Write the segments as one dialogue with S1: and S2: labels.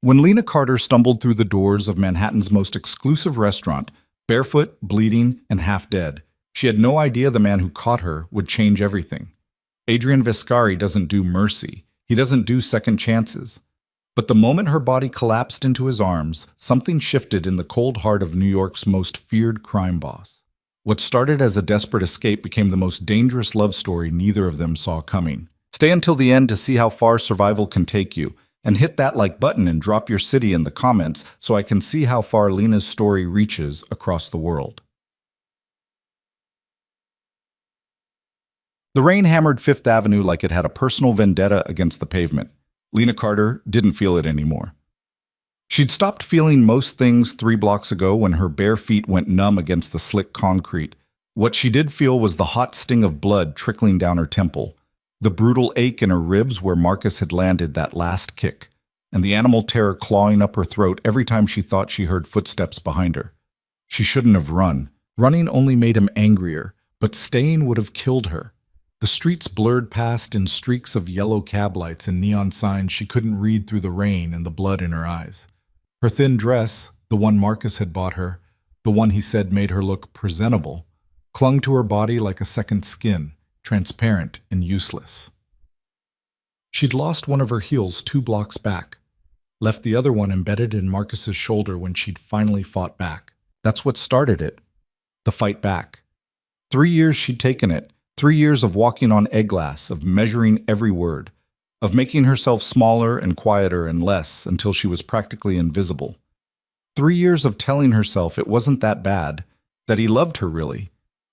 S1: When Lena Carter stumbled through the doors of Manhattan's most exclusive restaurant, barefoot, bleeding, and half dead, she had no idea the man who caught her would change everything. Adrian Viscari doesn't do mercy. He doesn't do second chances. But the moment her body collapsed into his arms, something shifted in the cold heart of New York's most feared crime boss. What started as a desperate escape became the most dangerous love story neither of them saw coming. Stay until the end to see how far survival can take you, and hit that like button and drop your city in the comments so I can see how far Lena's story reaches across the world. The rain hammered Fifth Avenue like it had a personal vendetta against the pavement. Lena Carter didn't feel it anymore. She'd stopped feeling most things 3 blocks ago when her bare feet went numb against the slick concrete. What she did feel was the hot sting of blood trickling down her temple, the brutal ache in her ribs where Marcus had landed that last kick, and the animal terror clawing up her throat every time she thought she heard footsteps behind her. She shouldn't have run. Running only made him angrier, but staying would have killed her. The streets blurred past in streaks of yellow cab lights and neon signs she couldn't read through the rain and the blood in her eyes. Her thin dress, the one Marcus had bought her, the one he said made her look presentable, clung to her body like a second skin, transparent and useless. She'd lost one of her heels 2 blocks back, left the other one embedded in Marcus's shoulder when she'd finally fought back. That's what started it, the fight back. 3 years she'd taken it, 3 years of walking on egg glass, of measuring every word, of making herself smaller and quieter and less until she was practically invisible. 3 years of telling herself it wasn't that bad, that he loved her really,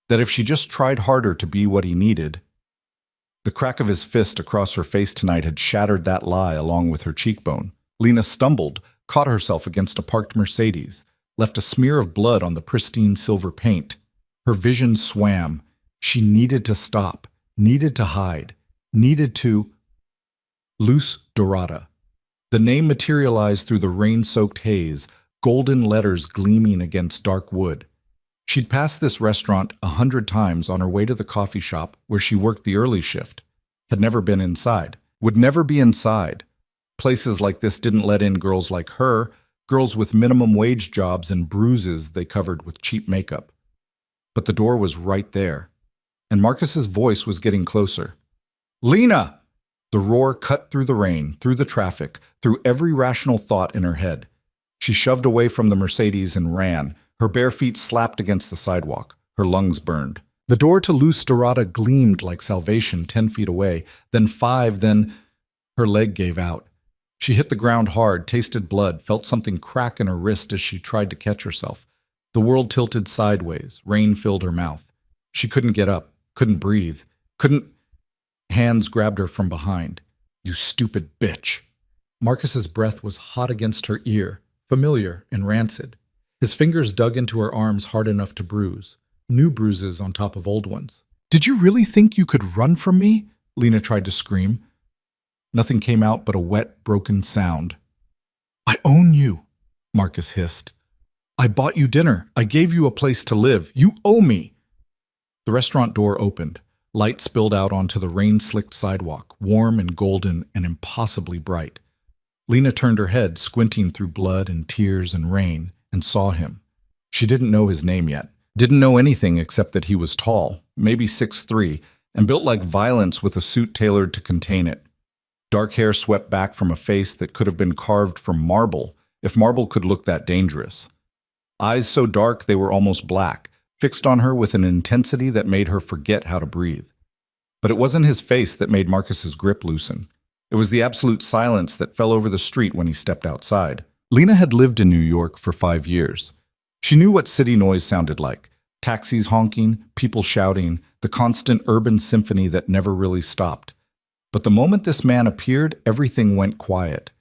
S1: that if she just tried harder to be what he needed. The crack of his fist across her face tonight had shattered that lie along with her cheekbone. Lena stumbled, caught herself against a parked Mercedes, left a smear of blood on the pristine silver paint. Her vision swam. She needed to stop, needed to hide, needed to... Luz Dorada. The name materialized through the rain-soaked haze, golden letters gleaming against dark wood. She'd passed this restaurant 100 times on her way to the coffee shop where she worked the early shift. Had never been inside. Would never be inside. Places like this didn't let in girls like her, girls with minimum wage jobs and bruises they covered with cheap makeup. But the door was right there. And Marcus's voice was getting closer. "Lena!" The roar cut through the rain, through the traffic, through every rational thought in her head. She shoved away from the Mercedes and ran. Her bare feet slapped against the sidewalk. Her lungs burned. The door to Luz Dorada gleamed like salvation 10 feet away, then 5, then... Her leg gave out. She hit the ground hard, tasted blood, felt something crack in her wrist as she tried to catch herself. The world tilted sideways. Rain filled her mouth. She couldn't get up. Couldn't breathe. Couldn't... Hands grabbed her from behind. "You stupid bitch." Marcus's breath was hot against her ear, familiar and rancid. His fingers dug into her arms hard enough to bruise. New bruises on top of old ones. "Did you really think you could run from me?" Lena tried to scream. Nothing came out but a wet, broken sound. "I own you," Marcus hissed. "I bought you dinner. I gave you a place to live. You owe me." The restaurant door opened. Light spilled out onto the rain-slicked sidewalk, warm and golden and impossibly bright. Lena turned her head, squinting through blood and tears and rain, and saw him. She didn't know his name yet. Didn't know anything except that he was tall, maybe 6'3", and built like violence with a suit tailored to contain it. Dark hair swept back from a face that could have been carved from marble, if marble could look that dangerous. Eyes so dark they were almost black, fixed on her with an intensity that made her forget how to breathe. But it wasn't his face that made Marcus's grip loosen. It was the absolute silence that fell over the street when he stepped outside. Lena had lived in New York for 5 years. She knew what city noise sounded like. Taxis honking, people shouting, the constant urban symphony that never really stopped. But the moment this man appeared, everything went quiet.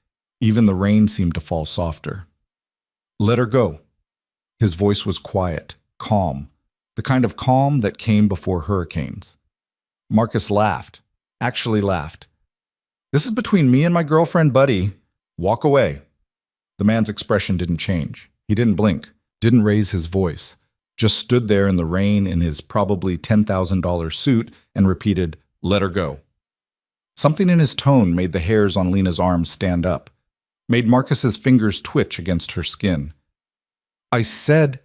S1: Even the rain seemed to fall softer. "Let her go." His voice was quiet, calm, the kind of calm that came before hurricanes. Marcus laughed, actually laughed. "This is between me and my girlfriend, buddy. Walk away." The man's expression didn't change. He didn't blink, didn't raise his voice, just stood there in the rain in his probably $10,000 suit and repeated, "Let her go." Something in his tone made the hairs on Lena's arms stand up. made Marcus's fingers twitch against her skin. I said...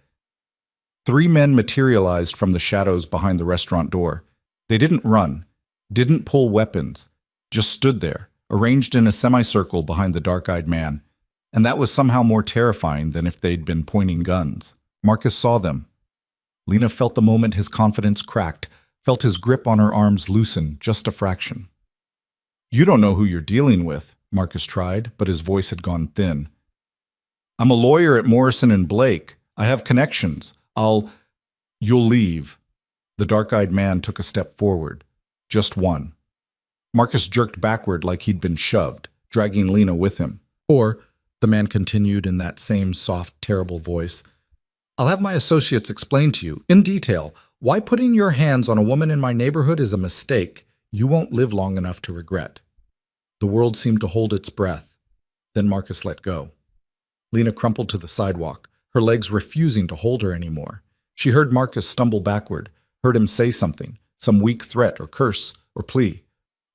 S1: 3 men materialized from the shadows behind the restaurant door. They didn't run, didn't pull weapons, just stood there, arranged in a semicircle behind the dark-eyed man. And that was somehow more terrifying than if they'd been pointing guns. Marcus saw them. Lena felt the moment his confidence cracked, felt his grip on her arms loosen just a fraction. You don't know who you're dealing with, Marcus tried, but his voice had gone thin. I'm a lawyer at Morrison and Blake. I have connections. You'll leave. The dark-eyed man took a step forward. Just one. Marcus jerked backward like he'd been shoved, dragging Lena with him. Or, the man continued in that same soft, terrible voice, I'll have my associates explain to you, in detail, why putting your hands on a woman in my neighborhood is a mistake you won't live long enough to regret. The world seemed to hold its breath. Then Marcus let go. Lena crumpled to the sidewalk, her legs refusing to hold her anymore. She heard Marcus stumble backward, heard him say something, some weak threat or curse or plea,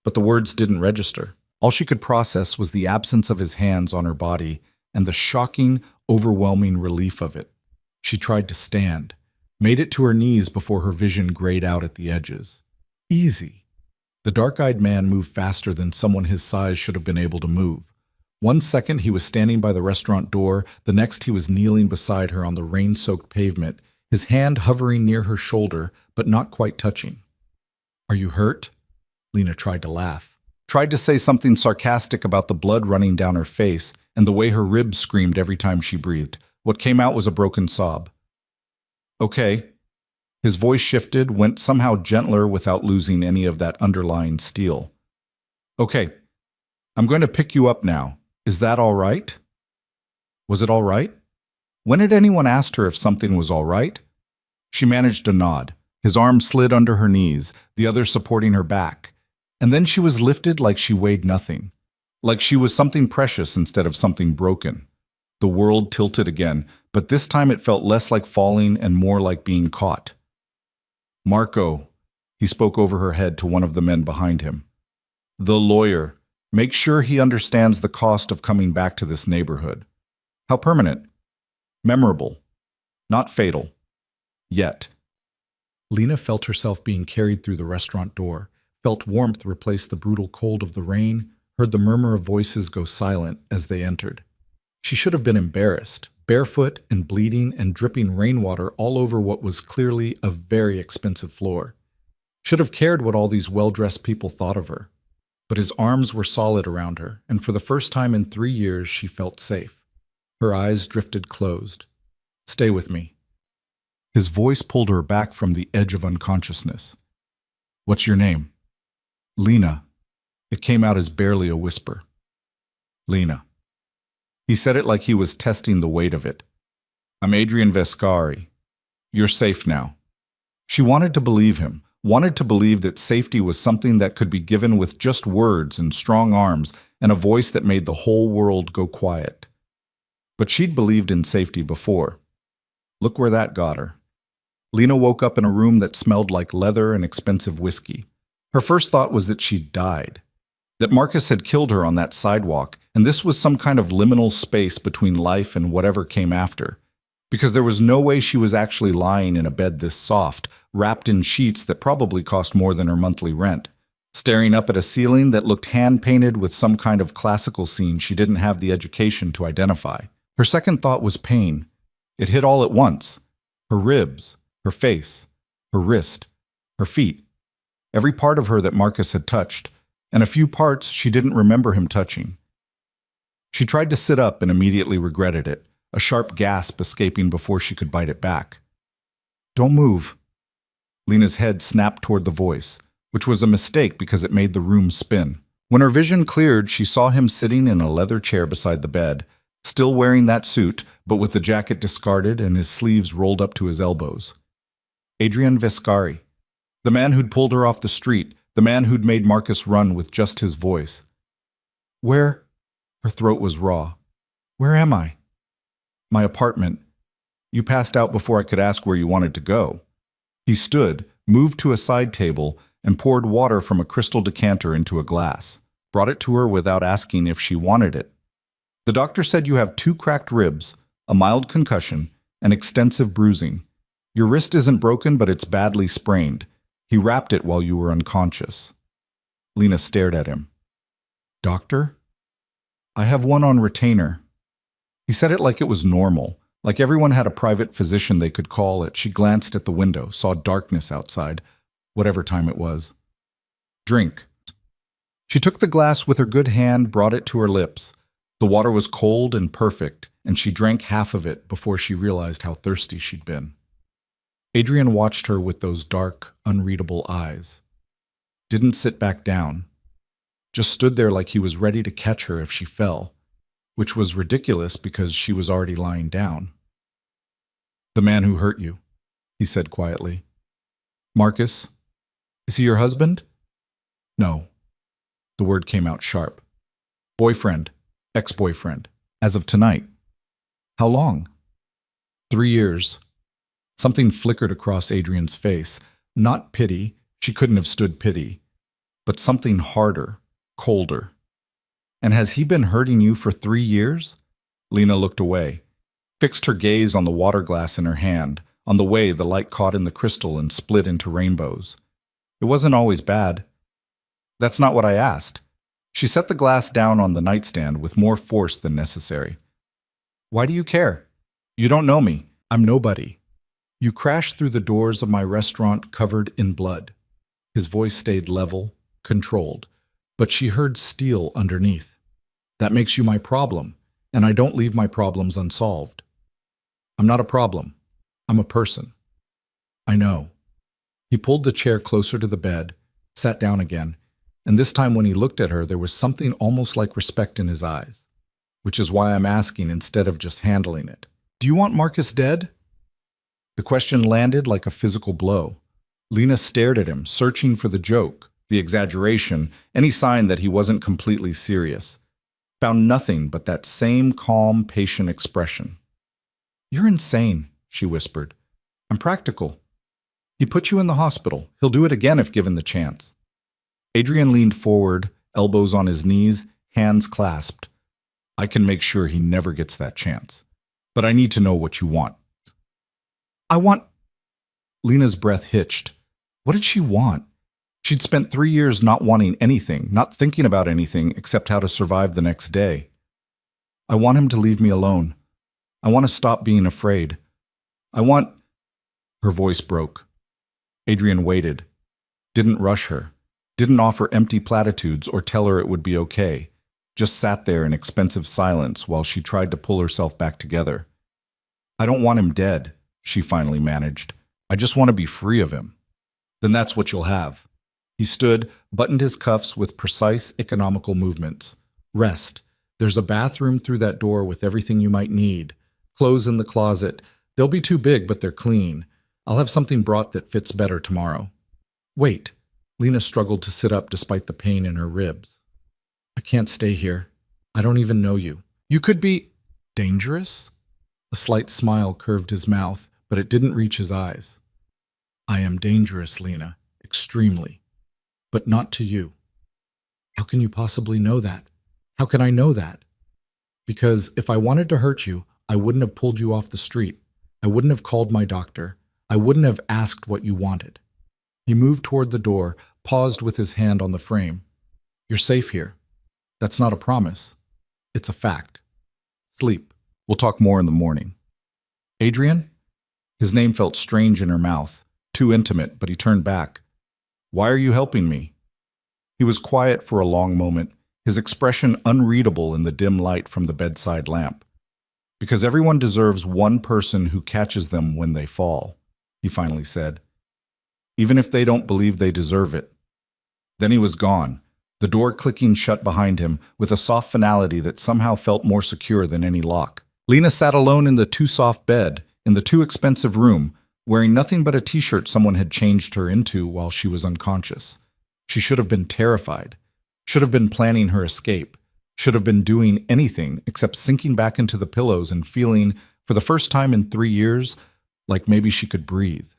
S1: but the words didn't register. All she could process was the absence of his hands on her body and the shocking, overwhelming relief of it. She tried to stand, made it to her knees before her vision grayed out at the edges. Easy. The dark-eyed man moved faster than someone his size should have been able to move. 1 second he was standing by the restaurant door, the next he was kneeling beside her on the rain-soaked pavement, his hand hovering near her shoulder, but not quite touching. Are you hurt? Lena tried to laugh. Tried to say something sarcastic about the blood running down her face and the way her ribs screamed every time she breathed. What came out was a broken sob. Okay. His voice shifted, went somehow gentler without losing any of that underlying steel. Okay. I'm going to pick you up now. Is that all right? Was it all right? When had anyone asked her if something was all right? She managed a nod. His arm slid under her knees, the other supporting her back. And then she was lifted like she weighed nothing. Like she was something precious instead of something broken. The world tilted again, but this time it felt less like falling and more like being caught. Marco, he spoke over her head to one of the men behind him. The lawyer. Make sure he understands the cost of coming back to this neighborhood. How permanent? Memorable. Not fatal. Yet. Lena felt herself being carried through the restaurant door, felt warmth replace the brutal cold of the rain, heard the murmur of voices go silent as they entered. She should have been embarrassed, barefoot and bleeding and dripping rainwater all over what was clearly a very expensive floor. Should have cared what all these well-dressed people thought of her. But his arms were solid around her, and for the first time in 3 years she felt safe. Her eyes drifted closed. Stay with me. His voice pulled her back from the edge of unconsciousness. What's your name? Lena. It came out as barely a whisper. Lena. He said it like he was testing the weight of it. I'm Adrian Vescari. You're safe now. She wanted to believe him. Wanted to believe that safety was something that could be given with just words and strong arms and a voice that made the whole world go quiet. But she'd believed in safety before. Look where that got her. Lena woke up in a room that smelled like leather and expensive whiskey. Her first thought was that she'd died, that Marcus had killed her on that sidewalk, and this was some kind of liminal space between life and whatever came after. Because there was no way she was actually lying in a bed this soft, wrapped in sheets that probably cost more than her monthly rent, staring up at a ceiling that looked hand-painted with some kind of classical scene she didn't have the education to identify. Her second thought was pain. It hit all at once. Her ribs, her face, her wrist, her feet. Every part of her that Marcus had touched, and a few parts she didn't remember him touching. She tried to sit up and immediately regretted it, a sharp gasp escaping before she could bite it back. Don't move. Lena's head snapped toward the voice, which was a mistake because it made the room spin. When her vision cleared, she saw him sitting in a leather chair beside the bed, still wearing that suit, but with the jacket discarded and his sleeves rolled up to his elbows. Adrian Vescari, the man who'd pulled her off the street, the man who'd made Marcus run with just his voice. Where? Her throat was raw. Where am I? My apartment. You passed out before I could ask where you wanted to go. He stood, moved to a side table, and poured water from a crystal decanter into a glass, brought it to her without asking if she wanted it. The doctor said you have 2 cracked ribs, a mild concussion, and extensive bruising. Your wrist isn't broken, but it's badly sprained. He wrapped it while you were unconscious. Lena stared at him. Doctor? I have one on retainer. He said it like it was normal, like everyone had a private physician they could call it. She glanced at the window, saw darkness outside, whatever time it was. Drink. She took the glass with her good hand, brought it to her lips. The water was cold and perfect, and she drank half of it before she realized how thirsty she'd been. Adrian watched her with those dark, unreadable eyes. Didn't sit back down. Just stood there like he was ready to catch her if she fell, which was ridiculous because she was already lying down. The man who hurt you, he said quietly. Marcus? Is he your husband? No. The word came out sharp. Boyfriend. Ex-boyfriend. As of tonight. How long? 3 years. Something flickered across Adrian's face. Not pity, she couldn't have stood pity, but something harder, colder. And has he been hurting you for 3 years? Lena looked away, fixed her gaze on the water glass in her hand, on the way the light caught in the crystal and split into rainbows. It wasn't always bad. That's not what I asked. She set the glass down on the nightstand with more force than necessary. Why do you care? You don't know me. I'm nobody. You crashed through the doors of my restaurant covered in blood. His voice stayed level, controlled, but she heard steel underneath. That makes you my problem, and I don't leave my problems unsolved. I'm not a problem. I'm a person. I know. He pulled the chair closer to the bed, sat down again, and this time when he looked at her, there was something almost like respect in his eyes, which is why I'm asking instead of just handling it. Do you want Marcus dead? The question landed like a physical blow. Lena stared at him, searching for the joke, the exaggeration, any sign that he wasn't completely serious. Found nothing but that same calm, patient expression. You're insane, she whispered. I'm practical. He put you in the hospital. He'll do it again if given the chance. Adrian leaned forward, elbows on his knees, hands clasped. I can make sure he never gets that chance. But I need to know what you want. I want... Lena's breath hitched. What did she want? She'd spent 3 years not wanting anything, not thinking about anything except how to survive the next day. I want him to leave me alone. I want to stop being afraid. I want... Her voice broke. Adrian waited. Didn't rush her. Didn't offer empty platitudes or tell her it would be okay. Just sat there in expensive silence while she tried to pull herself back together. I don't want him dead, she finally managed. I just want to be free of him. Then that's what you'll have. He stood, buttoned his cuffs with precise, economical movements. Rest. There's a bathroom through that door with everything you might need. Clothes in the closet. They'll be too big, but they're clean. I'll have something brought that fits better tomorrow. Wait. Lena struggled to sit up despite the pain in her ribs. I can't stay here. I don't even know you. You could be... dangerous? A slight smile curved his mouth, but it didn't reach his eyes. I am dangerous, Lena. Extremely. But not to you. How can you possibly know that? How can I know that? Because if I wanted to hurt you, I wouldn't have pulled you off the street. I wouldn't have called my doctor. I wouldn't have asked what you wanted. He moved toward the door, paused with his hand on the frame. You're safe here. That's not a promise. It's a fact. Sleep. We'll talk more in the morning. Adrian? His name felt strange in her mouth, too intimate, but he turned back. Why are you helping me? He was quiet for a long moment, his expression unreadable in the dim light from the bedside lamp. Because everyone deserves one person who catches them when they fall, he finally said. Even if they don't believe they deserve it. Then he was gone, the door clicking shut behind him with a soft finality that somehow felt more secure than any lock. Lena sat alone in the too soft bed, in the too expensive room, wearing nothing but a t-shirt someone had changed her into while she was unconscious. She should have been terrified, should have been planning her escape, should have been doing anything except sinking back into the pillows and feeling, for the first time in 3 years, like maybe she could breathe.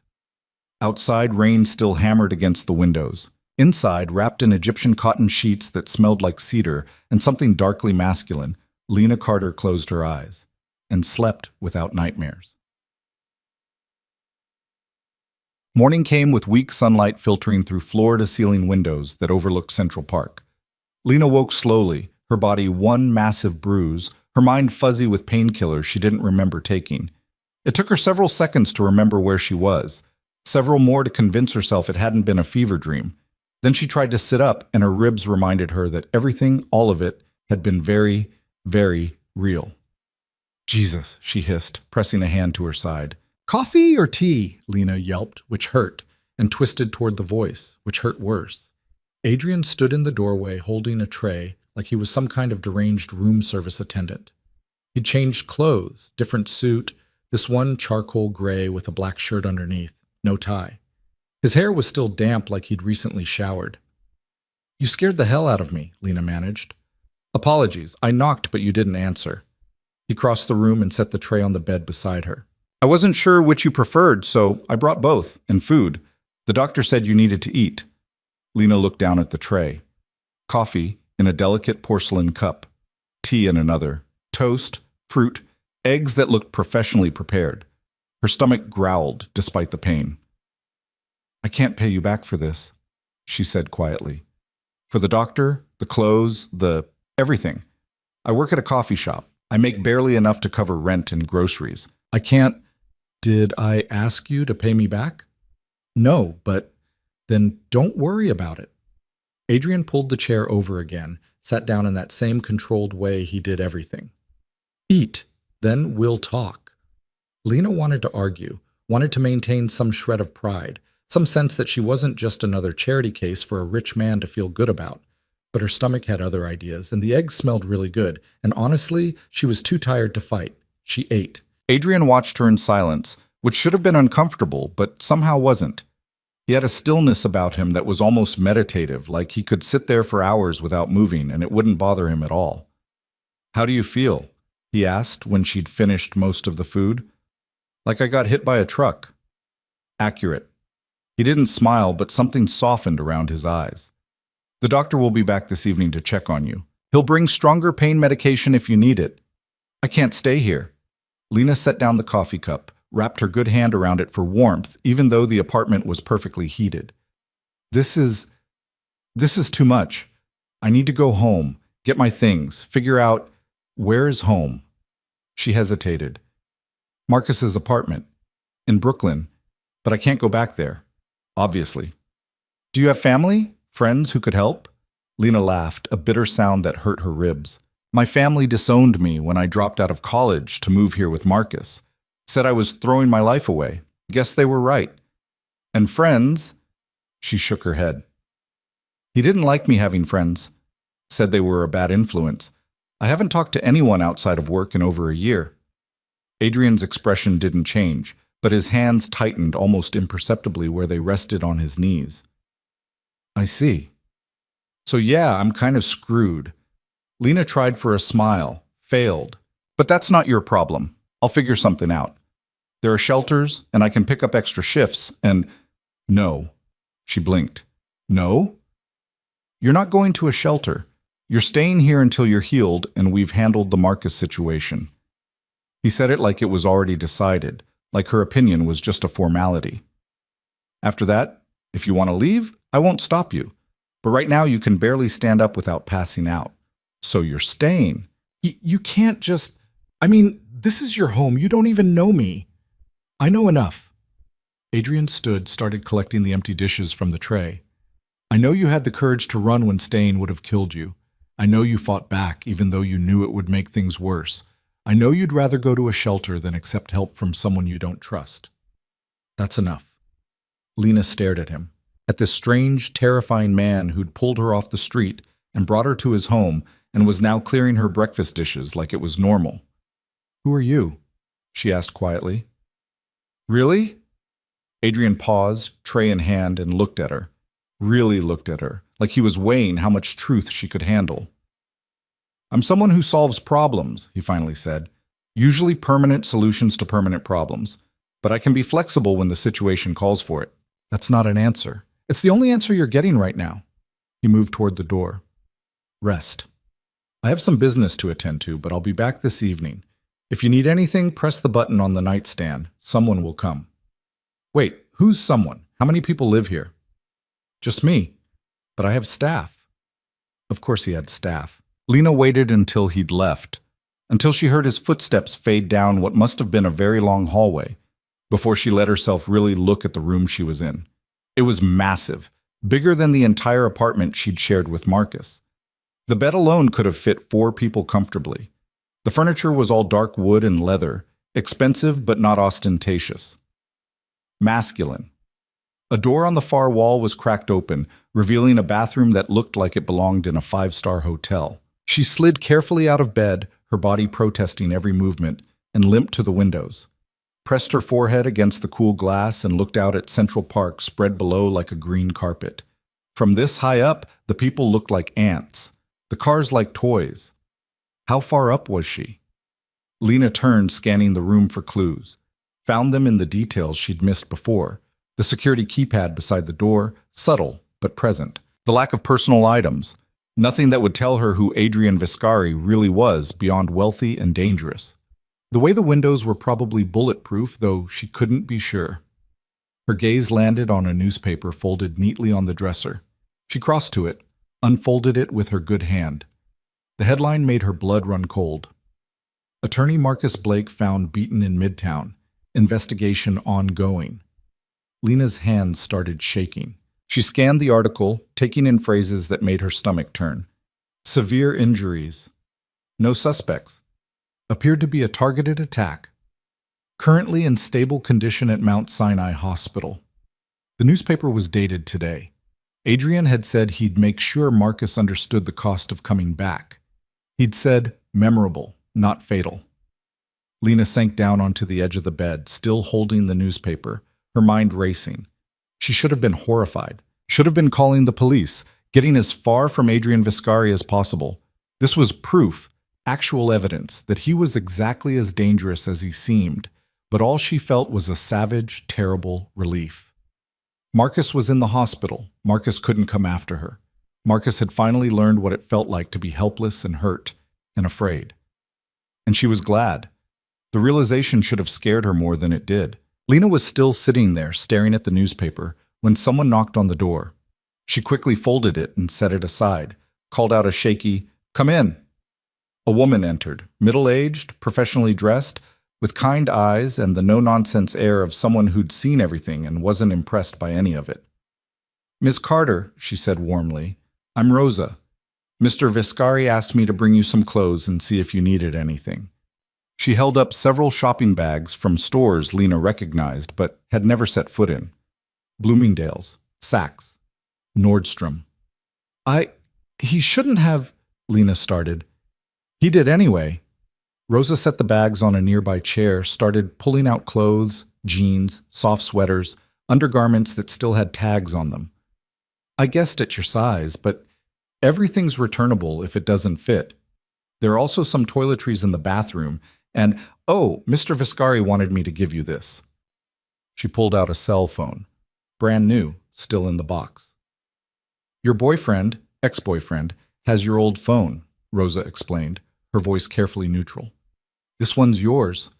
S1: Outside, rain still hammered against the windows. Inside, wrapped in Egyptian cotton sheets that smelled like cedar and something darkly masculine, Lena Carter closed her eyes and slept without nightmares. Morning came with weak sunlight filtering through floor-to-ceiling windows that overlooked Central Park. Lena woke slowly, her body one massive bruise, her mind fuzzy with painkillers she didn't remember taking. It took her several seconds to remember where she was, several more to convince herself it hadn't been a fever dream. Then she tried to sit up, and her ribs reminded her that everything, all of it, had been very, very real. Jesus, she hissed, pressing a hand to her side. Coffee or tea? Lena yelped, which hurt, and twisted toward the voice, which hurt worse. Adrian stood in the doorway holding a tray like he was some kind of deranged room service attendant. He'd changed clothes, different suit, this one charcoal gray with a black shirt underneath, no tie. His hair was still damp like he'd recently showered. You scared the hell out of me, Lena managed. Apologies, I knocked but you didn't answer. He crossed the room and set the tray on the bed beside her. I wasn't sure which you preferred, so I brought both, and food. The doctor said you needed to eat. Lena looked down at the tray. Coffee in a delicate porcelain cup, tea in another, toast, fruit, eggs that looked professionally prepared. Her stomach growled despite the pain. I can't pay you back for this, she said quietly. For the doctor, the clothes, the everything. I work at a coffee shop. I make barely enough to cover rent and groceries. I can't. Did I ask you to pay me back? No, but then don't worry about it. Adrian pulled the chair over again, sat down in that same controlled way he did everything. Eat, then we'll talk. Lena wanted to argue, wanted to maintain some shred of pride, some sense that she wasn't just another charity case for a rich man to feel good about. But her stomach had other ideas, and the eggs smelled really good, and honestly, she was too tired to fight. She ate. Adrian watched her in silence, which should have been uncomfortable, but somehow wasn't. He had a stillness about him that was almost meditative, like he could sit there for hours without moving, and it wouldn't bother him at all. How do you feel? He asked when she'd finished most of the food. Like I got hit by a truck. Accurate. He didn't smile, but something softened around his eyes. The doctor will be back this evening to check on you. He'll bring stronger pain medication if you need it. I can't stay here. Lena set down the coffee cup, wrapped her good hand around it for warmth, even though the apartment was perfectly heated. This is too much. I need to go home, get my things, figure out where is home. She hesitated. Marcus's apartment. In Brooklyn. But I can't go back there. Obviously. Do you have family? Friends who could help? Lena laughed, a bitter sound that hurt her ribs. My family disowned me when I dropped out of college to move here with Marcus. Said I was throwing my life away. Guess they were right. And friends? She shook her head. He didn't like me having friends. Said they were a bad influence. I haven't talked to anyone outside of work in over a year. Adrian's expression didn't change, but his hands tightened almost imperceptibly where they rested on his knees. I see. So yeah, I'm kind of screwed. Lena tried for a smile, failed. But that's not your problem. I'll figure something out. There are shelters, and I can pick up extra shifts, and… No. She blinked. No? You're not going to a shelter. You're staying here until you're healed, and we've handled the Marcus situation. He said it like it was already decided, like her opinion was just a formality. After that, if you want to leave, I won't stop you. But right now you can barely stand up without passing out. So you're staying. You can't just… I mean, this is your home. You don't even know me. I know enough. Adrian stood, started collecting the empty dishes from the tray. I know you had the courage to run when staying would have killed you. I know you fought back, even though you knew it would make things worse. I know you'd rather go to a shelter than accept help from someone you don't trust. That's enough. Lena stared at him, at this strange, terrifying man who'd pulled her off the street and brought her to his home and was now clearing her breakfast dishes like it was normal. Who are you? She asked quietly. Really? Adrian paused, tray in hand, and looked at her. Really looked at her, like he was weighing how much truth she could handle. I'm someone who solves problems, he finally said. Usually permanent solutions to permanent problems. But I can be flexible when the situation calls for it. That's not an answer. It's the only answer you're getting right now. He moved toward the door. Rest. I have some business to attend to, but I'll be back this evening. If you need anything, press the button on the nightstand. Someone will come. Wait, who's someone? How many people live here? Just me. But I have staff. Of course he had staff. Lena waited until he'd left, until she heard his footsteps fade down what must have been a very long hallway, before she let herself really look at the room she was in. It was massive, bigger than the entire apartment she'd shared with Marcus. The bed alone could have fit 4 people comfortably. The furniture was all dark wood and leather, expensive but not ostentatious. Masculine. A door on the far wall was cracked open, revealing a bathroom that looked like it belonged in a 5-star hotel. She slid carefully out of bed, her body protesting every movement, and limped to the windows. Pressed her forehead against the cool glass and looked out at Central Park spread below like a green carpet. From this high up, the people looked like ants, the cars like toys. How far up was she? Lena turned, scanning the room for clues. Found them in the details she'd missed before. The security keypad beside the door, subtle but present. The lack of personal items. Nothing that would tell her who Adrian Viscari really was beyond wealthy and dangerous. The way the windows were probably bulletproof, though she couldn't be sure. Her gaze landed on a newspaper folded neatly on the dresser. She crossed to it, unfolded it with her good hand. The headline made her blood run cold. Attorney Marcus Blake found beaten in Midtown. Investigation ongoing. Lena's hands started shaking. She scanned the article, taking in phrases that made her stomach turn. Severe injuries. No suspects. Appeared to be a targeted attack. Currently in stable condition at Mount Sinai Hospital. The newspaper was dated today. Adrian had said he'd make sure Marcus understood the cost of coming back. He'd said memorable, not fatal. Lena sank down onto the edge of the bed, still holding the newspaper, her mind racing. She should have been horrified, should have been calling the police, getting as far from Adrian Viscari as possible. This was proof, actual evidence, that he was exactly as dangerous as he seemed, but all she felt was a savage, terrible relief. Marcus was in the hospital. Marcus couldn't come after her. Marcus had finally learned what it felt like to be helpless and hurt and afraid. And she was glad. The realization should have scared her more than it did. Lena was still sitting there, staring at the newspaper, when someone knocked on the door. She quickly folded it and set it aside, called out a shaky, "Come in." A woman entered, middle-aged, professionally dressed, with kind eyes and the no-nonsense air of someone who'd seen everything and wasn't impressed by any of it. "Miss Carter," she said warmly, "I'm Rosa. Mr. Viscari asked me to bring you some clothes and see if you needed anything." She held up several shopping bags from stores Lena recognized but had never set foot in. Bloomingdale's, Saks, Nordstrom. He shouldn't have," Lena started. "He did anyway." Rosa set the bags on a nearby chair, started pulling out clothes, jeans, soft sweaters, undergarments that still had tags on them. "I guessed at your size, but everything's returnable if it doesn't fit. There are also some toiletries in the bathroom, and, oh, Mr. Viscari wanted me to give you this." She pulled out a cell phone. Brand new, still in the box. "Your boyfriend, ex-boyfriend, has your old phone," Rosa explained, her voice carefully neutral. "This one's yours,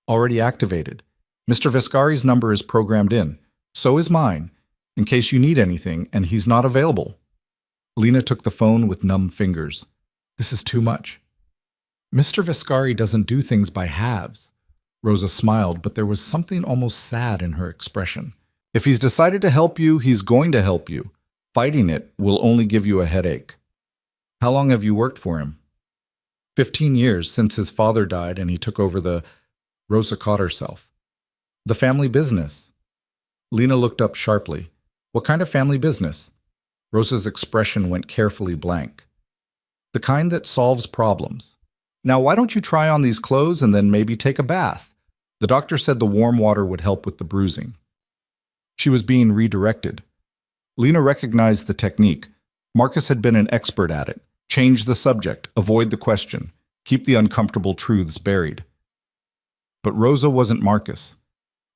S1: already activated. Mr. Viscari's number is programmed in. So is mine, in case you need anything, and he's not available." Lena took the phone with numb fingers. "This is too much." "Mr. Viscari doesn't do things by halves." Rosa smiled, but there was something almost sad in her expression. "If he's decided to help you, he's going to help you. Fighting it will only give you a headache." "How long have you worked for him?" 15 years, since his father died and he took over the—" Rosa caught herself. "The family business." Lena looked up sharply. "What kind of family business?" Rosa's expression went carefully blank. "The kind that solves problems. Now, why don't you try on these clothes and then maybe take a bath? The doctor said the warm water would help with the bruising." She was being redirected. Lena recognized the technique. Marcus had been an expert at it. Change the subject, avoid the question, keep the uncomfortable truths buried. But Rosa wasn't Marcus.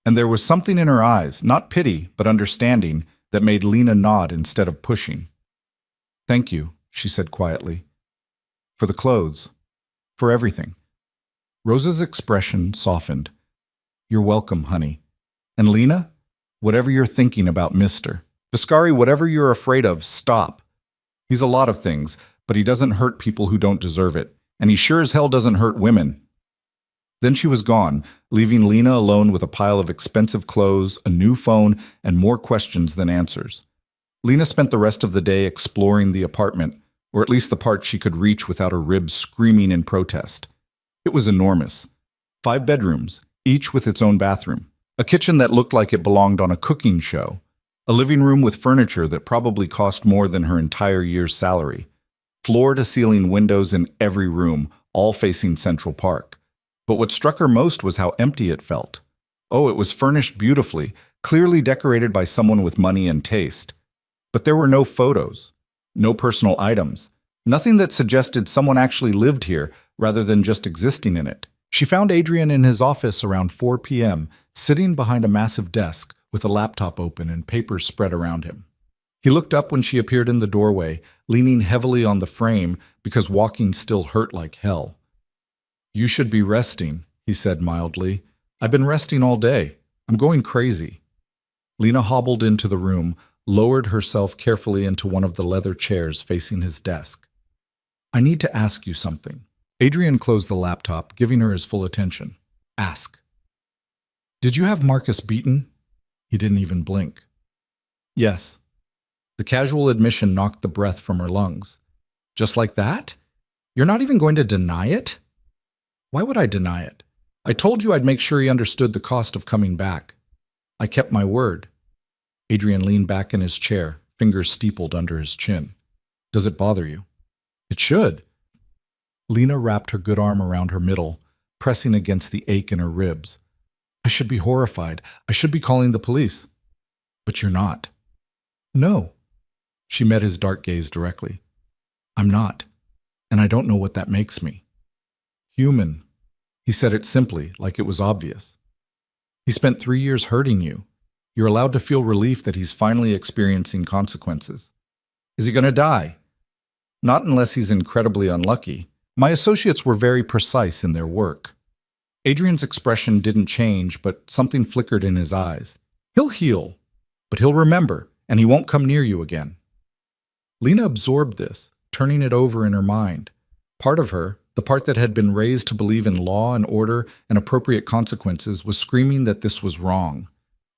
S1: And there was something in her eyes, not pity, but understanding, that made Lena nod instead of pushing. "Thank you," she said quietly. For the clothes. For everything. Rosa's expression softened. You're welcome, honey. And Lena? Whatever you're thinking about Mr. Viscari, whatever you're afraid of, stop. He's a lot of things, but he doesn't hurt people who don't deserve it. And he sure as hell doesn't hurt women. Then she was gone, leaving Lena alone with a pile of expensive clothes, a new phone, and more questions than answers. Lena spent the rest of the day exploring the apartment, or at least the part she could reach without her ribs screaming in protest. It was enormous. 5 bedrooms, each with its own bathroom. A kitchen that looked like it belonged on a cooking show. A living room with furniture that probably cost more than her entire year's salary. Floor-to-ceiling windows in every room, all facing Central Park. But what struck her most was how empty it felt. Oh, it was furnished beautifully, clearly decorated by someone with money and taste. But there were no photos, no personal items, nothing that suggested someone actually lived here rather than just existing in it. She found Adrian in his office around 4 p.m., sitting behind a massive desk with a laptop open and papers spread around him. He looked up when she appeared in the doorway, leaning heavily on the frame because walking still hurt like hell. You should be resting, he said mildly. I've been resting all day. I'm going crazy. Lena hobbled into the room, lowered herself carefully into one of the leather chairs facing his desk. I need to ask you something. Adrian closed the laptop, giving her his full attention. Ask. Did you have Marcus beaten? He didn't even blink. Yes. The casual admission knocked the breath from her lungs. Just like that? You're not even going to deny it? Why would I deny it? I told you I'd make sure he understood the cost of coming back. I kept my word. Adrian leaned back in his chair, fingers steepled under his chin. Does it bother you? It should. Lena wrapped her good arm around her middle, pressing against the ache in her ribs. I should be horrified. I should be calling the police. But you're not. No. She met his dark gaze directly. I'm not. And I don't know what that makes me. Human. He said it simply, like it was obvious. He spent 3 years hurting you. You're allowed to feel relief that he's finally experiencing consequences. Is he going to die? Not unless he's incredibly unlucky. My associates were very precise in their work. Adrian's expression didn't change, but something flickered in his eyes. He'll heal, but he'll remember, and he won't come near you again. Lena absorbed this, turning it over in her mind. Part of her, the part that had been raised to believe in law and order and appropriate consequences, was screaming that this was wrong,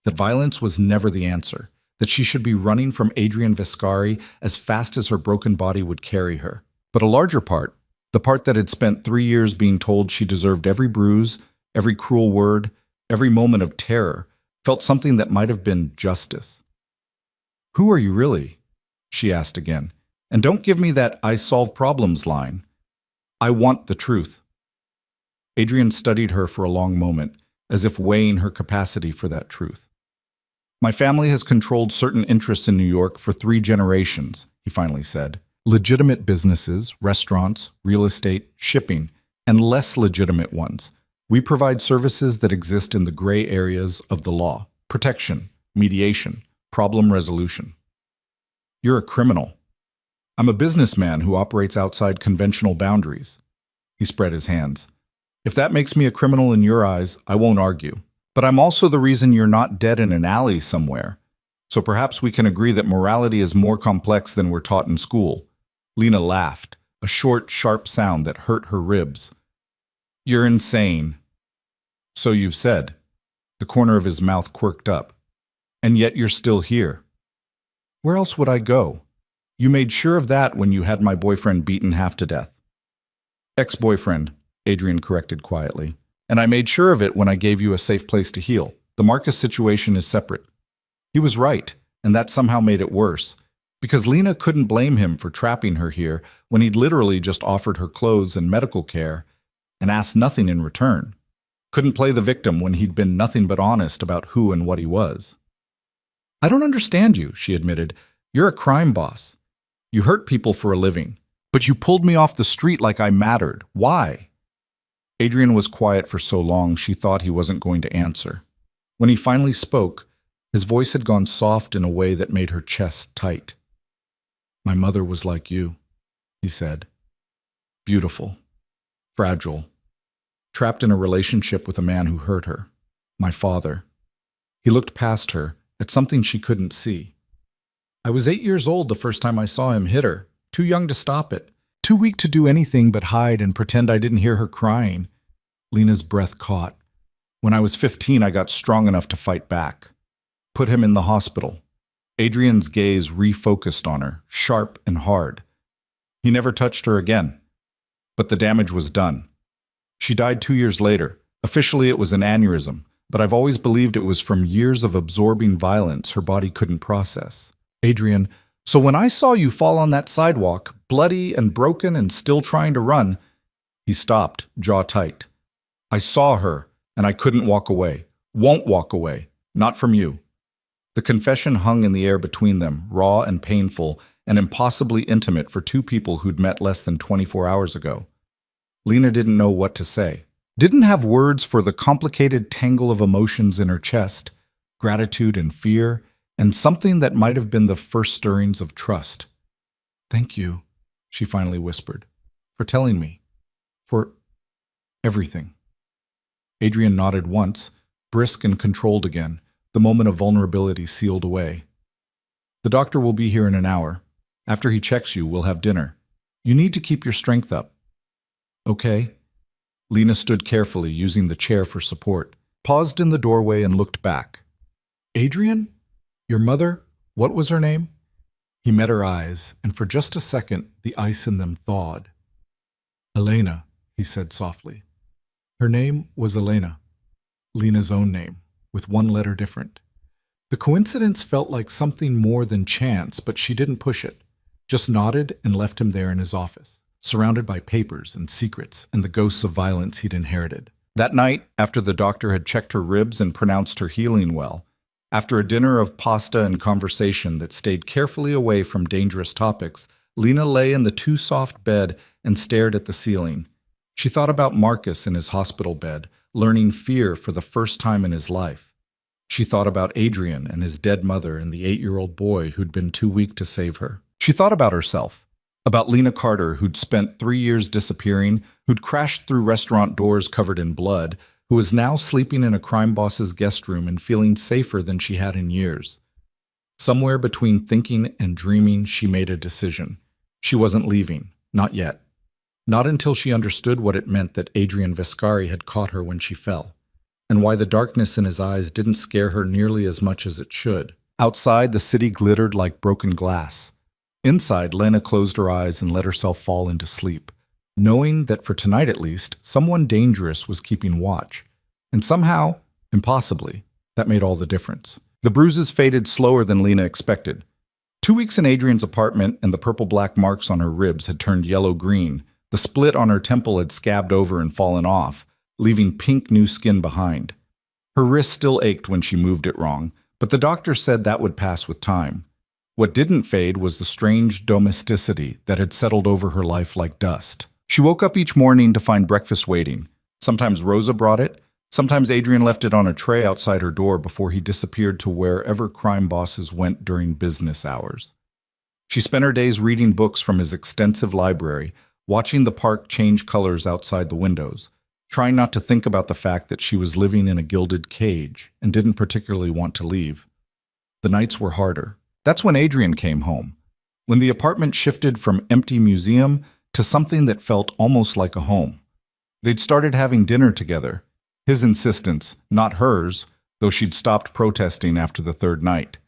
S1: that violence was never the answer, that she should be running from Adrian Viscari as fast as her broken body would carry her. But a larger part, the part that had spent 3 years being told she deserved every bruise, every cruel word, every moment of terror, felt something that might have been justice. Who are you really? She asked again. And don't give me that I solve problems line. I want the truth. Adrian studied her for a long moment, as if weighing her capacity for that truth. My family has controlled certain interests in New York for 3 generations, he finally said. Legitimate businesses, restaurants, real estate, shipping, and less legitimate ones. We provide services that exist in the gray areas of the law: protection, mediation, problem resolution. You're a criminal. I'm a businessman who operates outside conventional boundaries. He spread his hands. If that makes me a criminal in your eyes, I won't argue. But I'm also the reason you're not dead in an alley somewhere. So perhaps we can agree that morality is more complex than we're taught in school. Lena laughed, a short, sharp sound that hurt her ribs. You're insane. So you've said. The corner of his mouth quirked up. And yet you're still here. Where else would I go? You made sure of that when you had my boyfriend beaten half to death. Ex-boyfriend, Adrian corrected quietly. And I made sure of it when I gave you a safe place to heal. The Marcus situation is separate. He was right, and that somehow made it worse. Because Lena couldn't blame him for trapping her here when he'd literally just offered her clothes and medical care and asked nothing in return. Couldn't play the victim when he'd been nothing but honest about who and what he was. I don't understand you, she admitted. You're a crime boss. You hurt people for a living. But you pulled me off the street like I mattered. Why? Adrian was quiet for so long she thought he wasn't going to answer. When he finally spoke, his voice had gone soft in a way that made her chest tight. My mother was like you, he said. Beautiful. Fragile. Trapped in a relationship with a man who hurt her. My father. He looked past her, at something she couldn't see. I was 8 years old the first time I saw him hit her, too young to stop it, too weak to do anything but hide and pretend I didn't hear her crying. Lena's breath caught. When I was 15, I got strong enough to fight back. Put him in the hospital. Adrian's gaze refocused on her, sharp and hard. He never touched her again. But the damage was done. She died 2 years later. Officially, it was an aneurysm, but I've always believed it was from years of absorbing violence her body couldn't process. Adrian, so when I saw you fall on that sidewalk, bloody and broken and still trying to run, he stopped, jaw tight. I saw her, and I couldn't walk away. Won't walk away. Not from you. The confession hung in the air between them, raw and painful, and impossibly intimate for two people who'd met less than 24 hours ago. Lena didn't know what to say. Didn't have words for the complicated tangle of emotions in her chest, gratitude and fear, and something that might have been the first stirrings of trust. Thank you, she finally whispered, for telling me. For everything. Adrian nodded once, brisk and controlled again, the moment of vulnerability sealed away. The doctor will be here in an hour. After he checks you, we'll have dinner. You need to keep your strength up. Okay. Lena stood carefully, using the chair for support, paused in the doorway and looked back. Adrian? Your mother? What was her name? He met her eyes, and for just a second, the ice in them thawed. Elena, he said softly. Her name was Elena, Lena's own name, with one letter different. The coincidence felt like something more than chance, but she didn't push it, just nodded and left him there in his office, surrounded by papers and secrets and the ghosts of violence he'd inherited. That night, after the doctor had checked her ribs and pronounced her healing well, after a dinner of pasta and conversation that stayed carefully away from dangerous topics, Lena lay in the too-soft bed and stared at the ceiling. She thought about Marcus in his hospital bed, learning fear for the first time in his life. She thought about Adrian and his dead mother and the 8-year-old boy who'd been too weak to save her. She thought about herself, about Lena Carter, who'd spent 3 years disappearing, who'd crashed through restaurant doors covered in blood, who was now sleeping in a crime boss's guest room and feeling safer than she had in years. Somewhere between thinking and dreaming, she made a decision. She wasn't leaving, not yet. Not until she understood what it meant that Adrian Vescari had caught her when she fell, and why the darkness in his eyes didn't scare her nearly as much as it should. Outside, the city glittered like broken glass. Inside, Lena closed her eyes and let herself fall into sleep, knowing that for tonight at least, someone dangerous was keeping watch. And somehow, impossibly, that made all the difference. The bruises faded slower than Lena expected. 2 weeks in Adrian's apartment and the purple-black marks on her ribs had turned yellow-green. The split on her temple had scabbed over and fallen off, leaving pink new skin behind. Her wrist still ached when she moved it wrong, but the doctor said that would pass with time. What didn't fade was the strange domesticity that had settled over her life like dust. She woke up each morning to find breakfast waiting. Sometimes Rosa brought it, sometimes Adrian left it on a tray outside her door before he disappeared to wherever crime bosses went during business hours. She spent her days reading books from his extensive library, watching the park change colors outside the windows, trying not to think about the fact that she was living in a gilded cage and didn't particularly want to leave. The nights were harder. That's when Adrian came home, when the apartment shifted from empty museum to something that felt almost like a home. They'd started having dinner together, his insistence, not hers, though she'd stopped protesting after the third night.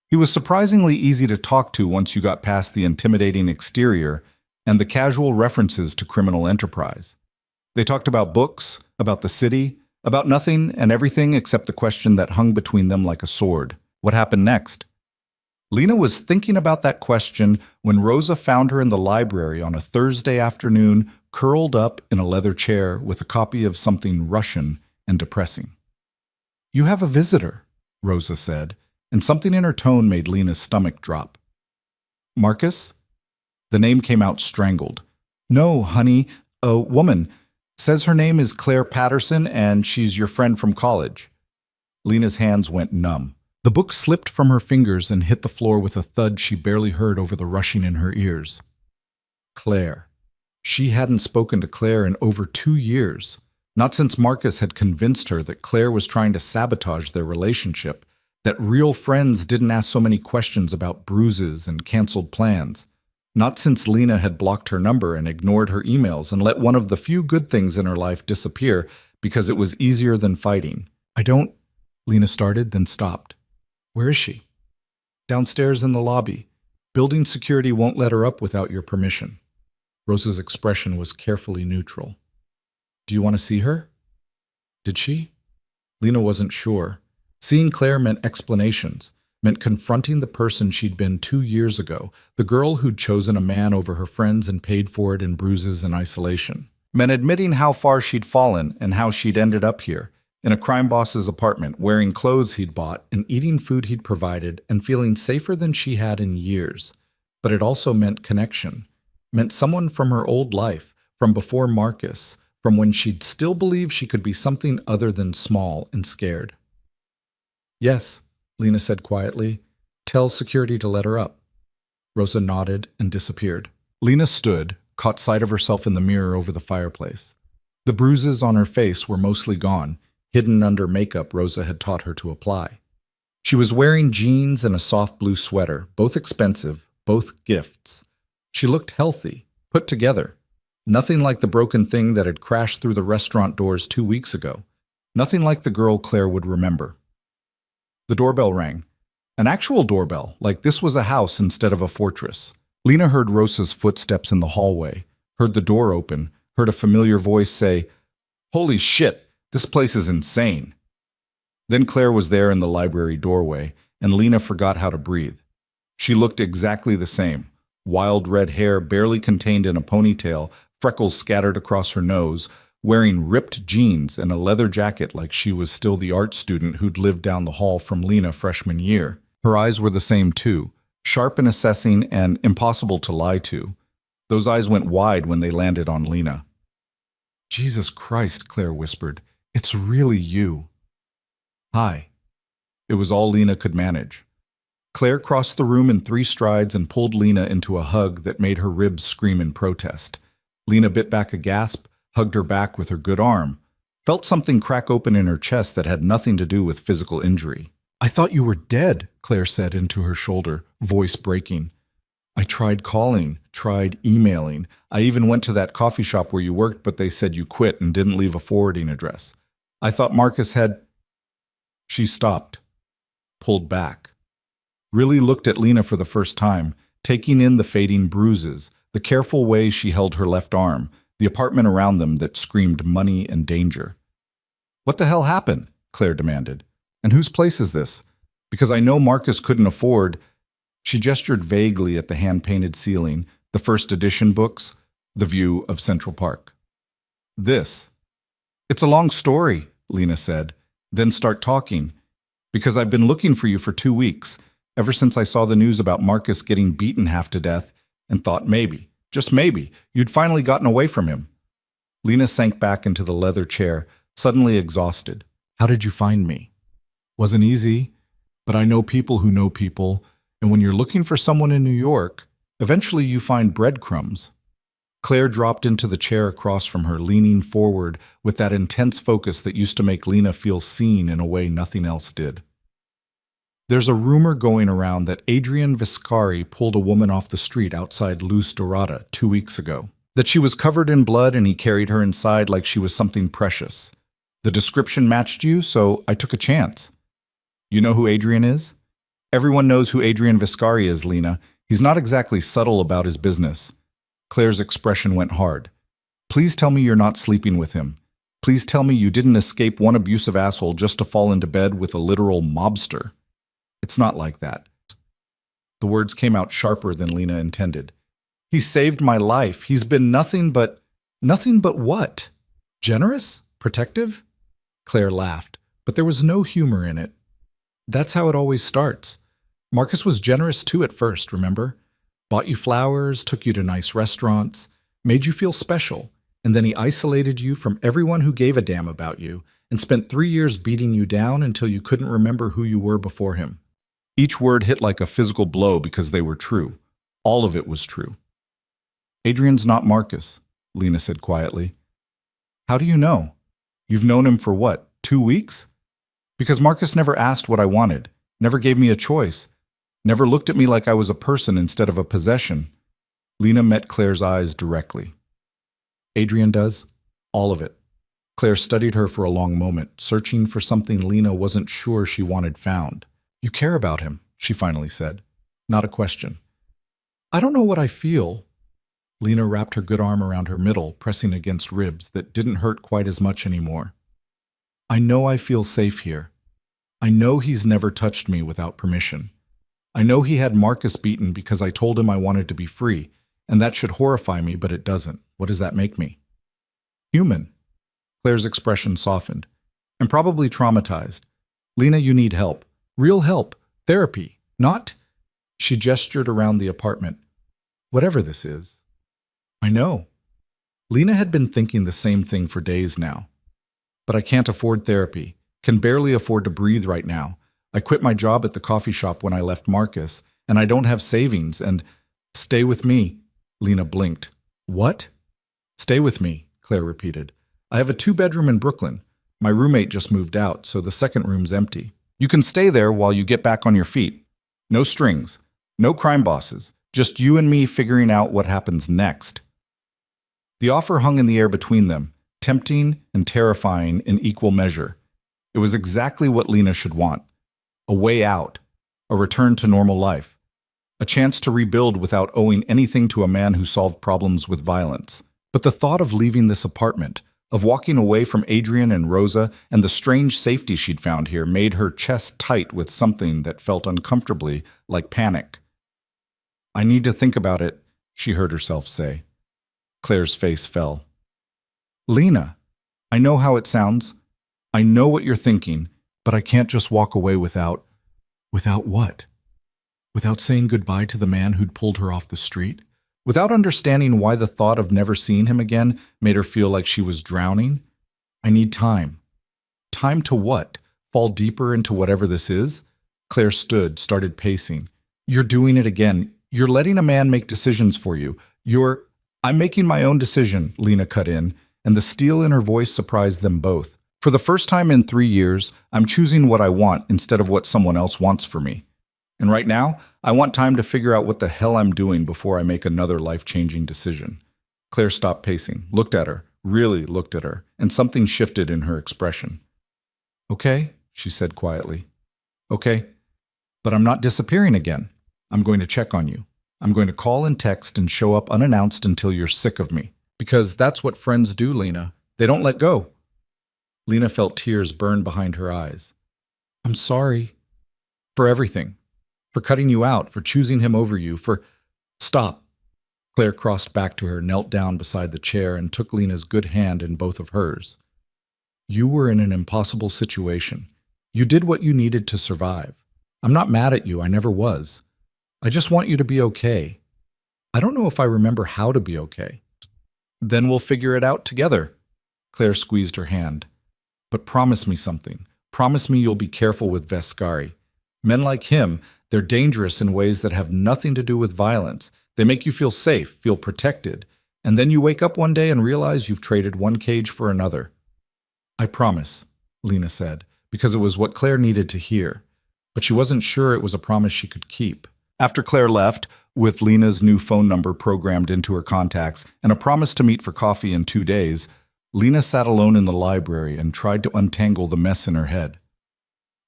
S1: He was surprisingly easy to talk to once you got past the intimidating exterior and the casual references to criminal enterprise. They talked about books, about the city, about nothing and everything except the question that hung between them like a sword. What happened next? Lena was thinking about that question when Rosa found her in the library on a Thursday afternoon, curled up in a leather chair with a copy of something Russian and depressing. "You have a visitor," Rosa said, and something in her tone made Lena's stomach drop. "Marcus?" The name came out strangled. "No, honey, a woman. Says her name is Claire Patterson and she's your friend from college." Lena's hands went numb. The book slipped from her fingers and hit the floor with a thud she barely heard over the rushing in her ears. Claire. She hadn't spoken to Claire in over 2 years. Not since Marcus had convinced her that Claire was trying to sabotage their relationship, that real friends didn't ask so many questions about bruises and canceled plans. Not since Lena had blocked her number and ignored her emails and let one of the few good things in her life disappear because it was easier than fighting. "I don't," Lena started, then stopped. "Where is she?" "Downstairs in the lobby. Building security won't let her up without your permission." Rosa's expression was carefully neutral. "Do you want to see her?" "Did she?" Lena wasn't sure. Seeing Claire meant explanations, meant confronting the person she'd been 2 years ago, the girl who'd chosen a man over her friends and paid for it in bruises and isolation. Meant admitting how far she'd fallen and how she'd ended up here, in a crime boss's apartment, wearing clothes he'd bought and eating food he'd provided and feeling safer than she had in years. But it also meant connection, meant someone from her old life, from before Marcus, from when she'd still believed she could be something other than small and scared. "Yes," Lena said quietly. "Tell security to let her up." Rosa nodded and disappeared. Lena stood, caught sight of herself in the mirror over the fireplace. The bruises on her face were mostly gone, hidden under makeup Rosa had taught her to apply. She was wearing jeans and a soft blue sweater, both expensive, both gifts. She looked healthy, put together. Nothing like the broken thing that had crashed through the restaurant doors 2 weeks ago. Nothing like the girl Claire would remember. The doorbell rang. An actual doorbell, like this was a house instead of a fortress. Lena heard Rosa's footsteps in the hallway, heard the door open, heard a familiar voice say, "Holy shit, this place is insane." Then Claire was there in the library doorway, and Lena forgot how to breathe. She looked exactly the same. Wild red hair barely contained in a ponytail, freckles scattered across her nose, wearing ripped jeans and a leather jacket like she was still the art student who'd lived down the hall from Lena freshman year. Her eyes were the same too, sharp and assessing and impossible to lie to. Those eyes went wide when they landed on Lena. "Jesus Christ," Claire whispered. "It's really you." "Hi." It was all Lena could manage. Claire crossed the room in 3 strides and pulled Lena into a hug that made her ribs scream in protest. Lena bit back a gasp, hugged her back with her good arm, felt something crack open in her chest that had nothing to do with physical injury. "I thought you were dead," Claire said into her shoulder, voice breaking. "I tried calling, tried emailing. I even went to that coffee shop where you worked, but they said you quit and didn't leave a forwarding address. I thought Marcus had—" She stopped, pulled back, really looked at Lena for the first time, taking in the fading bruises, the careful way she held her left arm, the apartment around them that screamed money and danger. "What the hell happened?" Claire demanded. "And whose place is this? Because I know Marcus couldn't afford—" She gestured vaguely at the hand-painted ceiling, the first edition books, the view of Central Park. "This. It's a long story," Lena said. "Then start talking. Because I've been looking for you for 2 weeks, ever since I saw the news about Marcus getting beaten half to death, and thought maybe, just maybe, you'd finally gotten away from him." Lena sank back into the leather chair, suddenly exhausted. "How did you find me?" "Wasn't easy, but I know people who know people, and when you're looking for someone in New York, eventually you find breadcrumbs." Claire dropped into the chair across from her, leaning forward with that intense focus that used to make Lena feel seen in a way nothing else did. "There's a rumor going around that Adrian Viscari pulled a woman off the street outside Luz Dorada 2 weeks ago. That she was covered in blood and he carried her inside like she was something precious. The description matched you, so I took a chance. You know who Adrian is? Everyone knows who Adrian Viscari is, Lena. He's not exactly subtle about his business." Claire's expression went hard. "Please tell me you're not sleeping with him. Please tell me you didn't escape one abusive asshole just to fall into bed with a literal mobster. It's not like that." The words came out sharper than Lena intended. "He saved my life. He's been nothing but what? Generous? Protective?" Claire laughed, but there was no humor in it. "That's how it always starts. Marcus was generous too at first, remember? Bought you flowers, took you to nice restaurants, made you feel special, and then he isolated you from everyone who gave a damn about you and spent 3 years beating you down until you couldn't remember who you were before him." Each word hit like a physical blow because they were true. All of it was true. "Adrian's not Marcus." Lena said quietly. How do you know? You've known him for what, 2 weeks? Because Marcus never asked what I wanted, never gave me a choice, never looked at me like I was a person instead of a possession. Lena met Claire's eyes directly. Adrian does? All of it. Claire studied her for a long moment, searching for something Lena wasn't sure she wanted found. You care about him, she finally said. Not a question. I don't know what I feel. Lena wrapped her good arm around her middle, pressing against ribs that didn't hurt quite as much anymore. I know I feel safe here. I know he's never touched me without permission. I know he had Marcus beaten because I told him I wanted to be free, and that should horrify me, but it doesn't. What does that make me? Human. Claire's expression softened. And probably traumatized. Lena, you need help. Real help. Therapy. Not... She gestured around the apartment. Whatever this is. I know. Lena had been thinking the same thing for days now. But I can't afford therapy. Can barely afford to breathe right now. I quit my job at the coffee shop when I left Marcus, and I don't have savings, and... Stay with me. Lena blinked. What? Stay with me, Claire repeated. I have a 2-bedroom in Brooklyn. My roommate just moved out, so the second room's empty. You can stay there while you get back on your feet. No strings. No crime bosses. Just you and me figuring out what happens next. The offer hung in the air between them, tempting and terrifying in equal measure. It was exactly what Lena should want. A way out. A return to normal life. A chance to rebuild without owing anything to a man who solved problems with violence. But the thought of leaving this apartment, of walking away from Adrian and Rosa and the strange safety she'd found here made her chest tight with something that felt uncomfortably like panic. I need to think about it, she heard herself say. Claire's face fell. Lena, I know how it sounds. I know what you're thinking, but I can't just walk away without... Without what? Without saying goodbye to the man who'd pulled her off the street? Without understanding why the thought of never seeing him again made her feel like she was drowning? I need time. Time to what? Fall deeper into whatever this is? Claire stood, started pacing. You're doing it again. You're letting a man make decisions for you. I'm making my own decision, Lena cut in, and the steel in her voice surprised them both. For the first time in 3 years, I'm choosing what I want instead of what someone else wants for me. And right now, I want time to figure out what the hell I'm doing before I make another life-changing decision. Claire stopped pacing, looked at her, really looked at her, and something shifted in her expression. Okay, she said quietly. Okay, but I'm not disappearing again. I'm going to check on you. I'm going to call and text and show up unannounced until you're sick of me. Because that's what friends do, Lena. They don't let go. Lena felt tears burn behind her eyes. I'm sorry. For everything. For cutting you out, for choosing him over you, for... Stop. Claire crossed back to her, knelt down beside the chair, and took Lena's good hand in both of hers. You were in an impossible situation. You did what you needed to survive. I'm not mad at you, I never was. I just want you to be okay. I don't know if I remember how to be okay. Then we'll figure it out together. Claire squeezed her hand. But promise me something. Promise me you'll be careful with Vescari. Men like him, they're dangerous in ways that have nothing to do with violence. They make you feel safe, feel protected, and then you wake up one day and realize you've traded one cage for another. I promise, Lena said, because it was what Claire needed to hear. But she wasn't sure it was a promise she could keep. After Claire left, with Lena's new phone number programmed into her contacts and a promise to meet for coffee in 2 days, Lena sat alone in the library and tried to untangle the mess in her head.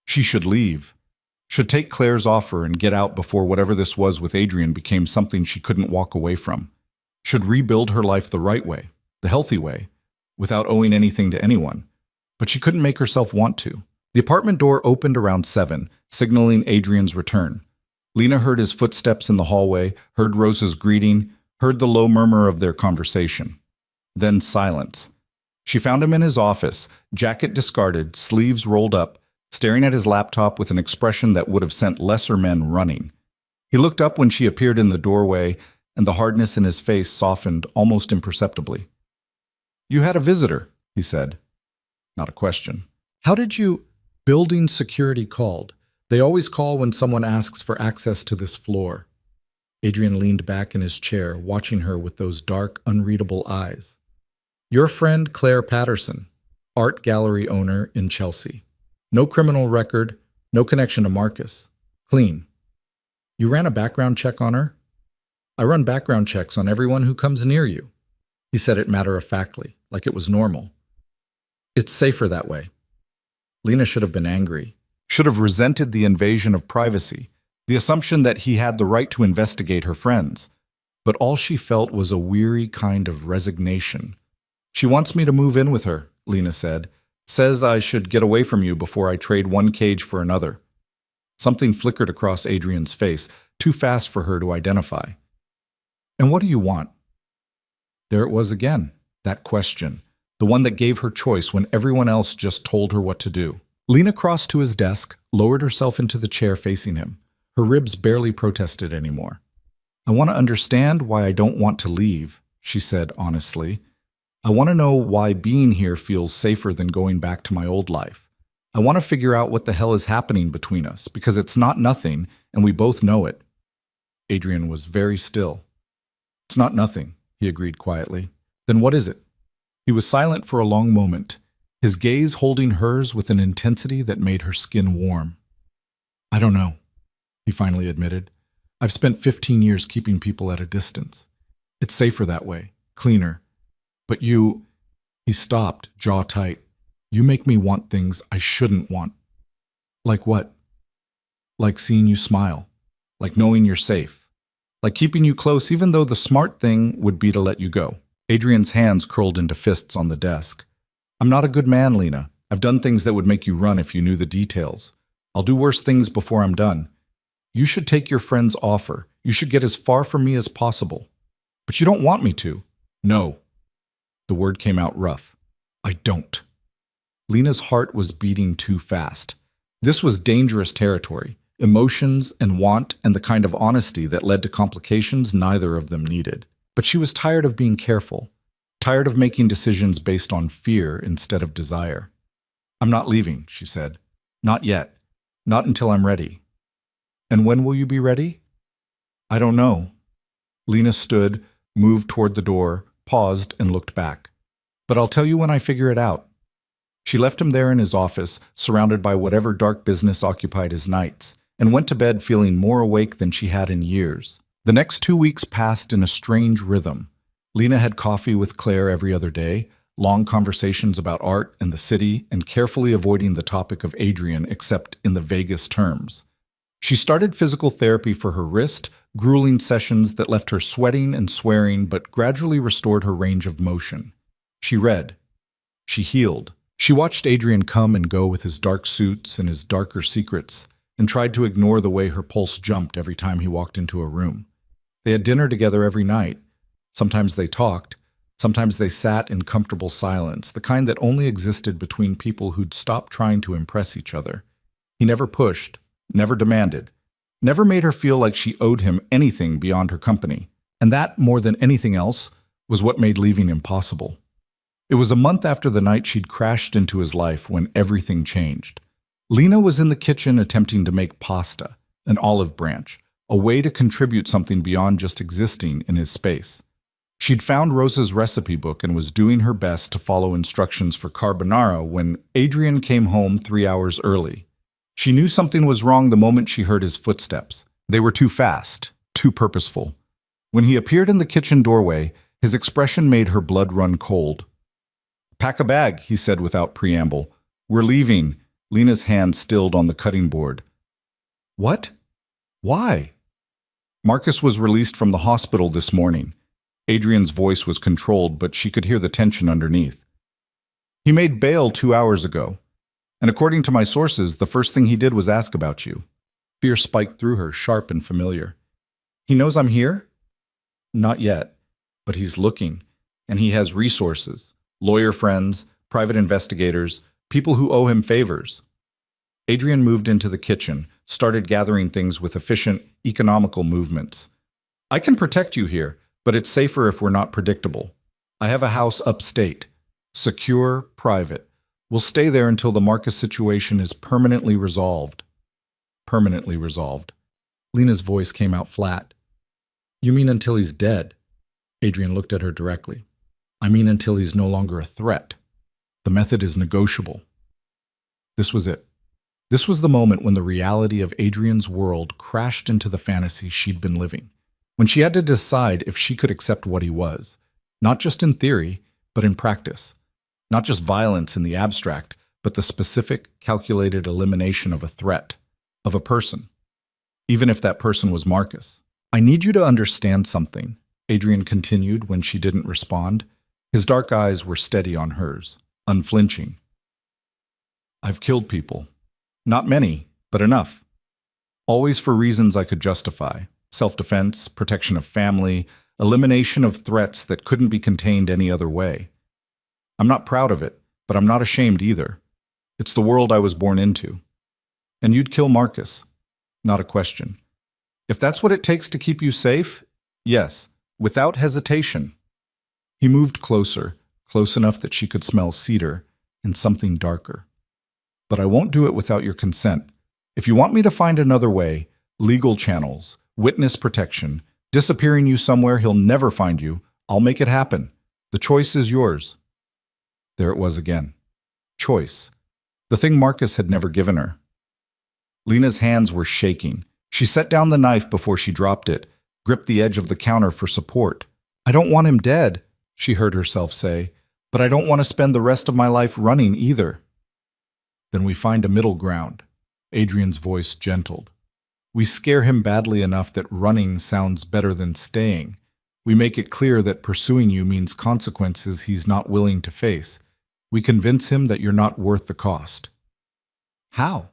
S1: She should leave. Should take Claire's offer and get out before whatever this was with Adrian became something she couldn't walk away from. Should rebuild her life the right way, the healthy way, without owing anything to anyone. But she couldn't make herself want to. The apartment door opened around 7, signaling Adrian's return. Lena heard his footsteps in the hallway, heard Rosa's greeting, heard the low murmur of their conversation. Then silence. She found him in his office, jacket discarded, sleeves rolled up, staring at his laptop with an expression that would have sent lesser men running. He looked up when she appeared in the doorway, and the hardness in his face softened almost imperceptibly. You had a visitor, he said. Not a question. How did you... Building security called. They always call when someone asks for access to this floor. Adrian leaned back in his chair, watching her with those dark, unreadable eyes. Your friend Claire Patterson, art gallery owner in Chelsea. No criminal record, no connection to Marcus. Clean. You ran a background check on her? I run background checks on everyone who comes near you. He said it matter-of-factly, like it was normal. It's safer that way. Lena should have been angry, should have resented the invasion of privacy, the assumption that he had the right to investigate her friends. But all she felt was a weary kind of resignation. She wants me to move in with her, Lena said. Says I should get away from you before I trade one cage for another. Something flickered across Adrian's face, too fast for her to identify. And what do you want? There it was again, that question, the one that gave her choice when everyone else just told her what to do. Lena crossed to his desk, lowered herself into the chair facing him. Her ribs barely protested anymore. I want to understand why I don't want to leave, she said honestly. I want to know why being here feels safer than going back to my old life. I want to figure out what the hell is happening between us, because it's not nothing, and we both know it. Adrian was very still. It's not nothing, he agreed quietly. Then what is it? He was silent for a long moment, his gaze holding hers with an intensity that made her skin warm. I don't know, he finally admitted. I've spent 15 years keeping people at a distance. It's safer that way, cleaner. But you, he stopped, jaw tight. You make me want things I shouldn't want. Like what? Like seeing you smile, like knowing you're safe, like keeping you close even though the smart thing would be to let you go. Adrian's hands curled into fists on the desk. I'm not a good man, Lena. I've done things that would make you run if you knew the details. I'll do worse things before I'm done. You should take your friend's offer. You should get as far from me as possible. But you don't want me to. No. The word came out rough. I don't. Lena's heart was beating too fast. This was dangerous territory. Emotions and want and the kind of honesty that led to complications neither of them needed. But she was tired of being careful, tired of making decisions based on fear instead of desire. I'm not leaving, she said. Not yet. Not until I'm ready. And when will you be ready? I don't know. Lena stood, moved toward the door, paused, and looked back. But I'll tell you when I figure it out. She left him there in his office, surrounded by whatever dark business occupied his nights, and went to bed feeling more awake than she had in years. The next 2 weeks passed in a strange rhythm. Lena had coffee with Claire every other day, long conversations about art and the city, and carefully avoiding the topic of Adrian except in the vaguest terms. She started physical therapy for her wrist, grueling sessions that left her sweating and swearing but gradually restored her range of motion. She read. She healed. She watched Adrian come and go with his dark suits and his darker secrets, and tried to ignore the way her pulse jumped every time he walked into a room. They had dinner together every night. Sometimes they talked. Sometimes they sat in comfortable silence, the kind that only existed between people who'd stopped trying to impress each other. He never pushed, never demanded, never made her feel like she owed him anything beyond her company. And that, more than anything else, was what made leaving impossible. It was a month after the night she'd crashed into his life when everything changed. Lena was in the kitchen attempting to make pasta, an olive branch, a way to contribute something beyond just existing in his space. She'd found Rosa's recipe book and was doing her best to follow instructions for carbonara when Adrian came home 3 hours early. She knew something was wrong the moment she heard his footsteps. They were too fast, too purposeful. When he appeared in the kitchen doorway, his expression made her blood run cold. Pack a bag, he said without preamble. We're leaving. Lena's hand stilled on the cutting board. What? Why? Marcus was released from the hospital this morning. Adrian's voice was controlled, but she could hear the tension underneath. He made bail 2 hours ago. And according to my sources, the first thing he did was ask about you. Fear spiked through her, sharp and familiar. He knows I'm here? Not yet, but he's looking, and he has resources. Lawyer friends, private investigators, people who owe him favors. Adrian moved into the kitchen, started gathering things with efficient, economical movements. I can protect you here, but it's safer if we're not predictable. I have a house upstate. Secure, private. We'll stay there until the Marcus situation is permanently resolved. Permanently resolved. Lena's voice came out flat. You mean until he's dead? Adrian looked at her directly. I mean until he's no longer a threat. The method is negotiable. This was it. This was the moment when the reality of Adrian's world crashed into the fantasy she'd been living, when she had to decide if she could accept what he was, not just in theory, but in practice. Not just violence in the abstract, but the specific, calculated elimination of a threat, of a person, even if that person was Marcus. I need you to understand something, Adrian continued when she didn't respond. His dark eyes were steady on hers, unflinching. I've killed people. Not many, but enough. Always for reasons I could justify. Self-defense, protection of family, elimination of threats that couldn't be contained any other way. I'm not proud of it, but I'm not ashamed either. It's the world I was born into. And you'd kill Marcus. Not a question. If that's what it takes to keep you safe, yes, without hesitation. He moved closer, close enough that she could smell cedar and something darker. But I won't do it without your consent. If you want me to find another way, legal channels, witness protection, disappearing you somewhere he'll never find you, I'll make it happen. The choice is yours. There it was again. Choice. The thing Marcus had never given her. Lena's hands were shaking. She set down the knife before she dropped it, gripped the edge of the counter for support. I don't want him dead, she heard herself say, but I don't want to spend the rest of my life running either. Then we find a middle ground. Adrian's voice gentled. We scare him badly enough that running sounds better than staying. We make it clear that pursuing you means consequences he's not willing to face. We convince him that you're not worth the cost. How?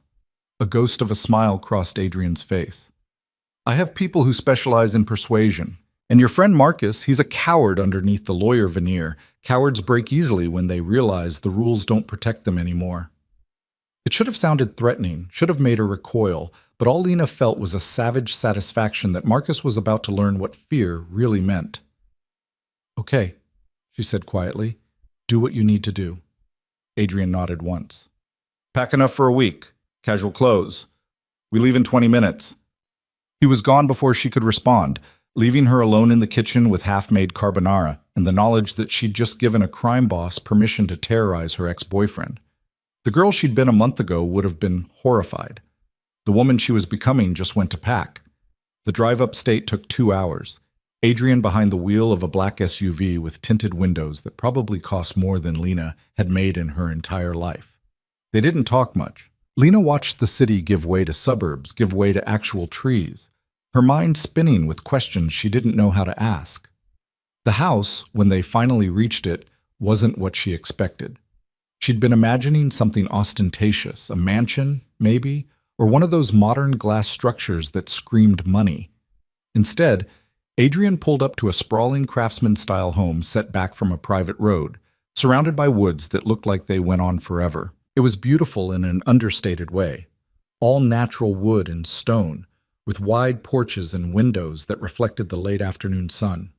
S1: A ghost of a smile crossed Adrian's face. I have people who specialize in persuasion. And your friend Marcus, he's a coward underneath the lawyer veneer. Cowards break easily when they realize the rules don't protect them anymore. It should have sounded threatening, should have made her recoil, but all Lena felt was a savage satisfaction that Marcus was about to learn what fear really meant. Okay, she said quietly. Do what you need to do. Adrian nodded once. Pack enough for a week. Casual clothes. We leave in 20 minutes. He was gone before she could respond, leaving her alone in the kitchen with half-made carbonara and the knowledge that she'd just given a crime boss permission to terrorize her ex-boyfriend. The girl she'd been a month ago would have been horrified. The woman she was becoming just went to pack. The drive upstate took 2 hours. Adrian behind the wheel of a black SUV with tinted windows that probably cost more than Lena had made in her entire life. They didn't talk much. Lena watched the city give way to suburbs, give way to actual trees, her mind spinning with questions she didn't know how to ask. The house, when they finally reached it, wasn't what she expected. She'd been imagining something ostentatious, a mansion, maybe, or one of those modern glass structures that screamed money. Instead, Adrian pulled up to a sprawling craftsman-style home set back from a private road, surrounded by woods that looked like they went on forever. It was beautiful in an understated way, all natural wood and stone, with wide porches and windows that reflected the late afternoon sun.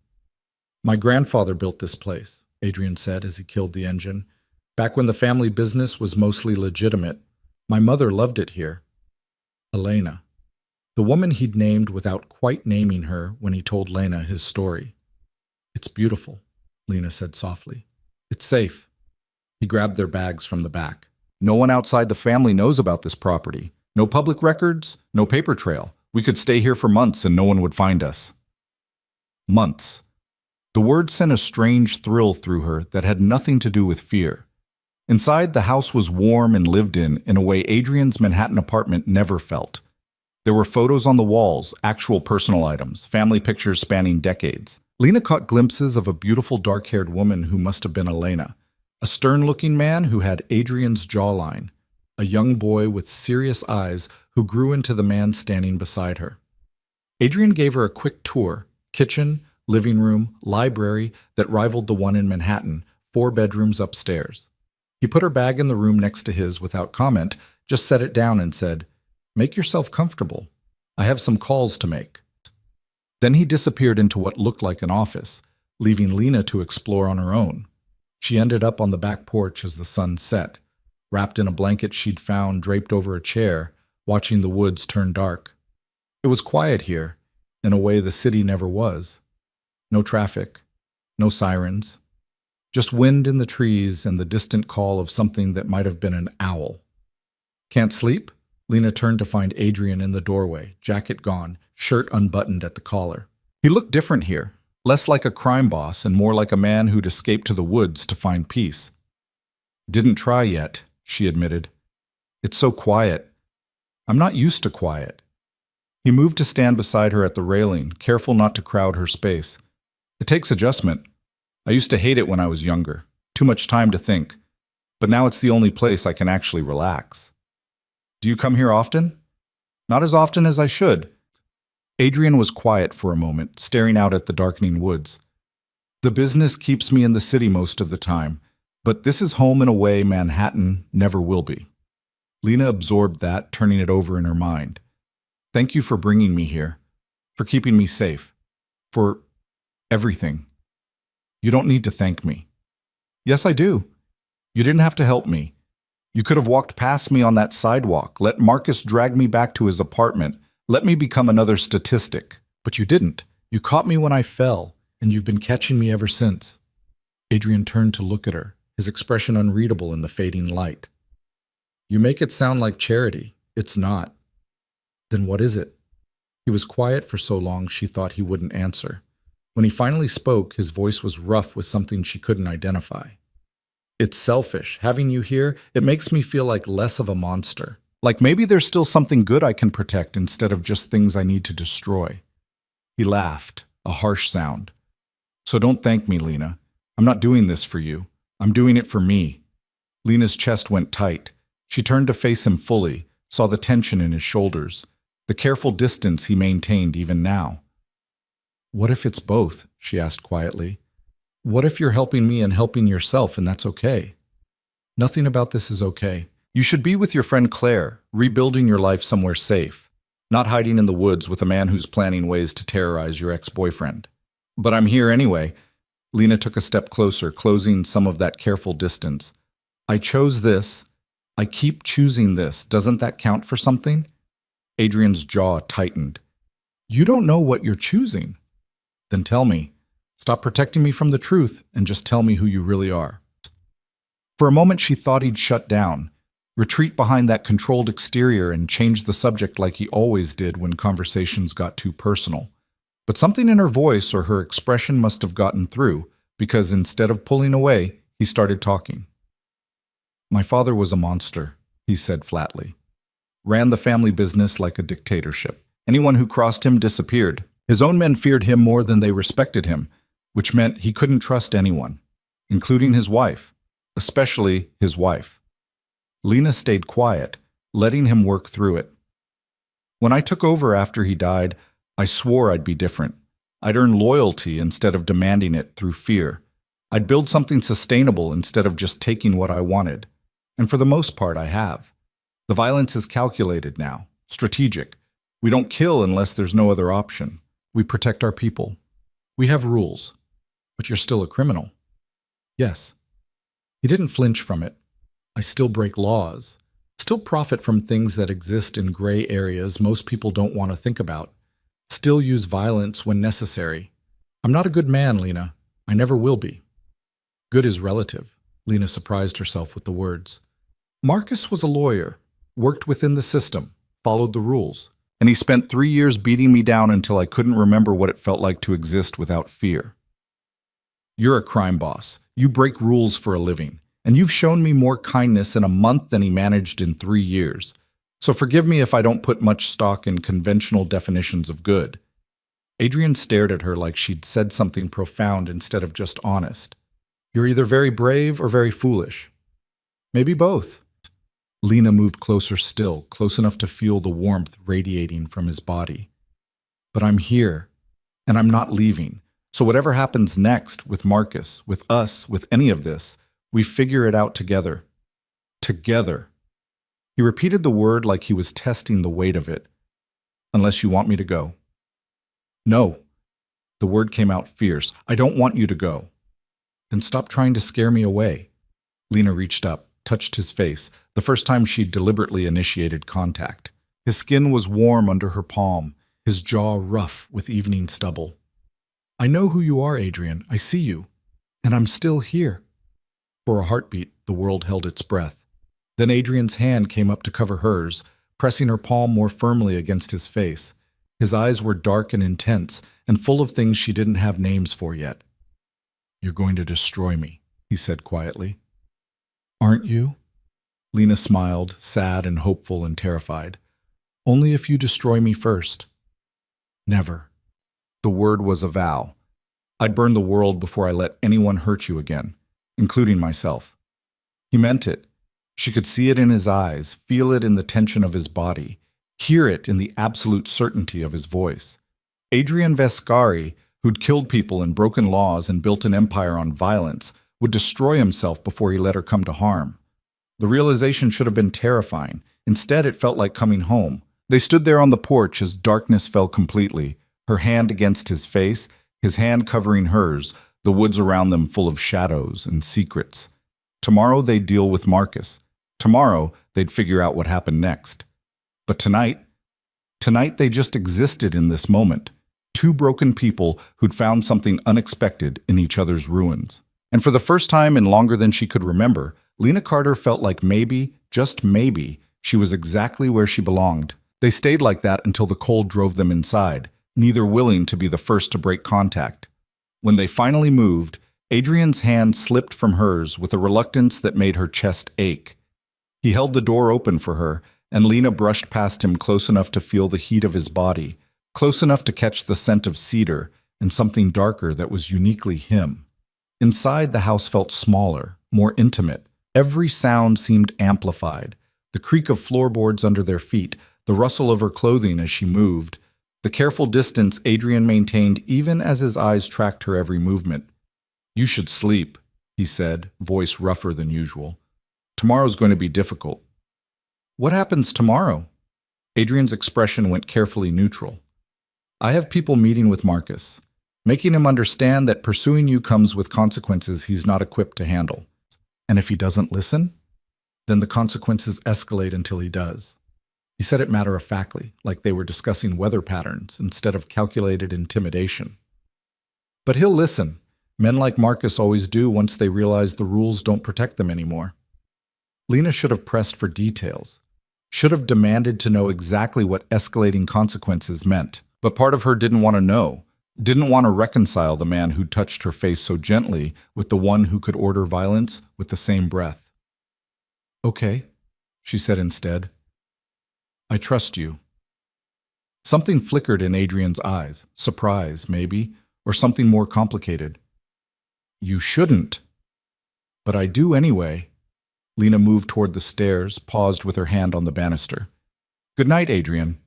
S1: My grandfather built this place, Adrian said as he killed the engine. Back when the family business was mostly legitimate, my mother loved it here. Elena. The woman he'd named without quite naming her when he told Lena his story. It's beautiful, Lena said softly. It's safe. He grabbed their bags from the back. No one outside the family knows about this property. No public records, no paper trail. We could stay here for months and no one would find us. Months. The word sent a strange thrill through her that had nothing to do with fear. Inside, the house was warm and lived in a way Adrian's Manhattan apartment never felt. There were photos on the walls, actual personal items, family pictures spanning decades. Lena caught glimpses of a beautiful dark-haired woman who must have been Elena, a stern-looking man who had Adrian's jawline, a young boy with serious eyes who grew into the man standing beside her. Adrian gave her a quick tour, kitchen, living room, library that rivaled the one in Manhattan, 4 bedrooms upstairs. He put her bag in the room next to his without comment, just set it down and said, "Make yourself comfortable. I have some calls to make." Then he disappeared into what looked like an office, leaving Lena to explore on her own. She ended up on the back porch as the sun set, wrapped in a blanket she'd found draped over a chair, watching the woods turn dark. It was quiet here, in a way the city never was. No traffic, no sirens, Just wind in the trees and the distant call of something that might have been an owl. Can't sleep? Lena turned to find Adrian in the doorway, jacket gone, shirt unbuttoned at the collar. He looked different here, less like a crime boss and more like a man who'd escaped to the woods to find peace. Didn't try yet, she admitted. It's so quiet. I'm not used to quiet. He moved to stand beside her at the railing, careful not to crowd her space. It takes adjustment. I used to hate it when I was younger. Too much time to think. But now it's the only place I can actually relax. Do you come here often? Not as often as I should. Adrian was quiet for a moment, staring out at the darkening woods. The business keeps me in the city most of the time, but this is home in a way Manhattan never will be. Lena absorbed that, turning it over in her mind. Thank you for bringing me here, for keeping me safe, for everything. You don't need to thank me. Yes, I do. You didn't have to help me. You could have walked past me on that sidewalk, let Marcus drag me back to his apartment, let me become another statistic. But you didn't. You caught me when I fell, and you've been catching me ever since. Adrian turned to look at her, his expression unreadable in the fading light. You make it sound like charity. It's not. Then what is it? He was quiet for so long she thought he wouldn't answer. When he finally spoke, his voice was rough with something she couldn't identify. It's selfish. Having you here, it makes me feel like less of a monster. Like maybe there's still something good I can protect instead of just things I need to destroy. He laughed, a harsh sound. So don't thank me, Lena. I'm not doing this for you. I'm doing it for me. Lena's chest went tight. She turned to face him fully, saw the tension in his shoulders, the careful distance he maintained even now. What if it's both? She asked quietly. What if you're helping me and helping yourself and that's okay? Nothing about this is okay. You should be with your friend Claire, rebuilding your life somewhere safe, not hiding in the woods with a man who's planning ways to terrorize your ex-boyfriend. But I'm here anyway. Lena took a step closer, closing some of that careful distance. I chose this. I keep choosing this. Doesn't that count for something? Adrian's jaw tightened. You don't know what you're choosing. Then tell me. Stop protecting me from the truth and just tell me who you really are. For a moment she thought he'd shut down, retreat behind that controlled exterior and change the subject like he always did when conversations got too personal. But something in her voice or her expression must have gotten through, because instead of pulling away, he started talking. My father was a monster, he said flatly. Ran the family business like a dictatorship. Anyone who crossed him disappeared. His own men feared him more than they respected him, which meant he couldn't trust anyone, including his wife, especially his wife. Lena stayed quiet, letting him work through it. When I took over after he died, I swore I'd be different. I'd earn loyalty instead of demanding it through fear. I'd build something sustainable instead of just taking what I wanted. And for the most part, I have. The violence is calculated now, strategic. We don't kill unless there's no other option. We protect our people. We have rules. But you're still a criminal. Yes. He didn't flinch from it. I still break laws. Still profit from things that exist in gray areas most people don't want to think about. Still use violence when necessary. I'm not a good man, Lena. I never will be. Good is relative. Lena surprised herself with the words. Marcus was a lawyer, worked within the system, followed the rules. And he spent 3 years beating me down until I couldn't remember what it felt like to exist without fear. You're a crime boss. You break rules for a living. And you've shown me more kindness in a month than he managed in 3 years. So forgive me if I don't put much stock in conventional definitions of good. Adrian stared at her like she'd said something profound instead of just honest. You're either very brave or very foolish. Maybe both. Lena moved closer still, close enough to feel the warmth radiating from his body. But I'm here, and I'm not leaving. So whatever happens next with Marcus, with us, with any of this, we figure it out together. Together. He repeated the word like he was testing the weight of it. Unless you want me to go. No. The word came out fierce. I don't want you to go. Then stop trying to scare me away. Lena reached up, touched his face, the first time she'd deliberately initiated contact. His skin was warm under her palm, his jaw rough with evening stubble. I know who you are, Adrian. I see you. And I'm still here. For a heartbeat, the world held its breath. Then Adrian's hand came up to cover hers, pressing her palm more firmly against his face. His eyes were dark and intense, and full of things she didn't have names for yet. "You're going to destroy me," he said quietly. "Aren't you?" Lena smiled, sad and hopeful and terrified. "Only if you destroy me first." "Never." The word was a vow. "I'd burn the world before I let anyone hurt you again, including myself." He meant it. She could see it in his eyes, feel it in the tension of his body, hear it in the absolute certainty of his voice. Adrian Vescari, who'd killed people and broken laws and built an empire on violence, would destroy himself before he let her come to harm. The realization should have been terrifying. Instead, it felt like coming home. They stood there on the porch as darkness fell completely, her hand against his face, his hand covering hers, the woods around them full of shadows and secrets. Tomorrow they'd deal with Marcus. Tomorrow they'd figure out what happened next. But tonight they just existed in this moment. Two broken people who'd found something unexpected in each other's ruins. And for the first time in longer than she could remember, Lena Carter felt like maybe, just maybe, she was exactly where she belonged. They stayed like that until the cold drove them inside, neither willing to be the first to break contact. When they finally moved, Adrian's hand slipped from hers with a reluctance that made her chest ache. He held the door open for her, and Lena brushed past him close enough to feel the heat of his body, close enough to catch the scent of cedar and something darker that was uniquely him. Inside, the house felt smaller, more intimate. Every sound seemed amplified. The creak of floorboards under their feet, the rustle of her clothing as she moved, the careful distance Adrian maintained even as his eyes tracked her every movement. "You should sleep," he said, voice rougher than usual. "Tomorrow's going to be difficult." "What happens tomorrow?" Adrian's expression went carefully neutral. "I have people meeting with Marcus, making him understand that pursuing you comes with consequences he's not equipped to handle. And if he doesn't listen, then the consequences escalate until he does." He said it matter-of-factly, like they were discussing weather patterns instead of calculated intimidation. "But he'll listen. Men like Marcus always do once they realize the rules don't protect them anymore." Lena should have pressed for details, should have demanded to know exactly what escalating consequences meant. But part of her didn't want to know, didn't want to reconcile the man who touched her face so gently with the one who could order violence with the same breath. "Okay," she said instead. "I trust you." Something flickered in Adrian's eyes, surprise, maybe, or something more complicated. "You shouldn't." "But I do anyway." Lena moved toward the stairs, paused with her hand on the banister. "Good night, Adrian."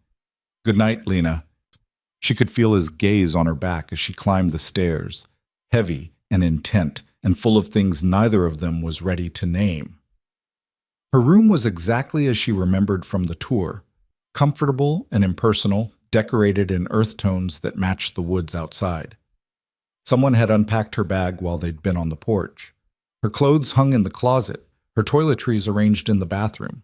S1: "Good night, Lena." She could feel his gaze on her back as she climbed the stairs, heavy and intent and full of things neither of them was ready to name. Her room was exactly as she remembered from the tour, comfortable and impersonal, decorated in earth tones that matched the woods outside. Someone had unpacked her bag while they'd been on the porch. Her clothes hung in the closet, her toiletries arranged in the bathroom.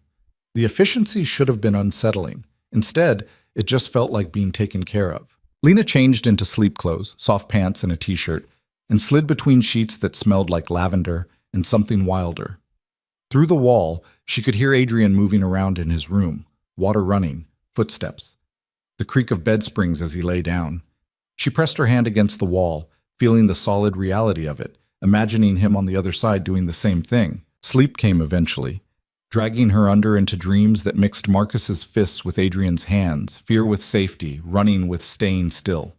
S1: The efficiency should have been unsettling. Instead, it just felt like being taken care of. Lena changed into sleep clothes, soft pants and a t-shirt, and slid between sheets that smelled like lavender and something wilder. Through the wall, she could hear Adrian moving around in his room, water running, footsteps, the creak of bed springs as he lay down. She pressed her hand against the wall, feeling the solid reality of it, imagining him on the other side doing the same thing. Sleep came eventually, dragging her under into dreams that mixed Marcus's fists with Adrian's hands, fear with safety, running with staying still.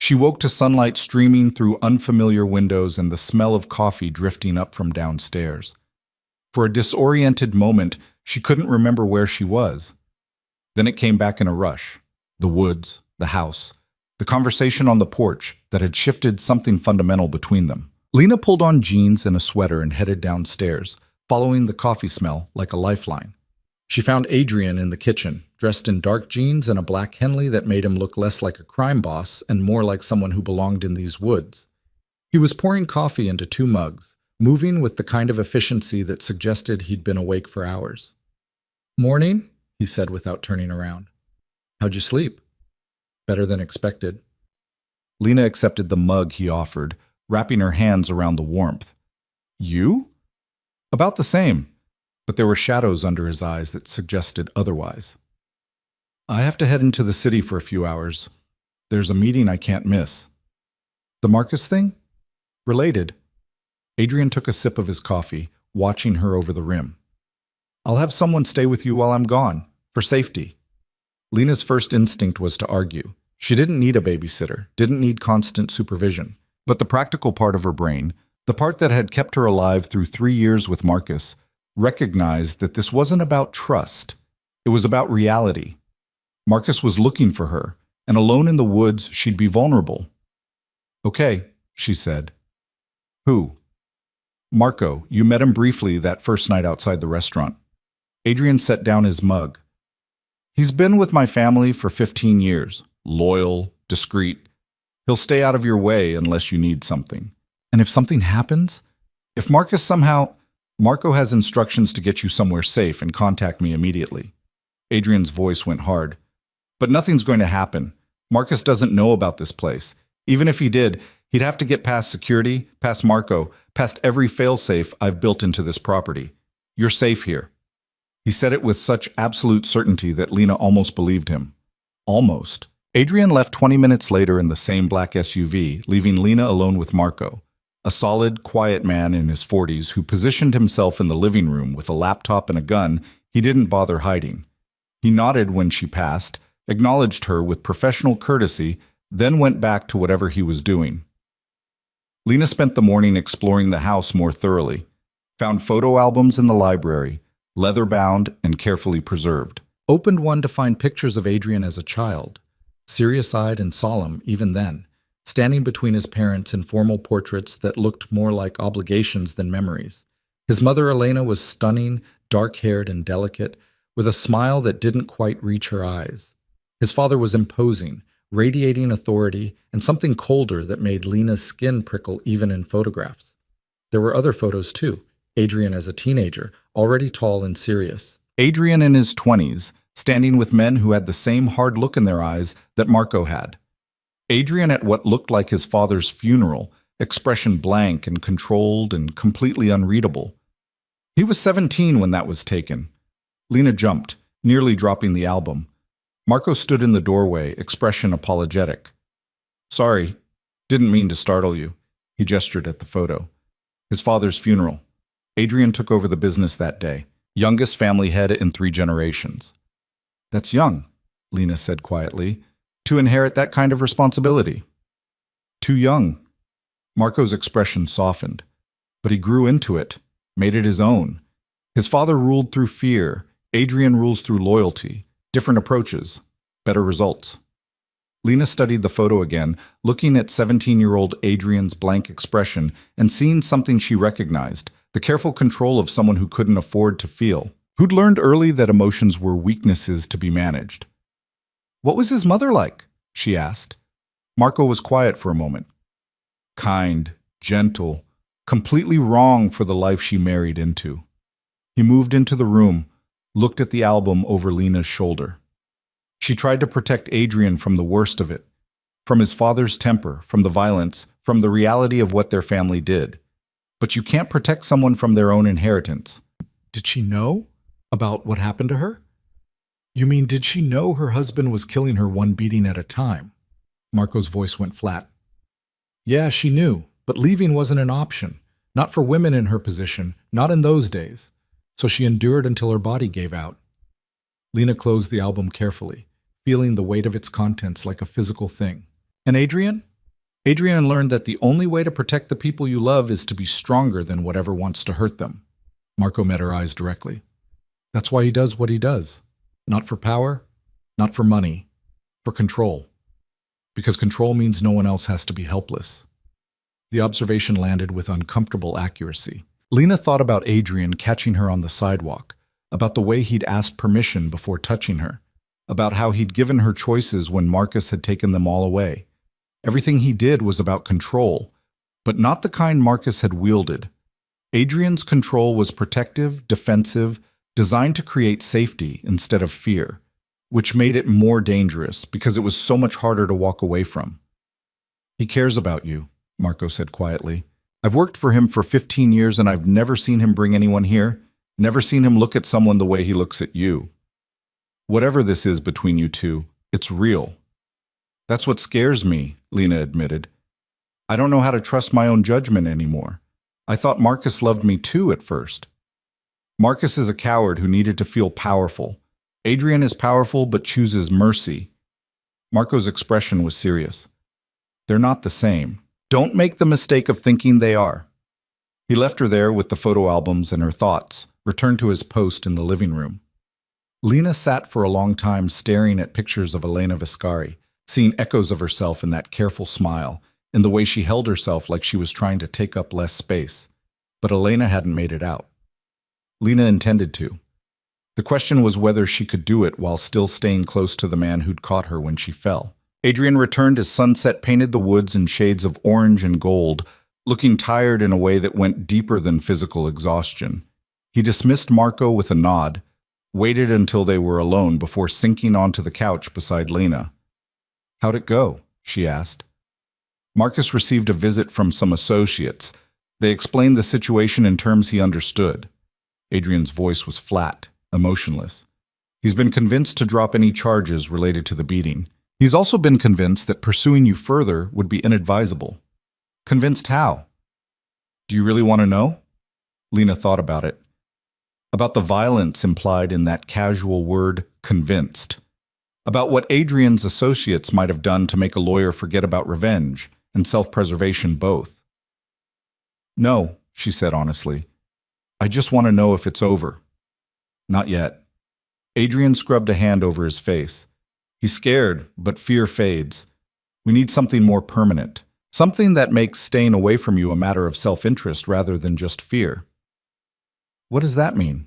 S1: She woke to sunlight streaming through unfamiliar windows and the smell of coffee drifting up from downstairs. For a disoriented moment, she couldn't remember where she was. Then it came back in a rush. The woods, the house, the conversation on the porch that had shifted something fundamental between them. Lena pulled on jeans and a sweater and headed downstairs, following the coffee smell like a lifeline. She found Adrian in the kitchen, dressed in dark jeans and a black Henley that made him look less like a crime boss and more like someone who belonged in these woods. He was pouring coffee into 2 mugs, moving with the kind of efficiency that suggested he'd been awake for hours. "Morning," he said without turning around. "How'd you sleep?" "Better than expected." Lena accepted the mug he offered, wrapping her hands around the warmth. You? About the same, but there were shadows under his eyes that suggested otherwise. I have to head into the city for a few hours. There's a meeting I can't miss. The Marcus thing? Related. Adrian took a sip of his coffee, watching her over the rim. I'll have someone stay with you while I'm gone, for safety. Lena's first instinct was to argue. She didn't need a babysitter, didn't need constant supervision. But the practical part of her brain, the part that had kept her alive through 3 years with Marcus, recognized that this wasn't about trust. It was about reality. Marcus was looking for her, and alone in the woods, she'd be vulnerable. Okay, she said. Who? Marco. You met him briefly that first night outside the restaurant. Adrian set down his mug. He's been with my family for 15 years. Loyal, discreet. He'll stay out of your way unless you need something. And if something happens? If Marcus somehow... Marco has instructions to get you somewhere safe and contact me immediately. Adrian's voice went hard. But nothing's going to happen. Marcus doesn't know about this place. Even if he did, he'd have to get past security, past Marco, past every failsafe I've built into this property. You're safe here. He said it with such absolute certainty that Lena almost believed him. Almost. Adrian left 20 minutes later in the same black SUV, leaving Lena alone with Marco, a solid, quiet man in his 40s who positioned himself in the living room with a laptop and a gun he didn't bother hiding. He nodded when she passed, acknowledged her with professional courtesy, then went back to whatever he was doing. Lena spent the morning exploring the house more thoroughly, found photo albums in the library, leather-bound and carefully preserved. Opened one to find pictures of Adrian as a child, serious-eyed and solemn even then, standing between his parents in formal portraits that looked more like obligations than memories. His mother Elena was stunning, dark-haired and delicate, with a smile that didn't quite reach her eyes. His father was imposing, radiating authority, and something colder that made Lena's skin prickle even in photographs. There were other photos too. Adrian as a teenager, already tall and serious. Adrian in his 20s, standing with men who had the same hard look in their eyes that Marco had. Adrian at what looked like his father's funeral, expression blank and controlled and completely unreadable. He was 17 when that was taken. Lena jumped, nearly dropping the album. Marco stood in the doorway, expression apologetic. Sorry, didn't mean to startle you. He gestured at the photo. His father's funeral. Adrian took over the business that day, youngest family head in 3 generations. That's young, Lena said quietly, to inherit that kind of responsibility. Too young. Marco's expression softened, but he grew into it, made it his own. His father ruled through fear. Adrian rules through loyalty. Different approaches, better results. Lena studied the photo again, looking at 17-year-old Adrian's blank expression and seeing something she recognized, the careful control of someone who couldn't afford to feel, who'd learned early that emotions were weaknesses to be managed. What was his mother like? She asked. Marco was quiet for a moment. Kind, gentle, completely wrong for the life she married into. He moved into the room, looked at the album over Lena's shoulder. She tried to protect Adrian from the worst of it, from his father's temper, from the violence, from the reality of what their family did. But you can't protect someone from their own inheritance. Did she know about what happened to her? You mean, did she know her husband was killing her one beating at a time? Marco's voice went flat. Yeah, she knew, but leaving wasn't an option. Not for women in her position, not in those days. So she endured until her body gave out. Lena closed the album carefully, feeling the weight of its contents like a physical thing. And Adrian? Adrian learned that the only way to protect the people you love is to be stronger than whatever wants to hurt them. Marco met her eyes directly. That's why he does what he does. Not for power, not for money, for control. Because control means no one else has to be helpless. The observation landed with uncomfortable accuracy. Lena thought about Adrian catching her on the sidewalk, about the way he'd asked permission before touching her, about how he'd given her choices when Marcus had taken them all away. Everything he did was about control, but not the kind Marcus had wielded. Adrian's control was protective, defensive, designed to create safety instead of fear, which made it more dangerous because it was so much harder to walk away from. He cares about you, Marco said quietly. I've worked for him for 15 years and I've never seen him bring anyone here, never seen him look at someone the way he looks at you. Whatever this is between you two, it's real. That's what scares me, Lena admitted. I don't know how to trust my own judgment anymore. I thought Marcus loved me too at first. Marcus is a coward who needed to feel powerful. Adrian is powerful but chooses mercy. Marco's expression was serious. They're not the same. Don't make the mistake of thinking they are. He left her there with the photo albums and her thoughts, returned to his post in the living room. Lena sat for a long time staring at pictures of Elena Viscari, seeing echoes of herself in that careful smile, in the way she held herself like she was trying to take up less space. But Elena hadn't made it out. Lena intended to. The question was whether she could do it while still staying close to the man who'd caught her when she fell. Adrian returned as sunset painted the woods in shades of orange and gold, looking tired in a way that went deeper than physical exhaustion. He dismissed Marco with a nod, waited until they were alone before sinking onto the couch beside Lena. How'd it go? She asked. Marcus received a visit from some associates. They explained the situation in terms he understood. Adrian's voice was flat, emotionless. He's been convinced to drop any charges related to the beating. He's also been convinced that pursuing you further would be inadvisable. Convinced how? Do you really want to know? Lena thought about it. About the violence implied in that casual word, convinced. About what Adrian's associates might have done to make a lawyer forget about revenge and self-preservation both. No, she said honestly. I just want to know if it's over. Not yet. Adrian scrubbed a hand over his face. He's scared, but fear fades. We need something more permanent. Something that makes staying away from you a matter of self-interest rather than just fear. What does that mean?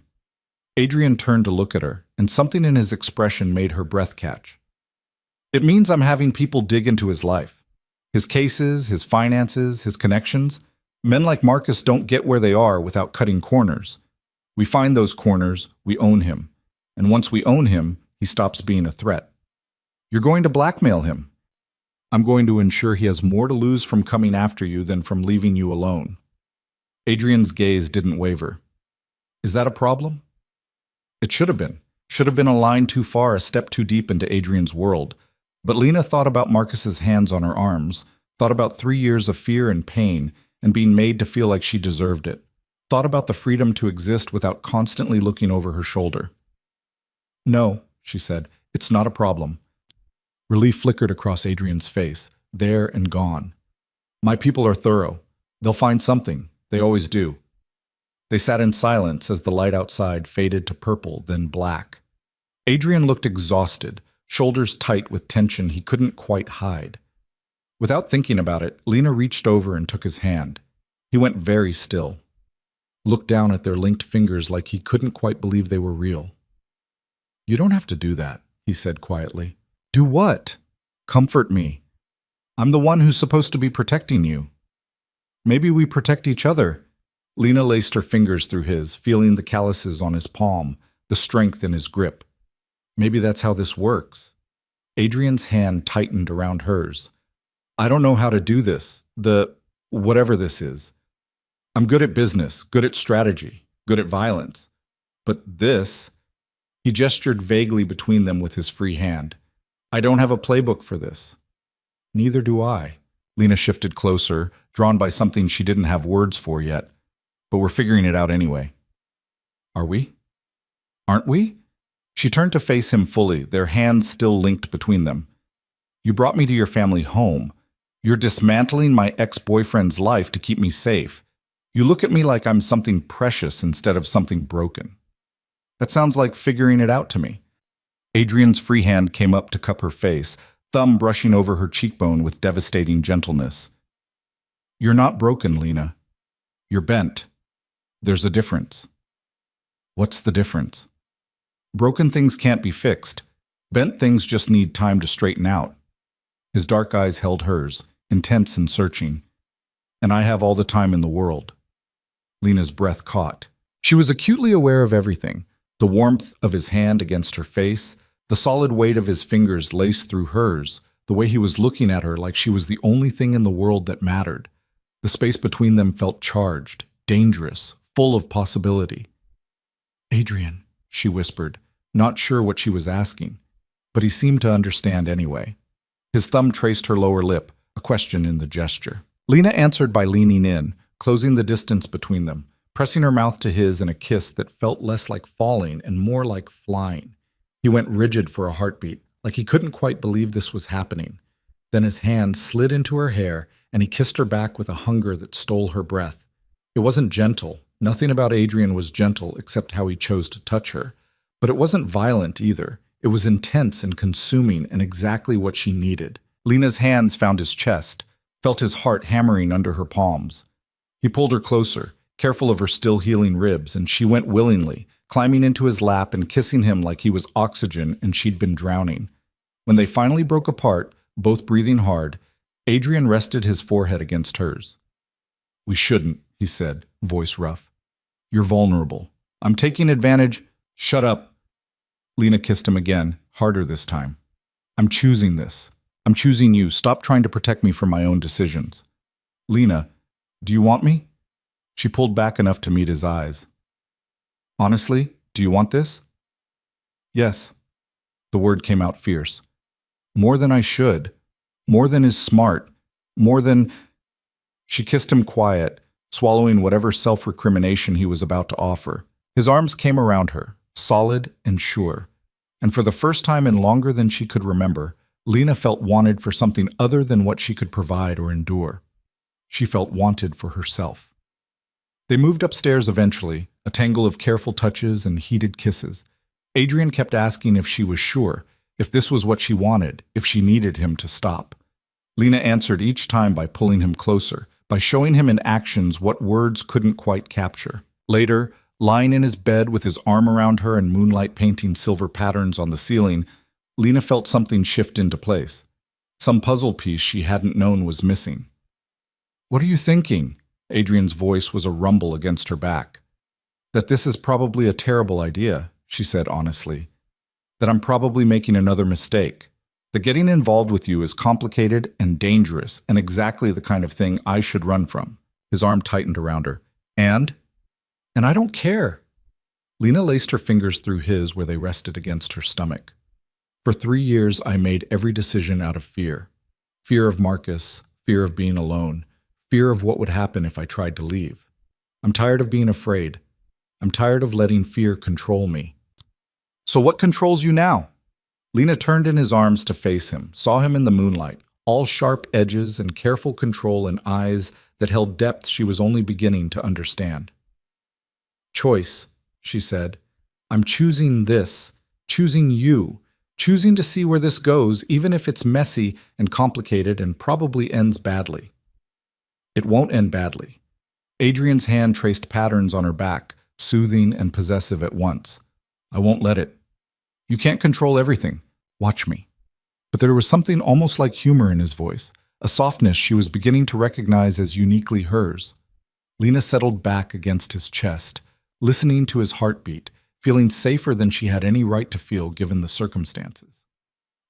S1: Adrian turned to look at her, and something in his expression made her breath catch. It means I'm having people dig into his life. His cases, his finances, his connections. Men like Marcus don't get where they are without cutting corners. We find those corners, we own him. And once we own him, he stops being a threat. You're going to blackmail him. I'm going to ensure he has more to lose from coming after you than from leaving you alone. Adrian's gaze didn't waver. Is that a problem? It should have been. Should have been a line too far, a step too deep into Adrian's world. But Lena thought about Marcus's hands on her arms, thought about 3 years of fear and pain, and being made to feel like she deserved it. Thought about the freedom to exist without constantly looking over her shoulder. No, she said, it's not a problem. Relief flickered across Adrian's face, there and gone. My people are thorough. They'll find something. They always do. They sat in silence as the light outside faded to purple, then black. Adrian looked exhausted, shoulders tight with tension he couldn't quite hide. Without thinking about it, Lena reached over and took his hand. He went very still. Looked down at their linked fingers like he couldn't quite believe they were real. You don't have to do that, he said quietly. Do what? Comfort me. I'm the one who's supposed to be protecting you. Maybe we protect each other. Lena laced her fingers through his, feeling the calluses on his palm, the strength in his grip. Maybe that's how this works. Adrian's hand tightened around hers. I don't know how to do this, whatever this is. I'm good at business, good at strategy, good at violence. But this, he gestured vaguely between them with his free hand. I don't have a playbook for this. Neither do I. Lena shifted closer, drawn by something she didn't have words for yet. But we're figuring it out anyway. Are we? Aren't we? She turned to face him fully, their hands still linked between them. You brought me to your family home. You're dismantling my ex-boyfriend's life to keep me safe. You look at me like I'm something precious instead of something broken. That sounds like figuring it out to me. Adrian's free hand came up to cup her face, thumb brushing over her cheekbone with devastating gentleness. You're not broken, Lena. You're bent. There's a difference. What's the difference? Broken things can't be fixed. Bent things just need time to straighten out. His dark eyes held hers, intense and searching. And I have all the time in the world. Lena's breath caught. She was acutely aware of everything. The warmth of his hand against her face, the solid weight of his fingers laced through hers, the way he was looking at her like she was the only thing in the world that mattered. The space between them felt charged, dangerous, full of possibility. "Adrian," she whispered, not sure what she was asking, but he seemed to understand anyway. His thumb traced her lower lip, a question in the gesture. Lena answered by leaning in, closing the distance between them, pressing her mouth to his in a kiss that felt less like falling and more like flying. He went rigid for a heartbeat, like he couldn't quite believe this was happening. Then his hand slid into her hair, and he kissed her back with a hunger that stole her breath. It wasn't gentle. Nothing about Adrian was gentle except how he chose to touch her. But it wasn't violent either. It was intense and consuming and exactly what she needed. Lena's hands found his chest, felt his heart hammering under her palms. He pulled her closer, careful of her still healing ribs, and she went willingly, climbing into his lap and kissing him like he was oxygen and she'd been drowning. When they finally broke apart, both breathing hard, Adrian rested his forehead against hers. "We shouldn't," he said, voice rough. "You're vulnerable. I'm taking advantage." "Shut up." Lena kissed him again, harder this time. "I'm choosing this. I'm choosing you. Stop trying to protect me from my own decisions." "Lena, do you want me?" She pulled back enough to meet his eyes. "Honestly, do you want this?" "Yes." The word came out fierce. "More than I should. More than is smart. More than—" She kissed him quiet, swallowing whatever self-recrimination he was about to offer. His arms came around her, solid and sure. And for the first time in longer than she could remember, Lena felt wanted for something other than what she could provide or endure. She felt wanted for herself. They moved upstairs eventually, a tangle of careful touches and heated kisses. Adrian kept asking if she was sure, if this was what she wanted, if she needed him to stop. Lena answered each time by pulling him closer, by showing him in actions what words couldn't quite capture. Later, lying in his bed with his arm around her and moonlight painting silver patterns on the ceiling, Lena felt something shift into place. Some puzzle piece she hadn't known was missing. "What are you thinking?" Adrian's voice was a rumble against her back. "That this is probably a terrible idea," she said honestly. "That I'm probably making another mistake. That getting involved with you is complicated and dangerous and exactly the kind of thing I should run from." His arm tightened around her. And I don't care." Lena laced her fingers through his where they rested against her stomach. "For 3 years, I made every decision out of fear. Fear of Marcus, fear of being alone, fear of what would happen if I tried to leave. I'm tired of being afraid. I'm tired of letting fear control me." "So what controls you now?" Lena turned in his arms to face him, saw him in the moonlight, all sharp edges and careful control and eyes that held depth she was only beginning to understand. "Choice," she said. "I'm choosing this, choosing you, choosing to see where this goes, even if it's messy and complicated and probably ends badly." "It won't end badly." Adrian's hand traced patterns on her back, soothing and possessive at once. "I won't let it. You can't control everything. Watch me." But there was something almost like humor in his voice, a softness she was beginning to recognize as uniquely hers. Lena settled back against his chest, listening to his heartbeat, feeling safer than she had any right to feel given the circumstances.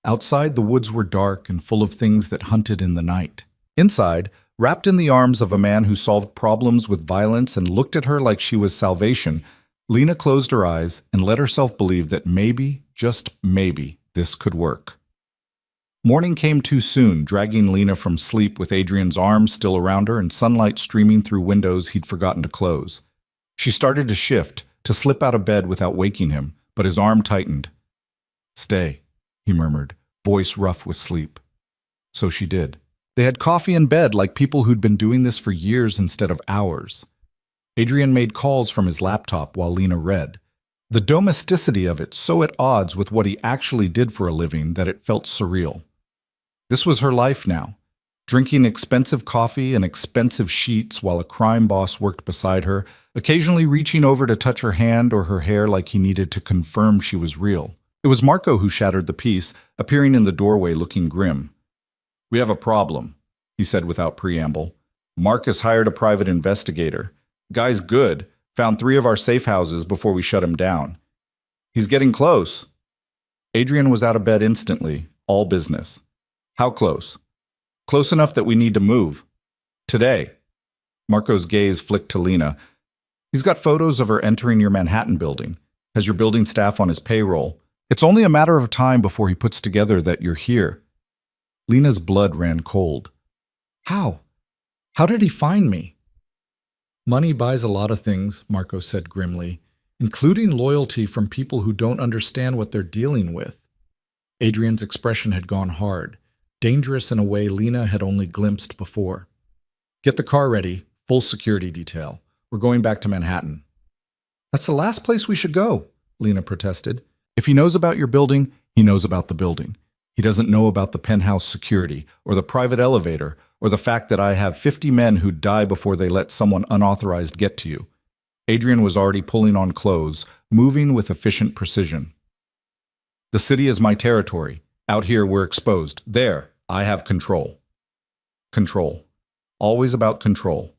S1: Outside, the woods were dark and full of things that hunted in the night. Inside, wrapped in the arms of a man who solved problems with violence and looked at her like she was salvation, Lena closed her eyes and let herself believe that maybe, just maybe, this could work. Morning came too soon, dragging Lena from sleep with Adrian's arms still around her and sunlight streaming through windows he'd forgotten to close. She started to shift, to slip out of bed without waking him, but his arm tightened. "Stay," he murmured, voice rough with sleep. So she did. They had coffee in bed like people who'd been doing this for years instead of hours. Adrian made calls from his laptop while Lena read. The domesticity of it so at odds with what he actually did for a living that it felt surreal. This was her life now. Drinking expensive coffee and expensive sheets while a crime boss worked beside her, occasionally reaching over to touch her hand or her hair like he needed to confirm she was real. It was Marco who shattered the peace, appearing in the doorway looking grim. "We have a problem," he said without preamble. "Marcus hired a private investigator. Guy's good. Found 3 of our safe houses before we shut him down. He's getting close." Adrian was out of bed instantly, all business. "How close?" "Close enough that we need to move. Today." Marco's gaze flicked to Lena. He's got photos of her entering your Manhattan building, has your building staff on his payroll. It's only a matter of time before he puts together that you're here. Lena's blood ran cold. How? How did he find me? Money buys a lot of things, Marco said grimly, including loyalty from people who don't understand what they're dealing with. Adrian's expression had gone hard, dangerous in a way Lena had only glimpsed before. Get the car ready, full security detail. We're going back to Manhattan. That's the last place we should go, Lena protested. If he knows about your building, he knows about the building. He doesn't know about the penthouse security, or the private elevator, or the fact that I have 50 men who'd die before they let someone unauthorized get to you. Adrian was already pulling on clothes, moving with efficient precision. The city is my territory. Out here, we're exposed. There, I have control. Control. Always about control.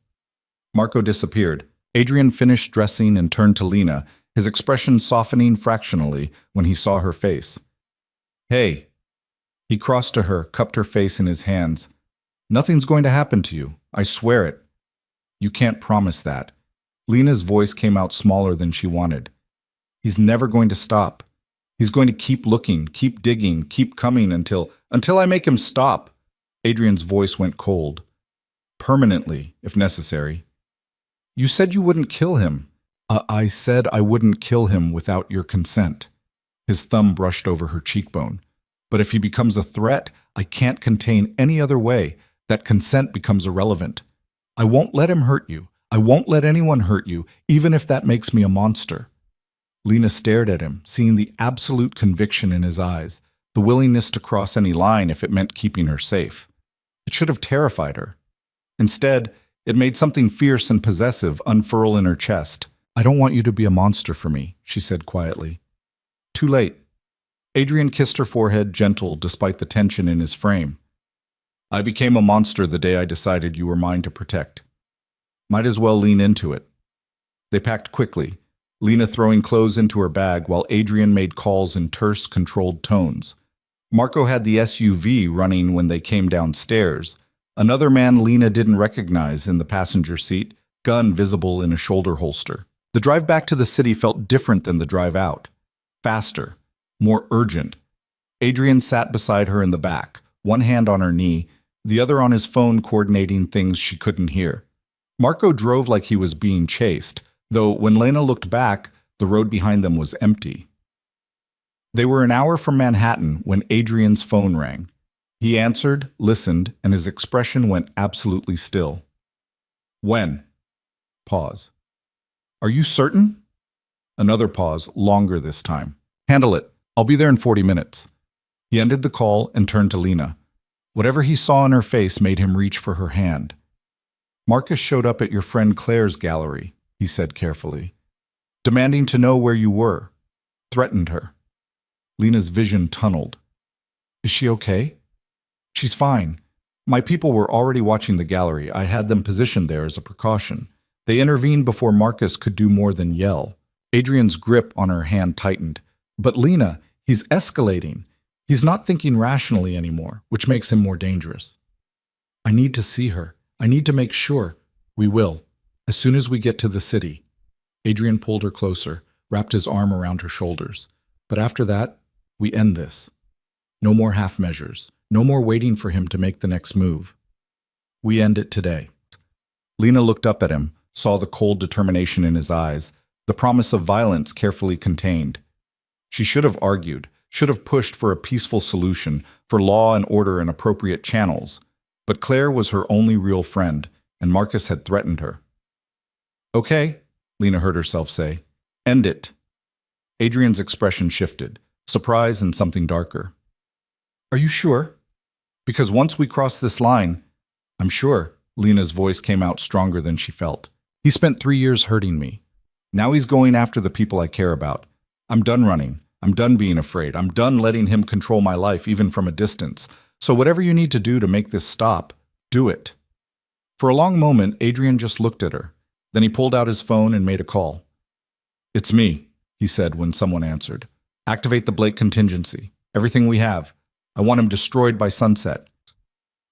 S1: Marco disappeared. Adrian finished dressing and turned to Lena, his expression softening fractionally when he saw her face. Hey. He crossed to her, cupped her face in his hands. Nothing's going to happen to you. I swear it. You can't promise that. Lena's voice came out smaller than she wanted. He's never going to stop. He's going to keep looking, keep digging, keep coming until I make him stop. Adrian's voice went cold. Permanently, if necessary. You said you wouldn't kill him. I said I wouldn't kill him without your consent. His thumb brushed over her cheekbone. But if he becomes a threat I can't contain any other way, that consent becomes irrelevant. I won't let him hurt you. I won't let anyone hurt you, even if that makes me a monster. Lena stared at him, seeing the absolute conviction in his eyes, the willingness to cross any line if it meant keeping her safe. It should have terrified her. Instead, it made something fierce and possessive unfurl in her chest. I don't want you to be a monster for me, she said quietly. Too late. Adrian kissed her forehead, gentle despite the tension in his frame. I became a monster the day I decided you were mine to protect. Might as well lean into it. They packed quickly, Lena throwing clothes into her bag while Adrian made calls in terse, controlled tones. Marco had the SUV running when they came downstairs. Another man Lena didn't recognize in the passenger seat, gun visible in a shoulder holster. The drive back to the city felt different than the drive out. Faster, more urgent. Adrian sat beside her in the back, one hand on her knee, the other on his phone coordinating things she couldn't hear. Marco drove like he was being chased, though when Lena looked back, the road behind them was empty. They were an hour from Manhattan when Adrian's phone rang. He answered, listened, and his expression went absolutely still. When? Pause. Are you certain? Another pause, longer this time. Handle it. I'll be there in 40 minutes. He ended the call and turned to Lena. Whatever he saw in her face made him reach for her hand. Marcus showed up at your friend Claire's gallery, he said carefully. Demanding to know where you were. Threatened her. Lena's vision tunneled. Is she okay? She's fine. My people were already watching the gallery. I had them positioned there as a precaution. They intervened before Marcus could do more than yell. Adrian's grip on her hand tightened. But Lena, he's escalating. He's not thinking rationally anymore, which makes him more dangerous. I need to see her. I need to make sure. We will. As soon as we get to the city. Adrian pulled her closer, wrapped his arm around her shoulders. But after that, we end this. No more half measures. No more waiting for him to make the next move. We end it today. Lena looked up at him, saw the cold determination in his eyes, the promise of violence carefully contained. She should have argued, should have pushed for a peaceful solution, for law and order and appropriate channels. But Claire was her only real friend, and Marcus had threatened her. Okay, Lena heard herself say. End it. Adrian's expression shifted, surprise and something darker. Are you sure? Because once we cross this line, I'm sure, Lena's voice came out stronger than she felt. He spent 3 years hurting me. Now he's going after the people I care about. I'm done running. I'm done being afraid. I'm done letting him control my life, even from a distance. So whatever you need to do to make this stop, do it. For a long moment, Adrian just looked at her. Then he pulled out his phone and made a call. It's me, he said when someone answered. Activate the Blake contingency. Everything we have. I want him destroyed by sunset.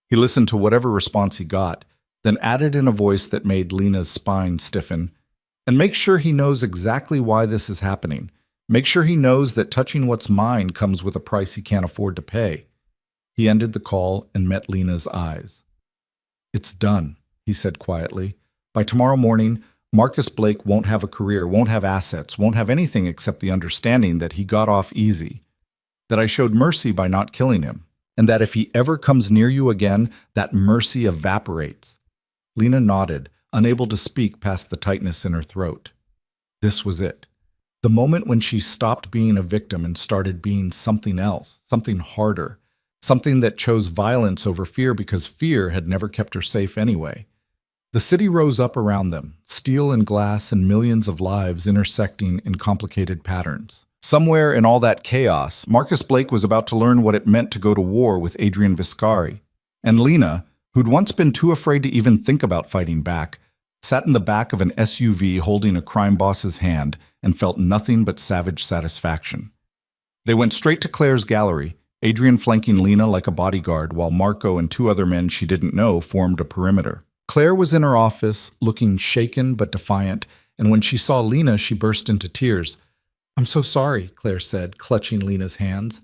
S1: He listened to whatever response he got, then added in a voice that made Lena's spine stiffen, "And make sure he knows exactly why this is happening. Make sure he knows that touching what's mine comes with a price he can't afford to pay." He ended the call and met Lena's eyes. "It's done," he said quietly. "By tomorrow morning, Marcus Blake won't have a career, won't have assets, won't have anything except the understanding that he got off easy, that I showed mercy by not killing him, and that if he ever comes near you again, that mercy evaporates." Lena nodded, unable to speak past the tightness in her throat. This was it. The moment when she stopped being a victim and started being something else, something harder, something that chose violence over fear because fear had never kept her safe anyway. The city rose up around them, steel and glass and millions of lives intersecting in complicated patterns. Somewhere in all that chaos, Marcus Blake was about to learn what it meant to go to war with Adrian Viscari. And Lena, who'd once been too afraid to even think about fighting back, sat in the back of an SUV holding a crime boss's hand and felt nothing but savage satisfaction. They went straight to Claire's gallery, Adrian flanking Lena like a bodyguard, while Marco and two other men she didn't know formed a perimeter. Claire was in her office, looking shaken but defiant, and when she saw Lena, she burst into tears. "I'm so sorry," Claire said, clutching Lena's hands.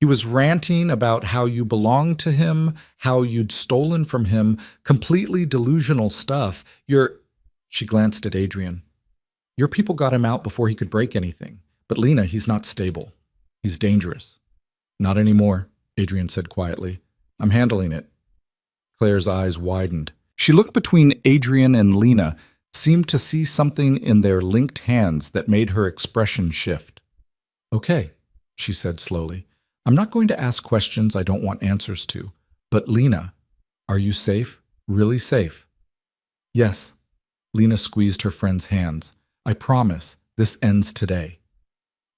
S1: "He was ranting about how you belonged to him, how you'd stolen from him, completely delusional stuff. She glanced at Adrian. "Your people got him out before he could break anything. But Lena, he's not stable. He's dangerous." "Not anymore," Adrian said quietly. "I'm handling it." Claire's eyes widened. She looked between Adrian and Lena, seemed to see something in their linked hands that made her expression shift. "Okay," she said slowly. "I'm not going to ask questions I don't want answers to. But Lena, are you safe? Really safe?" "Yes." Lena squeezed her friend's hands. "I promise, this ends today."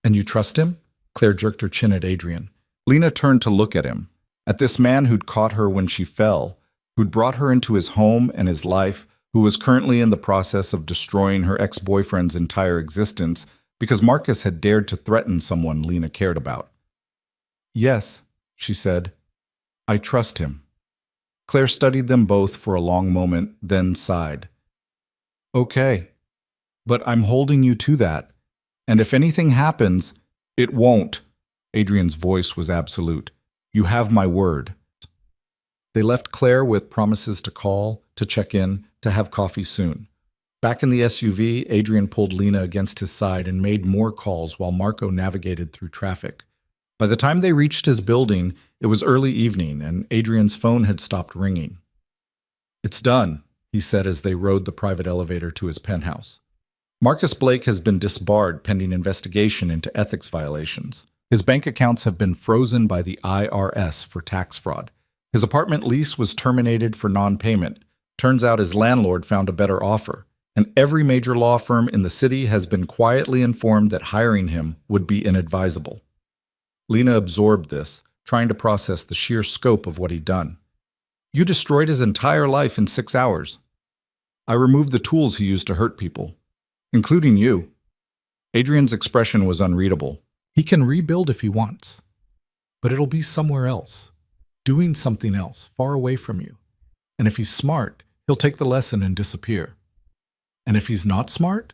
S1: "And you trust him?" Claire jerked her chin at Adrian. Lena turned to look at him, at this man who'd caught her when she fell, who'd brought her into his home and his life, who was currently in the process of destroying her ex-boyfriend's entire existence because Marcus had dared to threaten someone Lena cared about. "Yes," she said. "I trust him." Claire studied them both for a long moment, then sighed. "Okay, but I'm holding you to that. And if anything happens, it won't." Adrian's voice was absolute. "You have my word." They left Claire with promises to call, to check in, to have coffee soon. Back in the SUV, Adrian pulled Lena against his side and made more calls while Marco navigated through traffic. By the time they reached his building, it was early evening and Adrian's phone had stopped ringing. "It's done," he said as they rode the private elevator to his penthouse. "Marcus Blake has been disbarred pending investigation into ethics violations. His bank accounts have been frozen by the IRS for tax fraud. His apartment lease was terminated for non-payment. Turns out his landlord found a better offer, and every major law firm in the city has been quietly informed that hiring him would be inadvisable." Lena absorbed this, trying to process the sheer scope of what he'd done. "You destroyed his entire life in 6 hours. I removed the tools he used to hurt people, including you." Adrian's expression was unreadable. "He can rebuild if he wants, but it'll be somewhere else. Doing something else, far away from you. And if he's smart, he'll take the lesson and disappear. And if he's not smart?"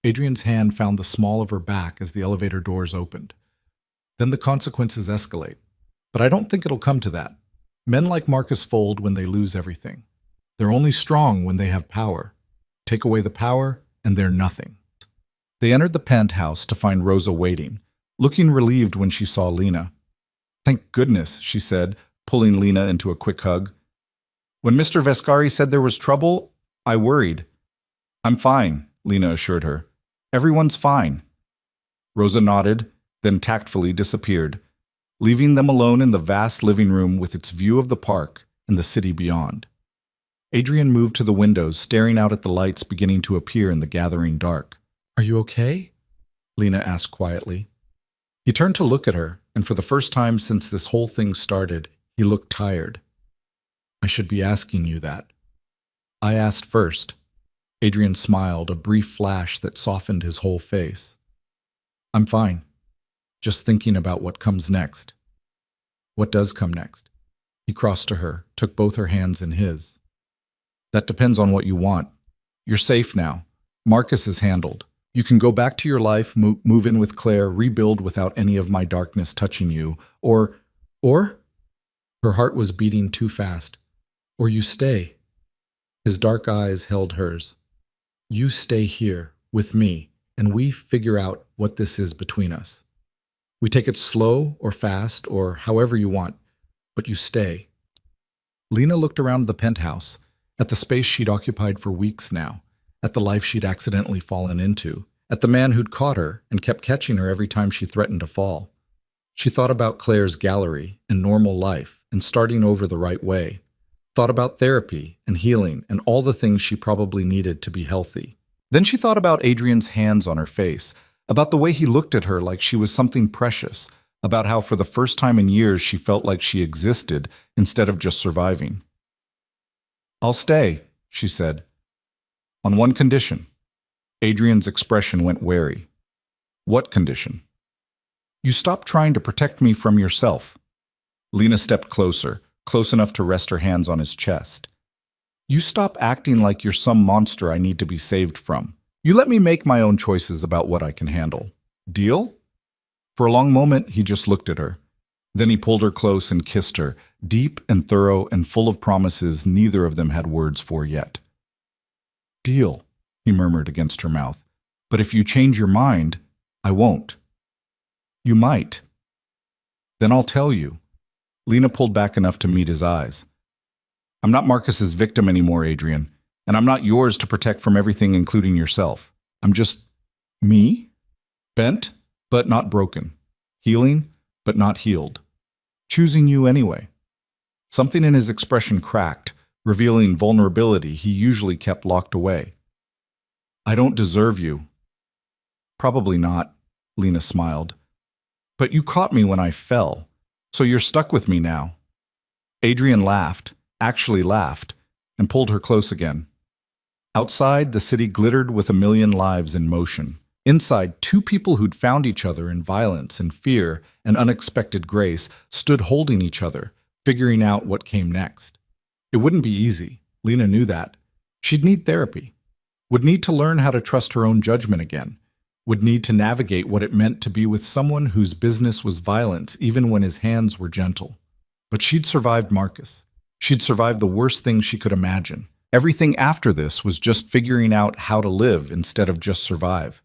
S1: Adrian's hand found the small of her back as the elevator doors opened. "Then the consequences escalate. But I don't think it'll come to that. Men like Marcus fold when they lose everything. They're only strong when they have power. Take away the power, and they're nothing." They entered the penthouse to find Rosa waiting, looking relieved when she saw Lena. "Thank goodness," she said, pulling Lena into a quick hug. "When Mr. Vescari said there was trouble, I worried." "I'm fine," Lena assured her. "Everyone's fine." Rosa nodded, then tactfully disappeared, leaving them alone in the vast living room with its view of the park and the city beyond. Adrian moved to the windows, staring out at the lights beginning to appear in the gathering dark. "Are you okay?" Lena asked quietly. He turned to look at her, and for the first time since this whole thing started, he looked tired. "I should be asking you that." "I asked first." Adrian smiled, a brief flash that softened his whole face. "I'm fine. Just thinking about what comes next." "What does come next?" He crossed to her, took both her hands in his. That depends on what you want. You're safe now. Marcus is handled. You can go back to your life, move in with Claire, rebuild without any of my darkness touching you. Or? Her heart was beating too fast. Or you stay. His dark eyes held hers. You stay here, with me, and we figure out what this is between us. We take it slow or fast or however you want, but you stay. Lena looked around the penthouse, at the space she'd occupied for weeks now, at the life she'd accidentally fallen into, at the man who'd caught her and kept catching her every time she threatened to fall. She thought about Claire's gallery and normal life and starting over the right way, thought about therapy and healing and all the things she probably needed to be healthy. Then she thought about Adrian's hands on her face, about the way he looked at her like she was something precious, about how for the first time in years she felt like she existed instead of just surviving. I'll stay, she said. On one condition. Adrian's expression went wary. What condition? You stop trying to protect me from yourself. Lena stepped closer, close enough to rest her hands on his chest. You stop acting like you're some monster I need to be saved from. You let me make my own choices about what I can handle. Deal? For a long moment, he just looked at her. Then he pulled her close and kissed her, deep and thorough and full of promises neither of them had words for yet. Deal, he murmured against her mouth. But if you change your mind, I won't. You might. Then I'll tell you. Lena pulled back enough to meet his eyes. I'm not Marcus's victim anymore, Adrian, and I'm not yours to protect from everything, including yourself. I'm just me, bent, but not broken, healing, but not healed, choosing you anyway. Something in his expression cracked, revealing vulnerability he usually kept locked away. I don't deserve you. Probably not, Lena smiled. But you caught me when I fell, so you're stuck with me now. Adrian laughed, actually laughed, and pulled her close again. Outside, the city glittered with a million lives in motion. Inside, two people who'd found each other in violence and fear and unexpected grace stood holding each other, figuring out what came next. It wouldn't be easy. Lena knew that. She'd need therapy. Would need to learn how to trust her own judgment again. Would need to navigate what it meant to be with someone whose business was violence even when his hands were gentle. But she'd survived Marcus. She'd survived the worst thing she could imagine. Everything after this was just figuring out how to live instead of just survive.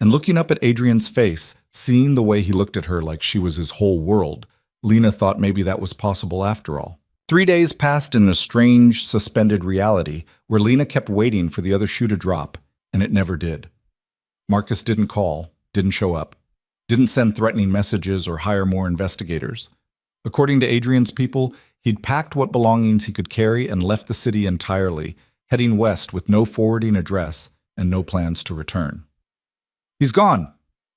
S1: And looking up at Adrian's face, seeing the way he looked at her like she was his whole world, Lena thought maybe that was possible after all. 3 days passed in a strange, suspended reality where Lena kept waiting for the other shoe to drop, and it never did. Marcus didn't call, didn't show up, didn't send threatening messages or hire more investigators. According to Adrian's people, he'd packed what belongings he could carry and left the city entirely, heading west with no forwarding address and no plans to return. He's gone,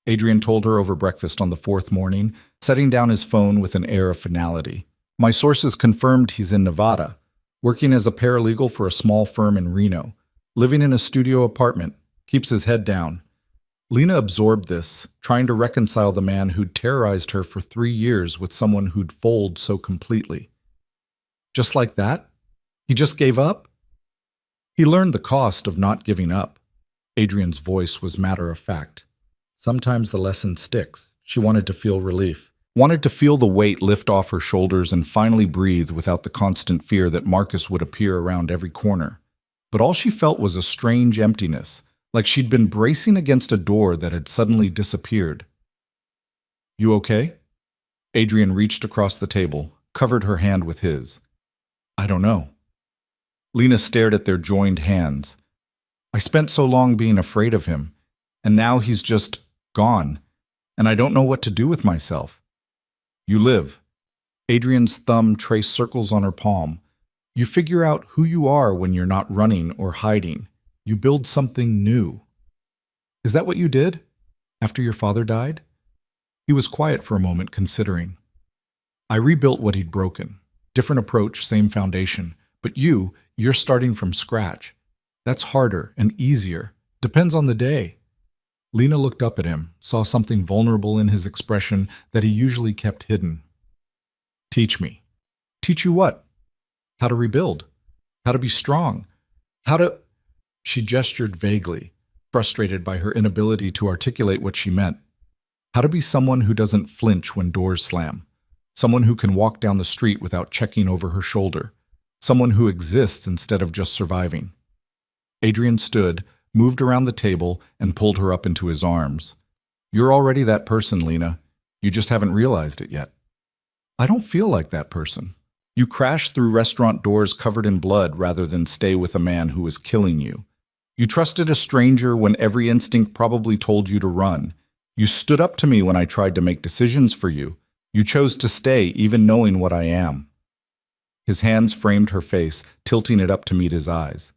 S1: Adrian told her over breakfast on the fourth morning, setting down his phone with an air of finality. My sources confirmed he's in Nevada, working as a paralegal for a small firm in Reno, living in a studio apartment, keeps his head down. Lena absorbed this, trying to reconcile the man who'd terrorized her for 3 years with someone who'd folded so completely. Just like that? He just gave up? He learned the cost of not giving up. Adrian's voice was matter of fact. Sometimes the lesson sticks. She wanted to feel relief. Wanted to feel the weight lift off her shoulders and finally breathe without the constant fear that Marcus would appear around every corner. But all she felt was a strange emptiness, like she'd been bracing against a door that had suddenly disappeared. You okay? Adrian reached across the table, covered her hand with his. I don't know. Lena stared at their joined hands. I spent so long being afraid of him, and now he's just gone, and I don't know what to do with myself. You live. Adrian's thumb traced circles on her palm. You figure out who you are when you're not running or hiding. You build something new. Is that what you did after your father died? He was quiet for a moment, considering. I rebuilt what he'd broken. Different approach, same foundation. But you're starting from scratch. That's harder and easier. Depends on the day. Lena looked up at him, saw something vulnerable in his expression that he usually kept hidden. Teach me. Teach you what? How to rebuild. How to be strong. How to... She gestured vaguely, frustrated by her inability to articulate what she meant. How to be someone who doesn't flinch when doors slam. Someone who can walk down the street without checking over her shoulder. Someone who exists instead of just surviving. Adrian stood, moved around the table, and pulled her up into his arms. You're already that person, Lena. You just haven't realized it yet. I don't feel like that person. You crashed through restaurant doors covered in blood rather than stay with a man who was killing you. You trusted a stranger when every instinct probably told you to run. You stood up to me when I tried to make decisions for you. You chose to stay even knowing what I am. His hands framed her face, tilting it up to meet his eyes.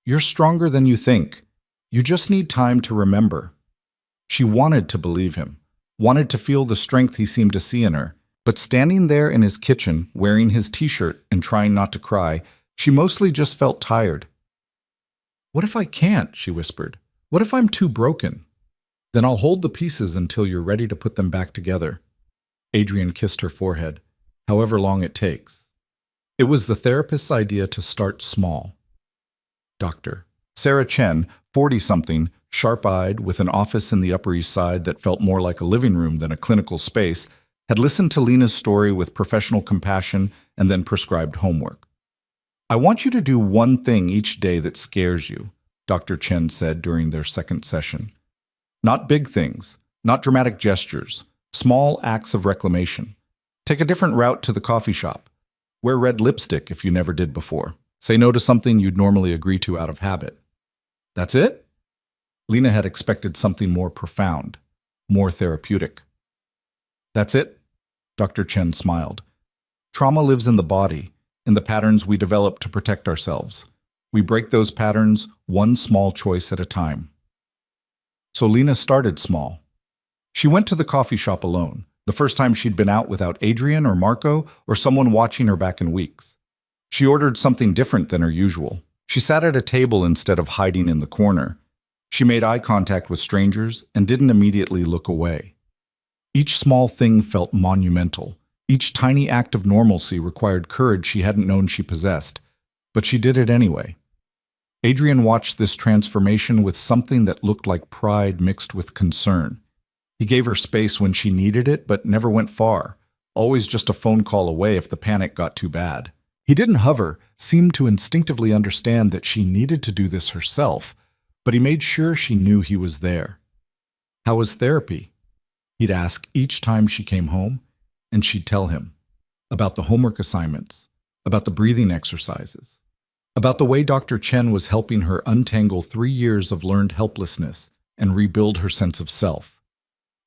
S1: You're stronger than you think. You just need time to remember. She wanted to believe him, wanted to feel the strength he seemed to see in her. But standing there in his kitchen, wearing his t-shirt and trying not to cry, she mostly just felt tired. What if I can't? She whispered. What if I'm too broken? Then I'll hold the pieces until you're ready to put them back together. Adrian kissed her forehead, however long it takes. It was the therapist's idea to start small. Doctor Sarah Chen, 40-something, sharp-eyed, with an office in the Upper East Side that felt more like a living room than a clinical space, had listened to Lena's story with professional compassion and then prescribed homework. I want you to do one thing each day that scares you, Dr. Chen said during their second session. Not big things, not dramatic gestures, small acts of reclamation. Take a different route to the coffee shop. Wear red lipstick if you never did before. Say no to something you'd normally agree to out of habit. That's it? Lena had expected something more profound, more therapeutic. That's it? Dr. Chen smiled. Trauma lives in the body, in the patterns we develop to protect ourselves. We break those patterns one small choice at a time. So Lena started small. She went to the coffee shop alone, the first time she'd been out without Adrian or Marco or someone watching her back in weeks. She ordered something different than her usual. She sat at a table instead of hiding in the corner. She made eye contact with strangers and didn't immediately look away. Each small thing felt monumental. Each tiny act of normalcy required courage she hadn't known she possessed, but she did it anyway. Adrian watched this transformation with something that looked like pride mixed with concern. He gave her space when she needed it, but never went far, always just a phone call away if the panic got too bad. He didn't hover, seemed to instinctively understand that she needed to do this herself, but he made sure she knew he was there. How was therapy? He'd ask each time she came home, and she'd tell him about the homework assignments, about the breathing exercises, about the way Dr. Chen was helping her untangle 3 years of learned helplessness and rebuild her sense of self.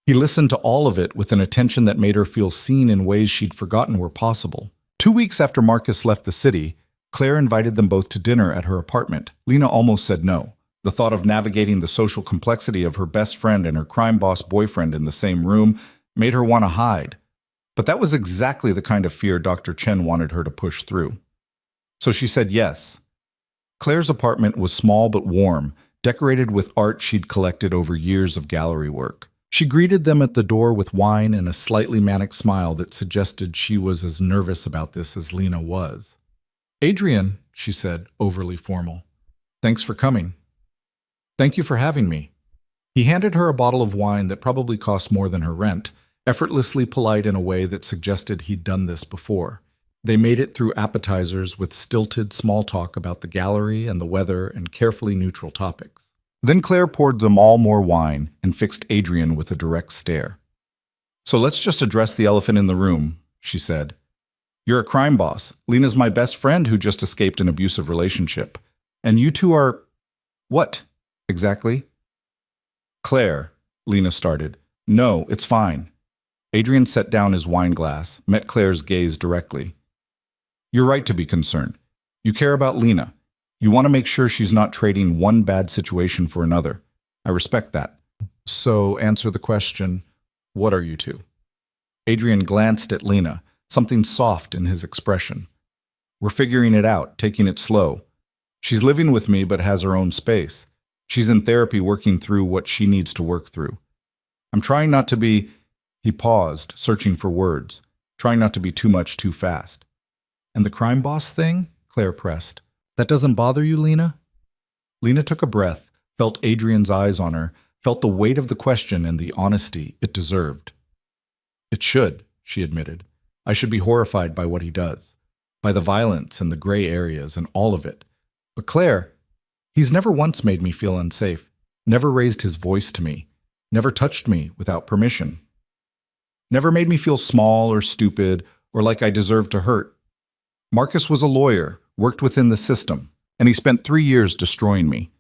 S1: He listened to all of it with an attention that made her feel seen in ways she'd forgotten were possible. 2 weeks after Marcus left the city, Claire invited them both to dinner at her apartment. Lena almost said no. The thought of navigating the social complexity of her best friend and her crime boss boyfriend in the same room made her want to hide. But that was exactly the kind of fear Dr. Chen wanted her to push through. So she said yes. Claire's apartment was small but warm, decorated with art she'd collected over years of gallery work. She greeted them at the door with wine and a slightly manic smile that suggested she was as nervous about this as Lena was. Adrian, she said, overly formal. Thanks for coming. Thank you for having me. He handed her a bottle of wine that probably cost more than her rent, effortlessly polite in a way that suggested he'd done this before. They made it through appetizers with stilted small talk about the gallery and the weather and carefully neutral topics. Then Claire poured them all more wine and fixed Adrian with a direct stare. So let's just address the elephant in the room, she said. You're a crime boss. Lena's my best friend who just escaped an abusive relationship. And you two are... What, exactly? Claire, Lena started. No, it's fine. Adrian set down his wine glass, met Claire's gaze directly. You're right to be concerned. You care about Lena. You want to make sure she's not trading one bad situation for another. I respect that. So answer the question, what are you two? Adrian glanced at Lena, something soft in his expression. We're figuring it out, taking it slow. She's living with me but has her own space. She's in therapy working through what she needs to work through. I'm trying not to be... He paused, searching for words, trying not to be too much too fast. And the crime boss thing? Claire pressed. That doesn't bother you, Lena? Lena took a breath, felt Adrian's eyes on her, felt the weight of the question and the honesty it deserved. It should, she admitted. I should be horrified by what he does, by the violence and the gray areas and all of it. But Claire, he's never once made me feel unsafe, never raised his voice to me, never touched me without permission, never made me feel small or stupid or like I deserved to hurt. Marcus was a lawyer, worked within the system, and he spent 3 years destroying me.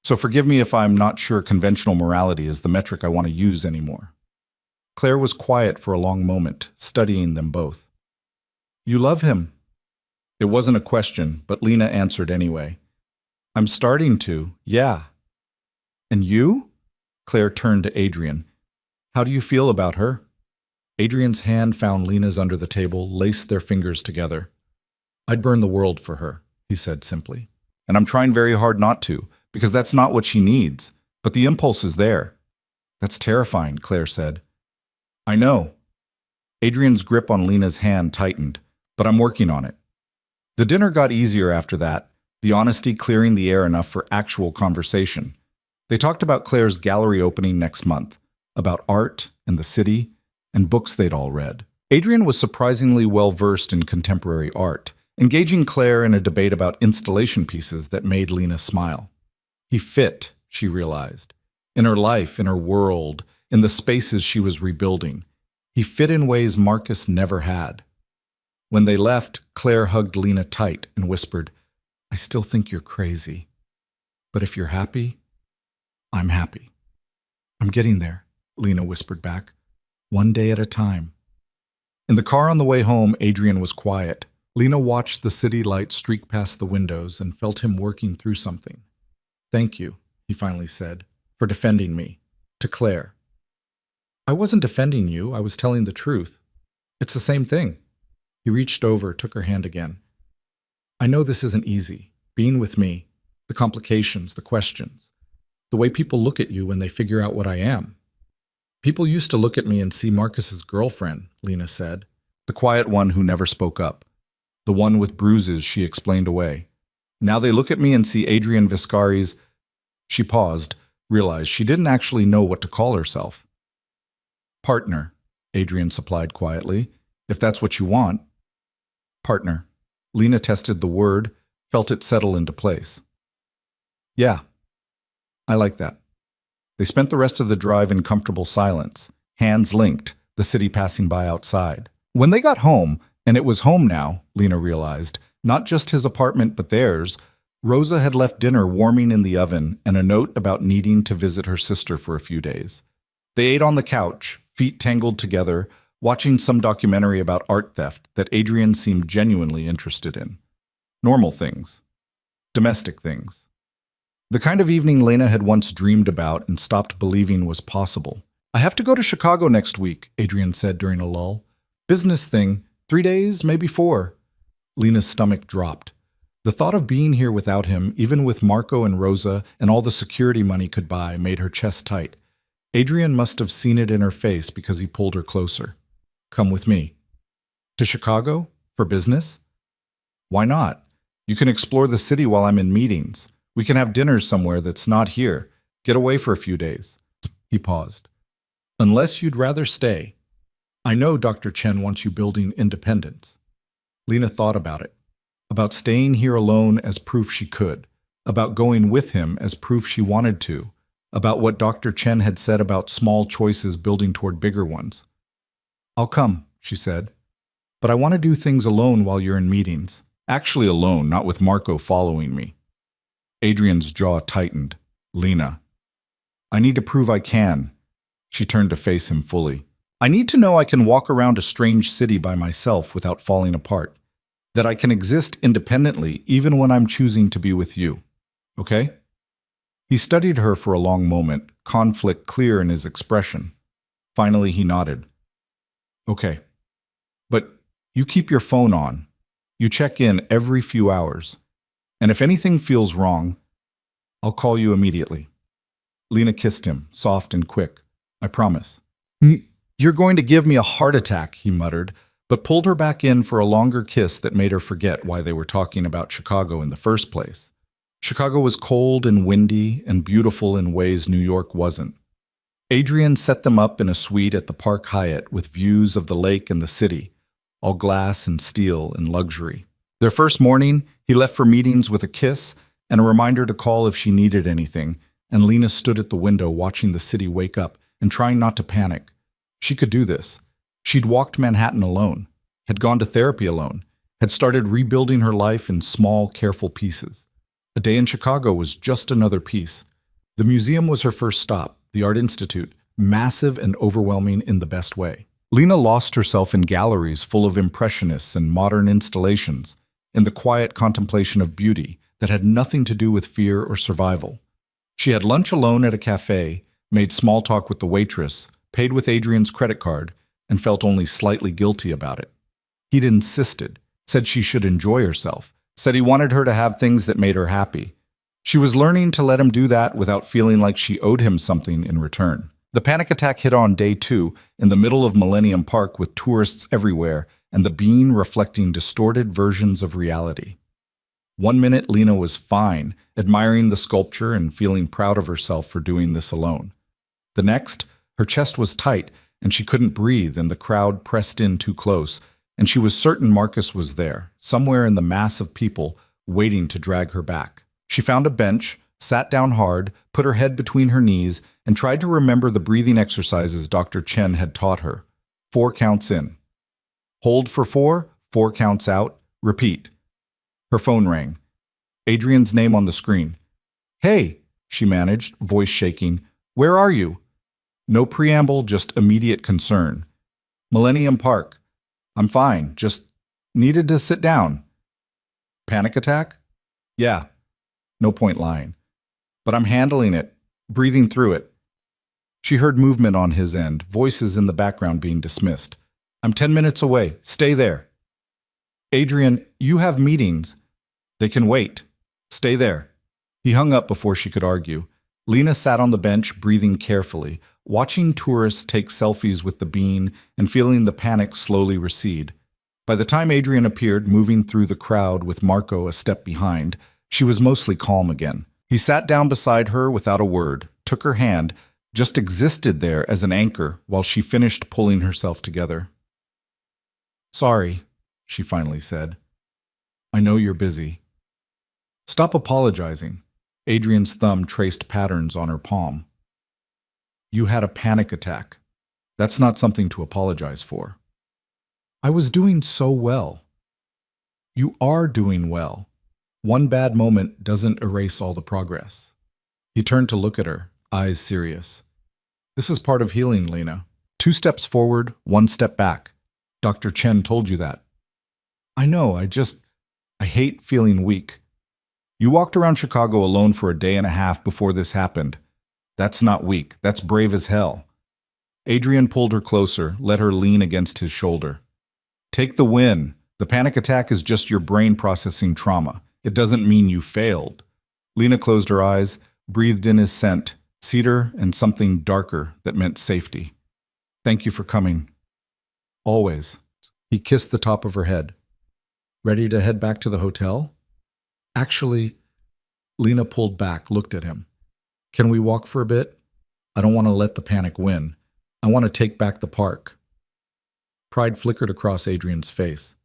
S1: So forgive me if I'm not sure conventional morality is the metric I want to use anymore. Claire was quiet for a long moment, studying them both. You love him? It wasn't a question, but Lena answered anyway. I'm starting to, yeah. And you? Claire turned to Adrian. How do you feel about her? Adrian's hand found Lena's under the table, laced their fingers together. I'd burn the world for her, he said simply. And I'm trying very hard not to, because that's not what she needs. But the impulse is there. That's terrifying, Claire said. I know. Adrian's grip on Lena's hand tightened, but I'm working on it. The dinner got easier after that, the honesty clearing the air enough for actual conversation. They talked about Claire's gallery opening next month, about art and the city, and books they'd all read. Adrian was surprisingly well-versed in contemporary art, engaging Claire in a debate about installation pieces that made Lena smile. He fit, she realized, in her life, in her world, in the spaces she was rebuilding. He fit in ways Marcus never had. When they left, Claire hugged Lena tight and whispered, I still think you're crazy. But if you're happy, I'm happy. I'm getting there, Lena whispered back, one day at a time. In the car on the way home, Adrian was quiet. Lena watched the city lights streak past the windows and felt him working through something. Thank you, he finally said, for defending me. To Claire. I wasn't defending you, I was telling the truth. It's the same thing. He reached over, took her hand again. I know this isn't easy, being with me, the complications, the questions, the way people look at you when they figure out what I am. People used to look at me and see Marcus's girlfriend, Lena said, the quiet one who never spoke up, the one with bruises she explained away. Now they look at me and see Adrian Viscari's. She paused, realized she didn't actually know what to call herself. Partner, Adrian supplied quietly, if that's what you want. Partner. Lena tested the word, felt it settle into place. Yeah, I like that. They spent the rest of the drive in comfortable silence, hands linked, the city passing by outside. When they got home, and it was home now, Lena realized, not just his apartment but theirs, Rosa had left dinner warming in the oven and a note about needing to visit her sister for a few days. They ate on the couch, feet tangled together, watching some documentary about art theft that Adrian seemed genuinely interested in. Normal things. Domestic things. The kind of evening Lena had once dreamed about and stopped believing was possible. I have to go to Chicago next week, Adrian said during a lull. Business thing, 3 days, maybe 4. Lena's stomach dropped. The thought of being here without him, even with Marco and Rosa and all the security money could buy, made her chest tight. Adrian must have seen it in her face because he pulled her closer. Come with me. To Chicago? For business? Why not? You can explore the city while I'm in meetings. We can have dinners somewhere that's not here. Get away for a few days. He paused. Unless you'd rather stay. I know Dr. Chen wants you building independence. Lena thought about it. About staying here alone as proof she could. About going with him as proof she wanted to. About what Dr. Chen had said about small choices building toward bigger ones. I'll come, she said. But I want to do things alone while you're in meetings. Actually alone, not with Marco following me. Adrian's jaw tightened. Lena. I need to prove I can. She turned to face him fully. I need to know I can walk around a strange city by myself without falling apart. That I can exist independently even when I'm choosing to be with you. Okay? He studied her for a long moment, conflict clear in his expression. Finally, he nodded. Okay. But you keep your phone on. You check in every few hours. And if anything feels wrong, I'll call you immediately. Lena kissed him, soft and quick. I promise. You're going to give me a heart attack, he muttered, but pulled her back in for a longer kiss that made her forget why they were talking about Chicago in the first place. Chicago was cold and windy and beautiful in ways New York wasn't. Adrian set them up in a suite at the Park Hyatt with views of the lake and the city, all glass and steel and luxury. Their first morning, he left for meetings with a kiss and a reminder to call if she needed anything, and Lena stood at the window watching the city wake up and trying not to panic. She could do this. She'd walked Manhattan alone, had gone to therapy alone, had started rebuilding her life in small, careful pieces. A day in Chicago was just another piece. The museum was her first stop, the Art Institute, massive and overwhelming in the best way. Lena lost herself in galleries full of impressionists and modern installations, in the quiet contemplation of beauty that had nothing to do with fear or survival. She had lunch alone at a cafe, made small talk with the waitress, paid with Adrian's credit card, and felt only slightly guilty about it. He'd insisted, said she should enjoy herself, said he wanted her to have things that made her happy. She was learning to let him do that without feeling like she owed him something in return. The panic attack hit on day 2, in the middle of Millennium Park with tourists everywhere and the bean reflecting distorted versions of reality. One minute Lena was fine, admiring the sculpture and feeling proud of herself for doing this alone. The next, her chest was tight and she couldn't breathe and the crowd pressed in too close, and she was certain Marcus was there, somewhere in the mass of people, waiting to drag her back. She found a bench, sat down hard, put her head between her knees, and tried to remember the breathing exercises Dr. Chen had taught her. 4 counts in. Hold for 4, 4 counts out, repeat. Her phone rang. Adrian's name on the screen. "Hey," she managed, voice shaking. "Where are you?" No preamble, just immediate concern. "Millennium Park. I'm fine, just needed to sit down." "Panic attack?" "Yeah. No point lying. But I'm handling it, breathing through it." She heard movement on his end, voices in the background being dismissed. "I'm 10 minutes away. Stay there." "Adrian, you have meetings." "They can wait. Stay there." He hung up before she could argue. Lena sat on the bench, breathing carefully, watching tourists take selfies with the bean and feeling the panic slowly recede. By the time Adrian appeared, moving through the crowd with Marco a step behind, she was mostly calm again. He sat down beside her without a word, took her hand, just existed there as an anchor while she finished pulling herself together. "Sorry," she finally said. "I know you're busy." "Stop apologizing." Adrian's thumb traced patterns on her palm. "You had a panic attack. That's not something to apologize for." "I was doing so well." "You are doing well. One bad moment doesn't erase all the progress." He turned to look at her, eyes serious. "This is part of healing, Lena. 2 steps forward, 1 step back. Dr. Chen told you that." "I know, I hate feeling weak." "You walked around Chicago alone for a day and a half before this happened. That's not weak, that's brave as hell." Adrian pulled her closer, let her lean against his shoulder. "Take the win. The panic attack is just your brain processing trauma. It doesn't mean you failed." Lena closed her eyes, breathed in his scent, cedar and something darker that meant safety. "Thank you for coming." "Always." He kissed the top of her head. "Ready to head back to the hotel?" "Actually," Lena pulled back, looked at him. "Can we walk for a bit? I don't want to let the panic win. I want to take back the park." Pride flickered across Adrian's face.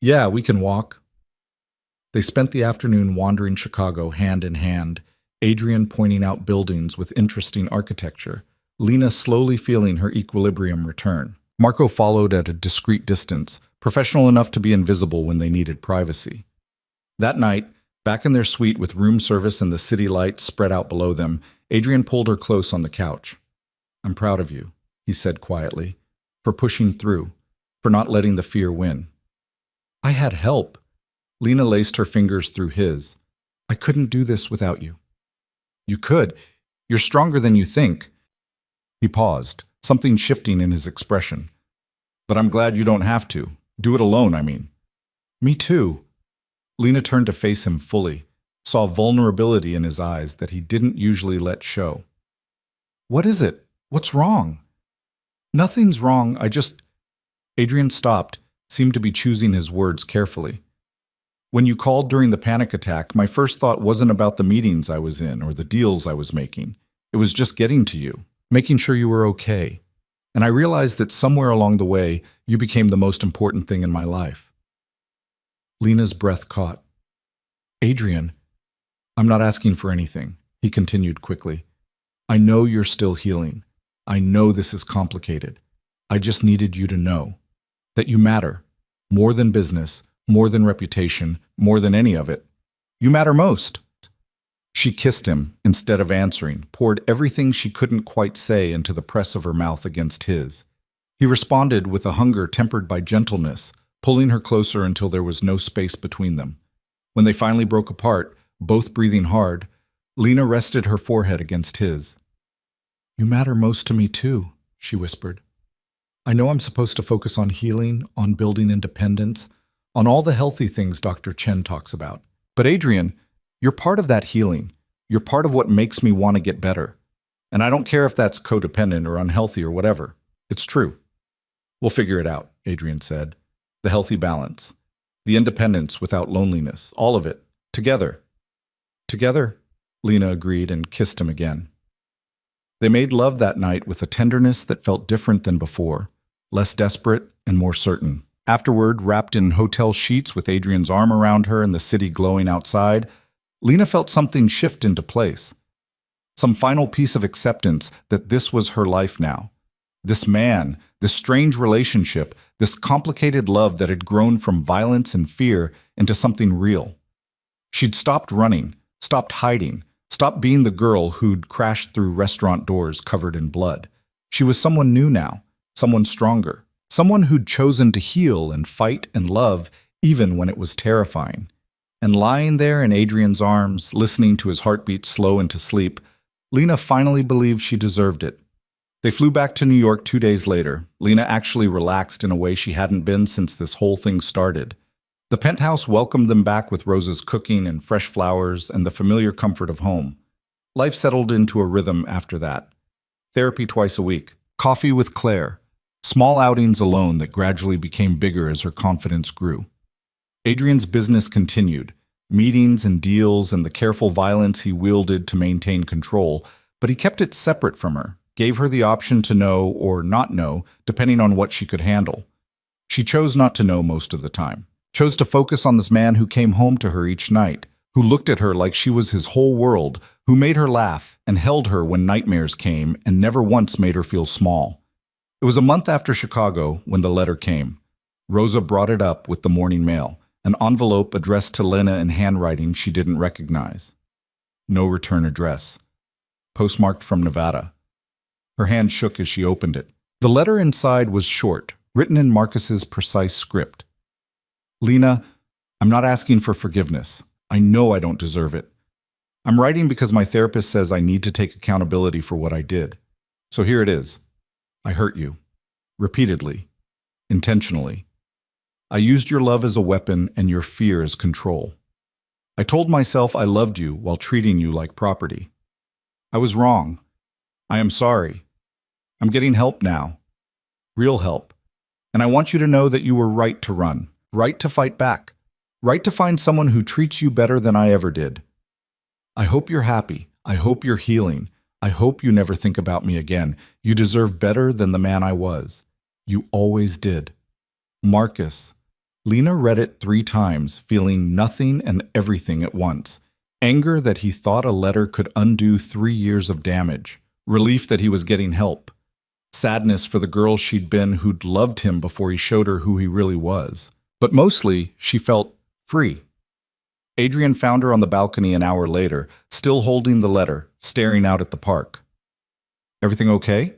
S1: "Yeah, we can walk." They spent the afternoon wandering Chicago hand in hand, Adrian pointing out buildings with interesting architecture, Lena slowly feeling her equilibrium return. Marco followed at a discreet distance, professional enough to be invisible when they needed privacy. That night, back in their suite with room service and the city lights spread out below them, Adrian pulled her close on the couch. "I'm proud of you," he said quietly, "for pushing through, for not letting the fear win." "I had help." Lena laced her fingers through his. "I couldn't do this without you." "You could. You're stronger than you think." He paused, something shifting in his expression. "But I'm glad you don't have to. Do it alone, I mean." "Me too." Lena turned to face him fully, saw vulnerability in his eyes that he didn't usually let show. "What is it? What's wrong?" "Nothing's wrong, Adrian stopped, seemed to be choosing his words carefully. When you called during the panic attack, my first thought wasn't about the meetings I was in or the deals I was making. It was just getting to you, making sure you were okay. And I realized that somewhere along the way, you became the most important thing in my life. Lena's breath caught. Adrian, I'm not asking for anything, he continued quickly. I know you're still healing. I know this is complicated. I just needed you to know that you matter, more than business, more than reputation, more than any of it. You matter most. She kissed him instead of answering, poured everything she couldn't quite say into the press of her mouth against his. He responded with a hunger tempered by gentleness, pulling her closer until there was no space between them. When they finally broke apart, both breathing hard, Lena rested her forehead against his. You matter most to me too, she whispered. I know I'm supposed to focus on healing, on building independence, on all the healthy things Dr. Chen talks about. But Adrian, you're part of that healing. You're part of what makes me want to get better. And I don't care if that's codependent or unhealthy or whatever. It's true. We'll figure it out, Adrian said. The healthy balance. The independence without loneliness. All of it. Together. Together, Lena agreed and kissed him again. They made love that night with a tenderness that felt different than before, less desperate and more certain. Afterward, wrapped in hotel sheets with Adrian's arm around her and the city glowing outside, Lena felt something shift into place. Some final piece of acceptance that this was her life now. This man, this strange relationship, this complicated love that had grown from violence and fear into something real. She'd stopped running, stopped hiding, stopped being the girl who'd crashed through restaurant doors covered in blood. She was someone new now, someone stronger, someone who'd chosen to heal and fight and love even when it was terrifying. And lying there in Adrian's arms, listening to his heartbeat slow into sleep, Lena finally believed she deserved it. They flew back to New York 2 days later. Lena actually relaxed in a way she hadn't been since this whole thing started. The penthouse welcomed them back with Rose's cooking and fresh flowers and the familiar comfort of home. Life settled into a rhythm after that. Therapy twice a week, coffee with Claire, small outings alone that gradually became bigger as her confidence grew. Adrian's business continued, meetings and deals and the careful violence he wielded to maintain control, but he kept it separate from her, gave her the option to know or not know, depending on what she could handle. She chose not to know most of the time, chose to focus on this man who came home to her each night, who looked at her like she was his whole world, who made her laugh and held her when nightmares came and never once made her feel small. It was a month after Chicago when the letter came. Rosa brought it up with the morning mail, an envelope addressed to Lena in handwriting she didn't recognize. No return address. Postmarked from Nevada. Her hand shook as she opened it. The letter inside was short, written in Marcus's precise script. Lena, I'm not asking for forgiveness. I know I don't deserve it. I'm writing because my therapist says I need to take accountability for what I did. So here it is. I hurt you. Repeatedly. Intentionally. I used your love as a weapon and your fear as control. I told myself I loved you while treating you like property. I was wrong. I am sorry. I'm getting help now. Real help. And I want you to know that you were right to run, right to fight back, right to find someone who treats you better than I ever did. I hope you're happy. I hope you're healing. I hope you never think about me again. You deserve better than the man I was. You always did. Marcus. Lena read it 3 times, feeling nothing and everything at once. Anger that he thought a letter could undo 3 years of damage. Relief that he was getting help. Sadness for the girl she'd been who'd loved him before he showed her who he really was. But mostly, she felt free. Adrian found her on the balcony an hour later, still holding the letter, staring out at the park. Everything okay?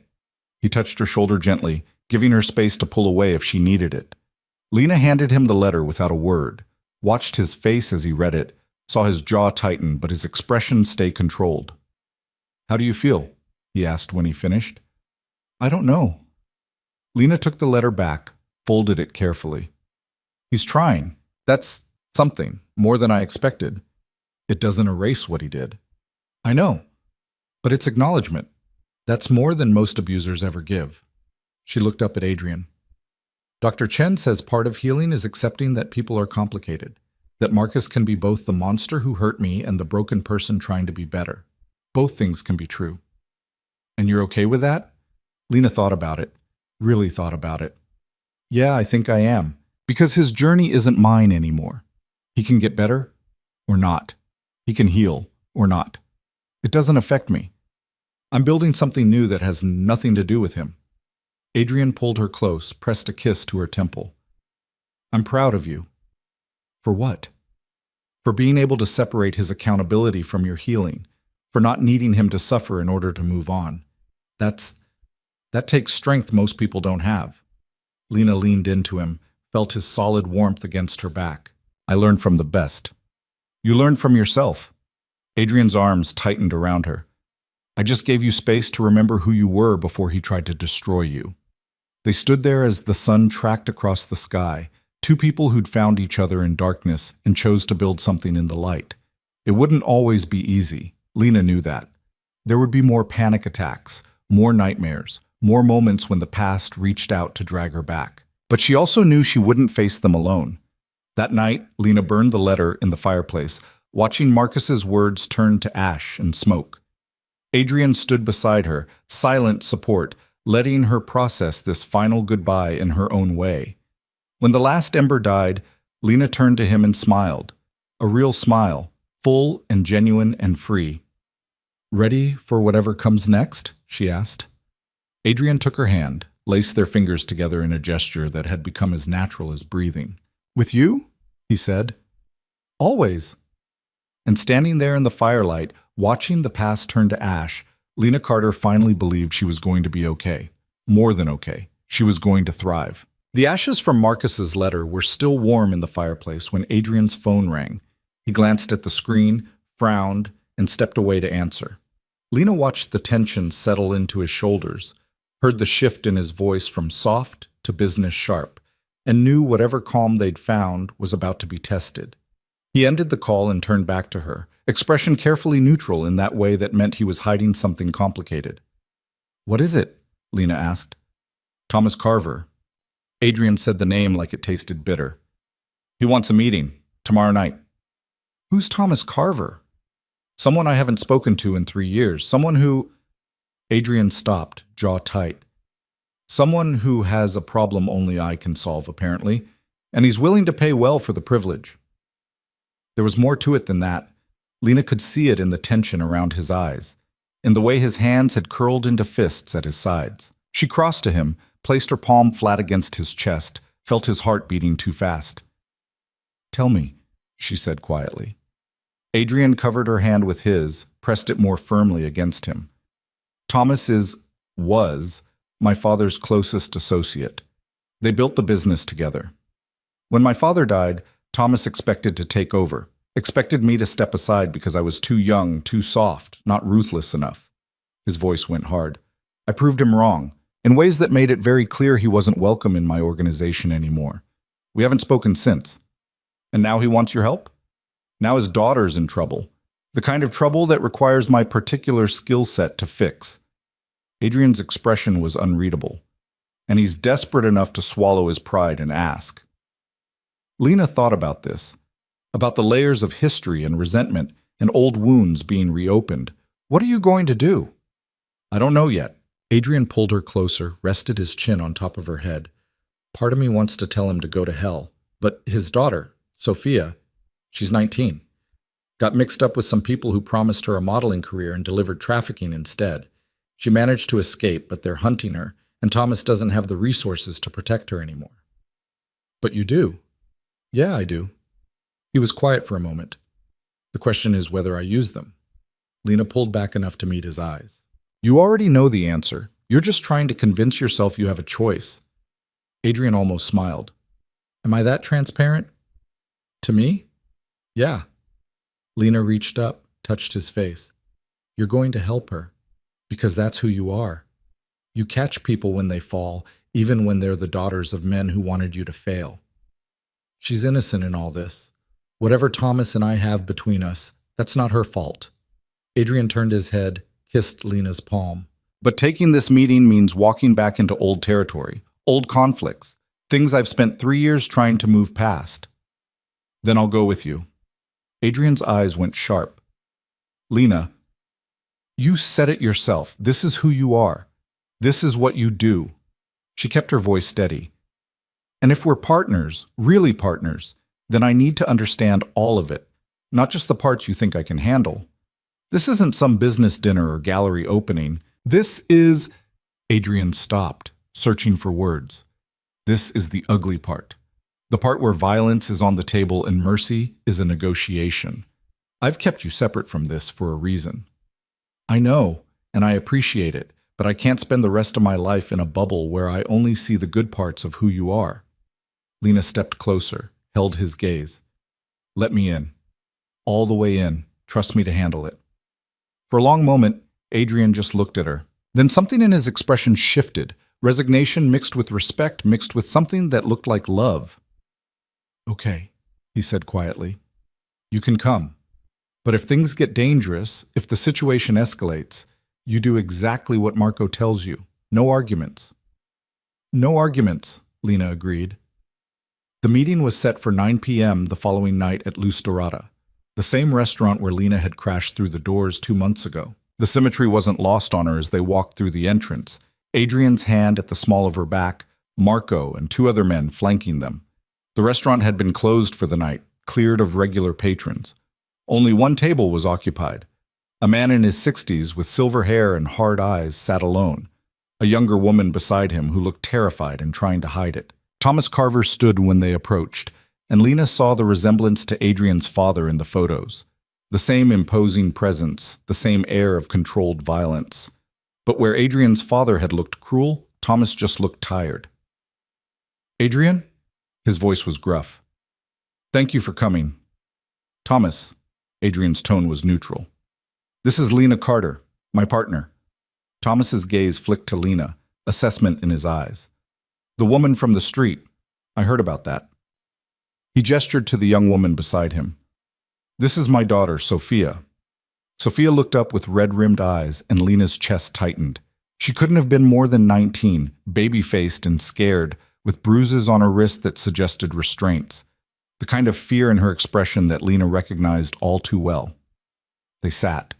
S1: He touched her shoulder gently, giving her space to pull away if she needed it. Lena handed him the letter without a word, watched his face as he read it, saw his jaw tighten but his expression stay controlled. How do you feel? He asked when he finished. I don't know. Lena took the letter back, folded it carefully. He's trying. That's something, more than I expected. It doesn't erase what he did. I know, but it's acknowledgement. That's more than most abusers ever give. She looked up at Adrian. Dr. Chen says part of healing is accepting that people are complicated, that Marcus can be both the monster who hurt me and the broken person trying to be better. Both things can be true. And you're okay with that? Lena thought about it, really thought about it. Yeah, I think I am, because his journey isn't mine anymore. He can get better or not. He can heal or not. It doesn't affect me. I'm building something new that has nothing to do with him. Adrian pulled her close, pressed a kiss to her temple. I'm proud of you. For what? For being able to separate his accountability from your healing, for not needing him to suffer in order to move on. That takes strength most people don't have. Lena leaned into him, felt his solid warmth against her back. I learned from the best. You learned from yourself. Adrian's arms tightened around her. I just gave you space to remember who you were before he tried to destroy you. They stood there as the sun tracked across the sky, two people who'd found each other in darkness and chose to build something in the light. It wouldn't always be easy. Lena knew that. There would be more panic attacks, more nightmares, more moments when the past reached out to drag her back. But she also knew she wouldn't face them alone. That night, Lena burned the letter in the fireplace, watching Marcus's words turn to ash and smoke. Adrian stood beside her, silent support, letting her process this final goodbye in her own way. When the last ember died, Lena turned to him and smiled. A real smile, full and genuine and free. Ready for whatever comes next? She asked. Adrian took her hand, laced their fingers together in a gesture that had become as natural as breathing. With you? He said. Always. And standing there in the firelight, watching the past turn to ash, Lena Carter finally believed she was going to be okay. More than okay. She was going to thrive. The ashes from Marcus's letter were still warm in the fireplace when Adrian's phone rang. He glanced at the screen, frowned, and stepped away to answer. Lena watched the tension settle into his shoulders, heard the shift in his voice from soft to business sharp, and knew whatever calm they'd found was about to be tested. He ended the call and turned back to her, expression carefully neutral in that way that meant he was hiding something complicated. What is it? Lena asked. Thomas Carver. Adrian said the name like it tasted bitter. He wants a meeting, tomorrow night. Who's Thomas Carver? Someone I haven't spoken to in 3 years. Someone who... Adrian stopped, jaw tight. Someone who has a problem only I can solve, apparently, and he's willing to pay well for the privilege. There was more to it than that. Lena could see it in the tension around his eyes, in the way his hands had curled into fists at his sides. She crossed to him, placed her palm flat against his chest, felt his heart beating too fast. Tell me, she said quietly. Adrian covered her hand with his, pressed it more firmly against him. Thomas was my father's closest associate. They built the business together. When my father died, Thomas expected to take over, expected me to step aside because I was too young, too soft, not ruthless enough. His voice went hard. I proved him wrong, in ways that made it very clear he wasn't welcome in my organization anymore. We haven't spoken since. And now he wants your help? Now his daughter's in trouble. The kind of trouble that requires my particular skill set to fix. Adrian's expression was unreadable, and he's desperate enough to swallow his pride and ask. Lena thought about this, about the layers of history and resentment and old wounds being reopened. What are you going to do? I don't know yet. Adrian pulled her closer, rested his chin on top of her head. Part of me wants to tell him to go to hell, but his daughter, Sophia, she's 19. Got mixed up with some people who promised her a modeling career and delivered trafficking instead. She managed to escape, but they're hunting her, and Thomas doesn't have the resources to protect her anymore. But you do. Yeah, I do. He was quiet for a moment. The question is whether I use them. Lena pulled back enough to meet his eyes. You already know the answer. You're just trying to convince yourself you have a choice. Adrian almost smiled. Am I that transparent? To me? Yeah. Lena reached up, touched his face. You're going to help her, because that's who you are. You catch people when they fall, even when they're the daughters of men who wanted you to fail. She's innocent in all this. Whatever Thomas and I have between us, that's not her fault. Adrian turned his head, kissed Lena's palm. But taking this meeting means walking back into old territory, old conflicts, Things I've spent 3 years trying to move past. Then I'll go with you. Adrian's eyes went sharp. Lena, you said it yourself. This is who you are. This is what you do. She kept her voice steady. And if we're partners, really partners, then I need to understand all of it, not just the parts you think I can handle. This isn't some business dinner or gallery opening. This is... Adrian stopped, searching for words. This is the ugly part. The part where violence is on the table and mercy is a negotiation. I've kept you separate from this for a reason. I know, and I appreciate it, but I can't spend the rest of my life in a bubble where I only see the good parts of who you are. Lena stepped closer, held his gaze. Let me in. All the way in. Trust me to handle it. For a long moment, Adrian just looked at her. Then something in his expression shifted. Resignation mixed with respect, mixed with something that looked like love. Okay, he said quietly. You can come. But if things get dangerous, if the situation escalates, you do exactly what Marco tells you. No arguments. No arguments, Lena agreed. The meeting was set for 9 p.m. the following night at Luz Dorada, the same restaurant where Lena had crashed through the doors 2 months ago. The symmetry wasn't lost on her as they walked through the entrance. Adrian's hand at the small of her back, Marco and 2 other men flanking them. The restaurant had been closed for the night, cleared of regular patrons. Only one table was occupied. A man in his 60s with silver hair and hard eyes sat alone, a younger woman beside him who looked terrified and trying to hide it. Thomas Carver stood when they approached, and Lena saw the resemblance to Adrian's father in the photos. The same imposing presence, the same air of controlled violence. But where Adrian's father had looked cruel, Thomas just looked tired. Adrian? His voice was gruff. Thank you for coming. Thomas. Adrian's tone was neutral. This is Lena Carter, my partner. Thomas's gaze flicked to Lena, assessment in his eyes. The woman from the street. I heard about that. He gestured to the young woman beside him. This is my daughter, Sophia. Sophia looked up with red-rimmed eyes, and Lena's chest tightened. She couldn't have been more than 19, baby-faced and scared, with bruises on her wrist that suggested restraints, the kind of fear in her expression that Lena recognized all too well. They sat.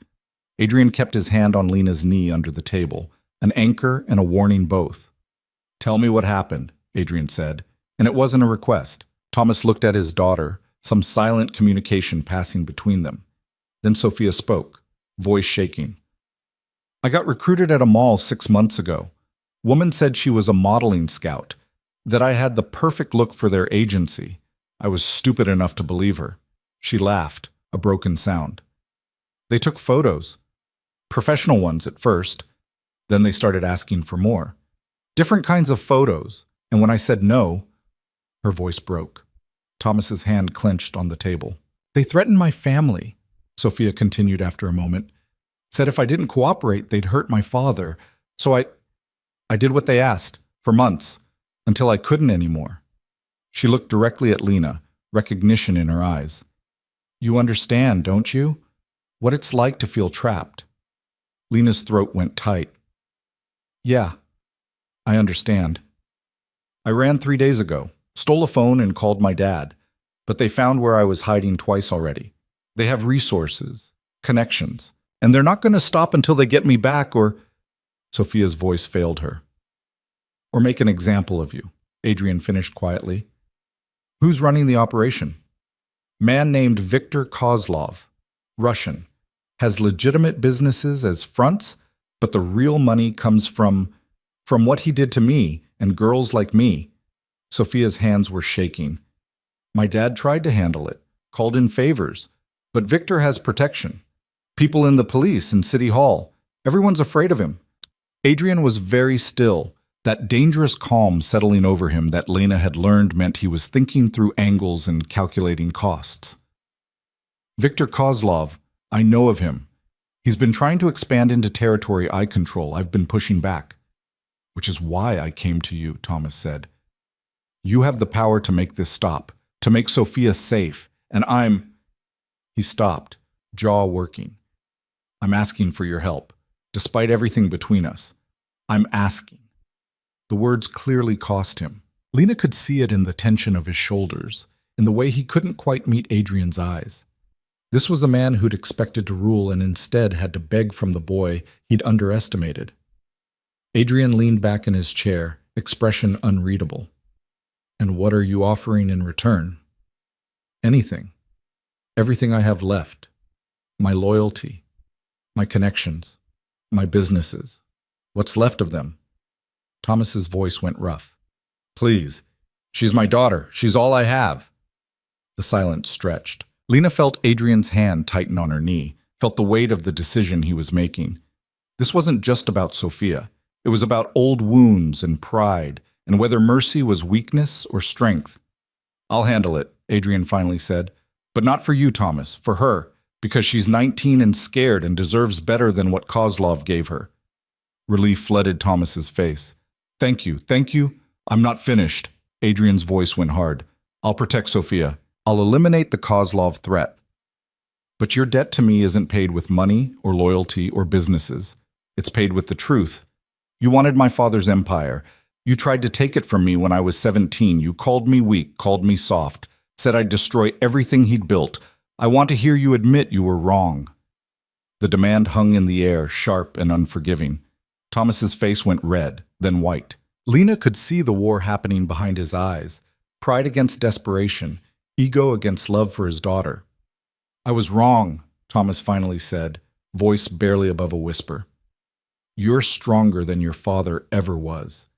S1: Adrian kept his hand on Lena's knee under the table, an anchor and a warning both. Tell me what happened, Adrian said, and it wasn't a request. Thomas looked at his daughter, some silent communication passing between them. Then Sophia spoke, voice shaking. I got recruited at a mall 6 months ago. Woman said she was a modeling scout, that I had the perfect look for their agency. I was stupid enough to believe her. She laughed, a broken sound. They took photos. Professional ones at first. Then they started asking for more. Different kinds of photos. And when I said no, her voice broke. Thomas's hand clenched on the table. They threatened my family, Sophia continued after a moment. Said if I didn't cooperate, they'd hurt my father. So I did what they asked, for months, until I couldn't anymore. She looked directly at Lena, recognition in her eyes. You understand, don't you? What it's like to feel trapped. Lena's throat went tight. Yeah, I understand. I ran 3 days ago, stole a phone and called my dad, but they found where I was hiding twice already. They have resources, connections, and they're not going to stop until they get me back or... Sophia's voice failed her. Or make an example of you, Adrian finished quietly. Who's running the operation? Man named Viktor Kozlov, Russian, has legitimate businesses as fronts, but the real money comes from what he did to me and girls like me. Sophia's hands were shaking. My dad tried to handle it, called in favors, but Victor has protection. People in the police and City Hall, everyone's afraid of him. Adrian was very still, that dangerous calm settling over him that Lena had learned meant he was thinking through angles and calculating costs. Viktor Kozlov, I know of him. He's been trying to expand into territory I control. I've been pushing back. Which is why I came to you, Thomas said. You have the power to make this stop, to make Sophia safe, and I'm... He stopped, jaw working. I'm asking for your help, despite everything between us. I'm asking. The words clearly cost him. Lena could see it in the tension of his shoulders, in the way he couldn't quite meet Adrian's eyes. This was a man who'd expected to rule and instead had to beg from the boy he'd underestimated. Adrian leaned back in his chair, expression unreadable. "And what are you offering in return?" "Anything. Everything I have left. My loyalty. My connections. My businesses. What's left of them?" Thomas's voice went rough. "Please. She's my daughter. She's all I have." The silence stretched. Lena felt Adrian's hand tighten on her knee, felt the weight of the decision he was making. This wasn't just about Sophia. It was about old wounds and pride, and whether mercy was weakness or strength. "I'll handle it," Adrian finally said. "But not for you, Thomas, for her, because she's 19 and scared and deserves better than what Kozlov gave her." Relief flooded Thomas's face. Thank you. I'm not finished." Adrian's voice went hard. "I'll protect Sophia. I'll eliminate the Kozlov threat. But your debt to me isn't paid with money or loyalty or businesses. It's paid with the truth. You wanted my father's empire. You tried to take it from me when I was 17. You called me weak, called me soft, said I'd destroy everything he'd built. I want to hear you admit you were wrong." The demand hung in the air, sharp and unforgiving. Thomas's face went red, then white. Lena could see the war happening behind his eyes. Pride against desperation, ego against love for his daughter. "I was wrong," Thomas finally said, voice barely above a whisper. "You're stronger than your father ever was.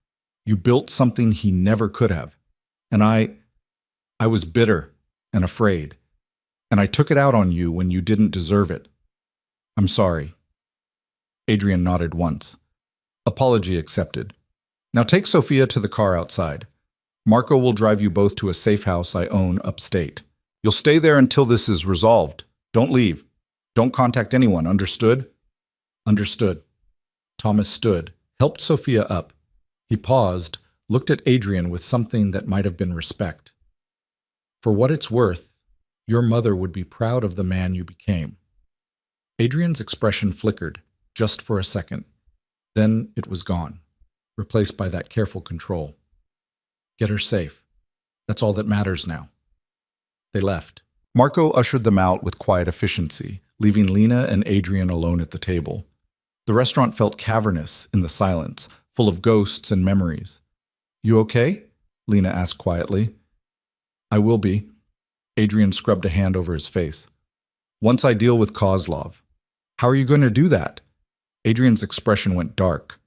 S1: You built something he never could have. And I was bitter and afraid. And I took it out on you when you didn't deserve it. I'm sorry." Adrian nodded once. Apology accepted. "Now take Sophia to the car outside. Marco will drive you both to a safe house I own upstate. You'll stay there until this is resolved. Don't leave. Don't contact anyone, understood?" "Understood." Thomas stood, helped Sophia up. He paused, looked at Adrian with something that might have been respect. "For what it's worth, your mother would be proud of the man you became." Adrian's expression flickered, just for a second. Then it was gone, replaced by that careful control. "Get her safe. That's all that matters now." They left. Marco ushered them out with quiet efficiency, leaving Lena and Adrian alone at the table. The restaurant felt cavernous in the silence, full of ghosts and memories. "You okay?" Lena asked quietly. "I will be." Adrian scrubbed a hand over his face. "Once I deal with Kozlov." "How are you going to do that?" Adrian's expression went dark.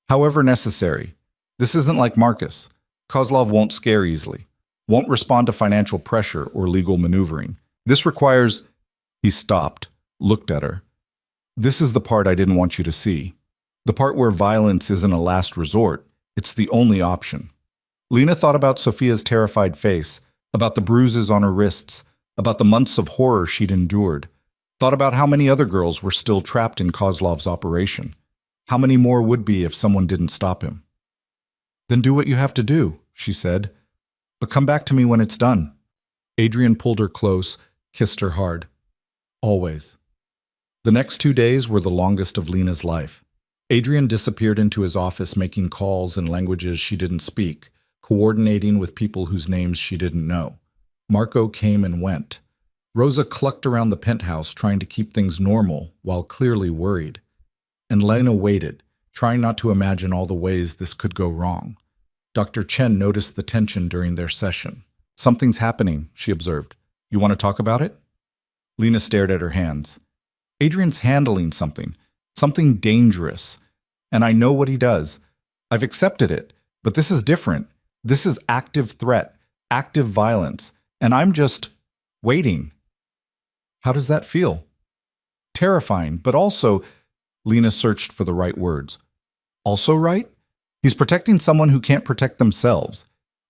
S1: "However necessary. This isn't like Marcus. Kozlov won't scare easily, won't respond to financial pressure or legal maneuvering. This requires—" He stopped, looked at her. "This is the part I didn't want you to see. The part where violence isn't a last resort. It's the only option." Lena thought about Sophia's terrified face, about the bruises on her wrists, about the months of horror she'd endured. Thought about how many other girls were still trapped in Kozlov's operation. How many more would be if someone didn't stop him? "Then do what you have to do," she said. "But come back to me when it's done." Adrian pulled her close, kissed her hard. "Always." The next 2 days were the longest of Lena's life. Adrian disappeared into his office making calls in languages she didn't speak, coordinating with people whose names she didn't know. Marco came and went. Rosa clucked around the penthouse trying to keep things normal while clearly worried. And Lena waited, trying not to imagine all the ways this could go wrong. Dr. Chen noticed the tension during their session. "Something's happening," she observed. "You want to talk about it?" Lena stared at her hands. "Adrian's handling something dangerous. And I know what he does. I've accepted it, but this is different. This is active threat, active violence, and I'm just waiting." "How does that feel?" "Terrifying, but also—" Lena searched for the right words. "Also right? He's protecting someone who can't protect themselves.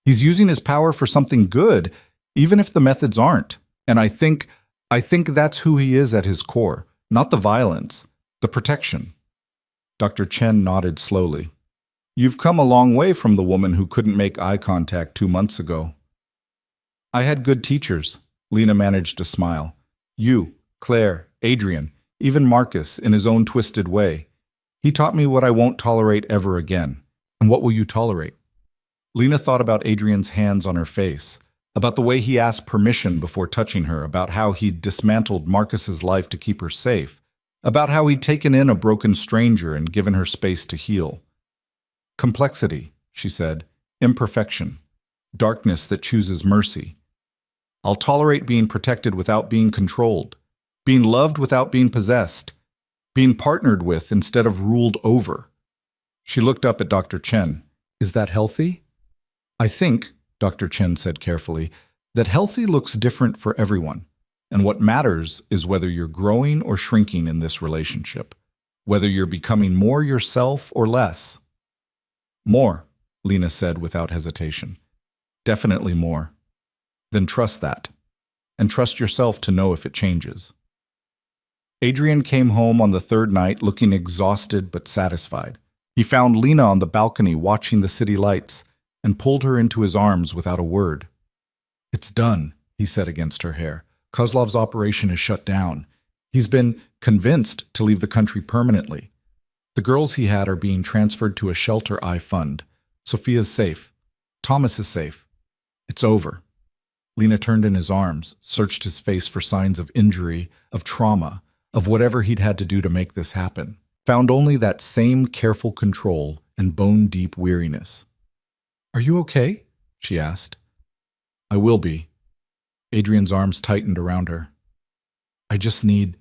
S1: He's using his power for something good, even if the methods aren't. And I think that's who he is at his core. Not the violence, the protection." Dr. Chen nodded slowly. "You've come a long way from the woman who couldn't make eye contact 2 months ago." "I had good teachers," Lena managed to smile. "You, Claire, Adrian, even Marcus in his own twisted way. He taught me what I won't tolerate ever again." "And what will you tolerate?" Lena thought about Adrian's hands on her face, about the way he asked permission before touching her, about how he'd dismantled Marcus's life to keep her safe, about how he'd taken in a broken stranger and given her space to heal. Complexity, she said, imperfection, darkness that chooses mercy. I'll tolerate being protected without being controlled, being loved without being possessed, being partnered with instead of ruled over. She looked up at Dr. Chen. Is that healthy? I think, Dr. Chen said carefully, that healthy looks different for everyone. And what matters is whether you're growing or shrinking in this relationship, whether you're becoming more yourself or less. More, Lena said without hesitation. Definitely more. Then trust that. And trust yourself to know if it changes. Adrian came home on the third night looking exhausted but satisfied. He found Lena on the balcony watching the city lights and pulled her into his arms without a word. It's done, he said against her hair. Kozlov's operation is shut down. He's been convinced to leave the country permanently. The girls he had are being transferred to a shelter I fund. Sophia's safe. Thomas is safe. It's over. Lena turned in his arms, searched his face for signs of injury, of trauma, of whatever he'd had to do to make this happen. Found only that same careful control and bone-deep weariness. Are you okay? She asked. I will be. Adrian's arms tightened around her. I just need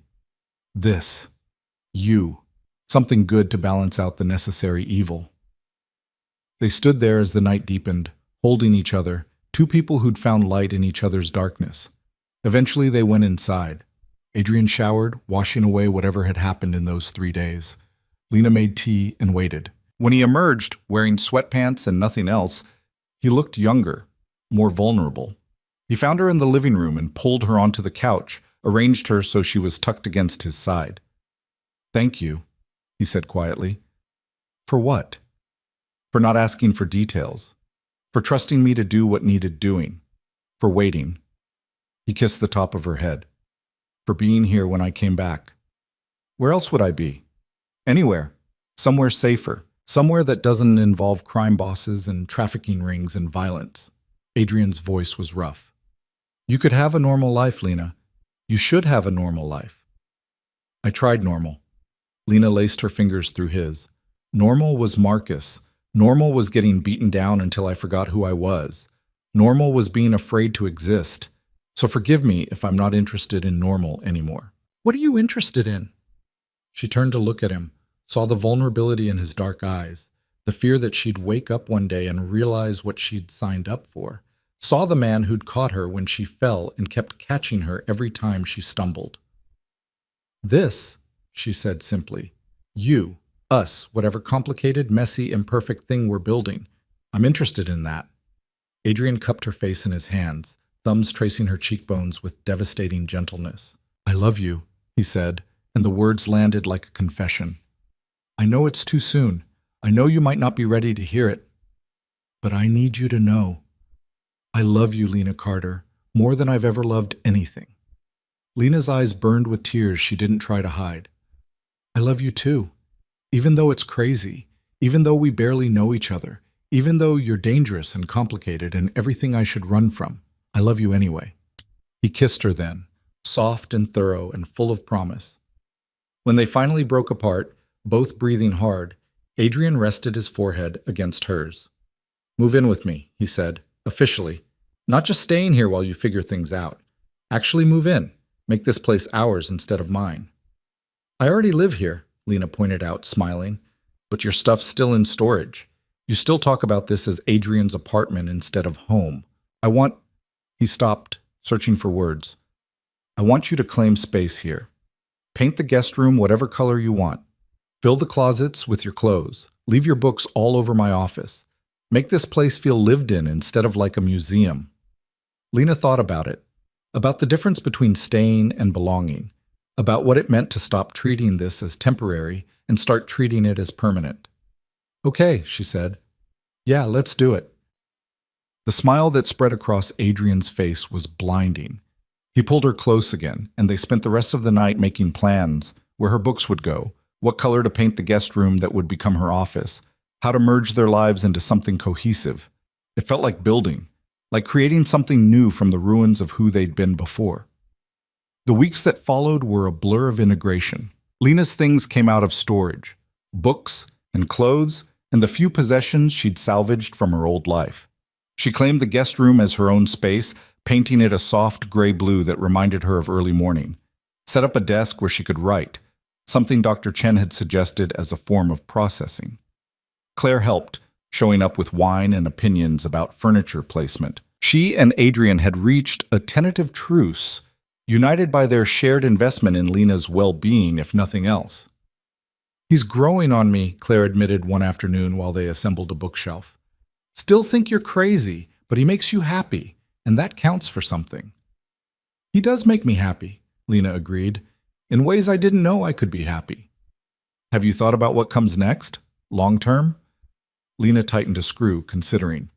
S1: this. You. Something good to balance out the necessary evil. They stood there as the night deepened, holding each other, two people who'd found light in each other's darkness. Eventually they went inside. Adrian showered, washing away whatever had happened in those 3 days. Lena made tea and waited. When he emerged, wearing sweatpants and nothing else, he looked younger, more vulnerable. He found her in the living room and pulled her onto the couch, arranged her so she was tucked against his side. Thank you, he said quietly. For what? For not asking for details. For trusting me to do what needed doing. For waiting. He kissed the top of her head. For being here when I came back. Where else would I be? Anywhere. Somewhere safer. Somewhere that doesn't involve crime bosses and trafficking rings and violence. Adrian's voice was rough. You could have a normal life, Lena. You should have a normal life. I tried normal. Lena laced her fingers through his. Normal was Marcus. Normal was getting beaten down until I forgot who I was. Normal was being afraid to exist. So forgive me if I'm not interested in normal anymore. What are you interested in? She turned to look at him, saw the vulnerability in his dark eyes, the fear that she'd wake up one day and realize what she'd signed up for. Saw the man who'd caught her when she fell and kept catching her every time she stumbled. This, she said simply, you, us, whatever complicated, messy, imperfect thing we're building. I'm interested in that. Adrian cupped her face in his hands, thumbs tracing her cheekbones with devastating gentleness. I love you, he said, and the words landed like a confession. I know it's too soon. I know you might not be ready to hear it. But I need you to know. I love you, Lena Carter, more than I've ever loved anything. Lena's eyes burned with tears she didn't try to hide. I love you too. Even though it's crazy, even though we barely know each other, even though you're dangerous and complicated and everything I should run from, I love you anyway. He kissed her then, soft and thorough and full of promise. When they finally broke apart, both breathing hard, Adrian rested his forehead against hers. Move in with me, he said, officially. Not just staying here while you figure things out. Actually move in. Make this place ours instead of mine. I already live here, Lena pointed out, smiling. But your stuff's still in storage. You still talk about this as Adrian's apartment instead of home. He stopped, searching for words. I want you to claim space here. Paint the guest room whatever color you want. Fill the closets with your clothes. Leave your books all over my office. Make this place feel lived in instead of like a museum. Lena thought about it, about the difference between staying and belonging, about what it meant to stop treating this as temporary and start treating it as permanent. Okay, she said. Yeah, let's do it. The smile that spread across Adrian's face was blinding. He pulled her close again, and they spent the rest of the night making plans, where her books would go, what color to paint the guest room that would become her office, how to merge their lives into something cohesive. It felt like building, like creating something new from the ruins of who they'd been before. The weeks that followed were a blur of integration. Lena's things came out of storage, books and clothes, and the few possessions she'd salvaged from her old life. She claimed the guest room as her own space, painting it a soft gray blue that reminded her of early morning. Set up a desk where she could write, something Dr. Chen had suggested as a form of processing. Claire helped, showing up with wine and opinions about furniture placement. She and Adrian had reached a tentative truce, united by their shared investment in Lena's well-being, if nothing else. "He's growing on me," Claire admitted one afternoon while they assembled a bookshelf. "Still think you're crazy, but he makes you happy, and that counts for something." "He does make me happy," Lena agreed, "in ways I didn't know I could be happy." "Have you thought about what comes next? Long term?" Lena tightened a screw, considering.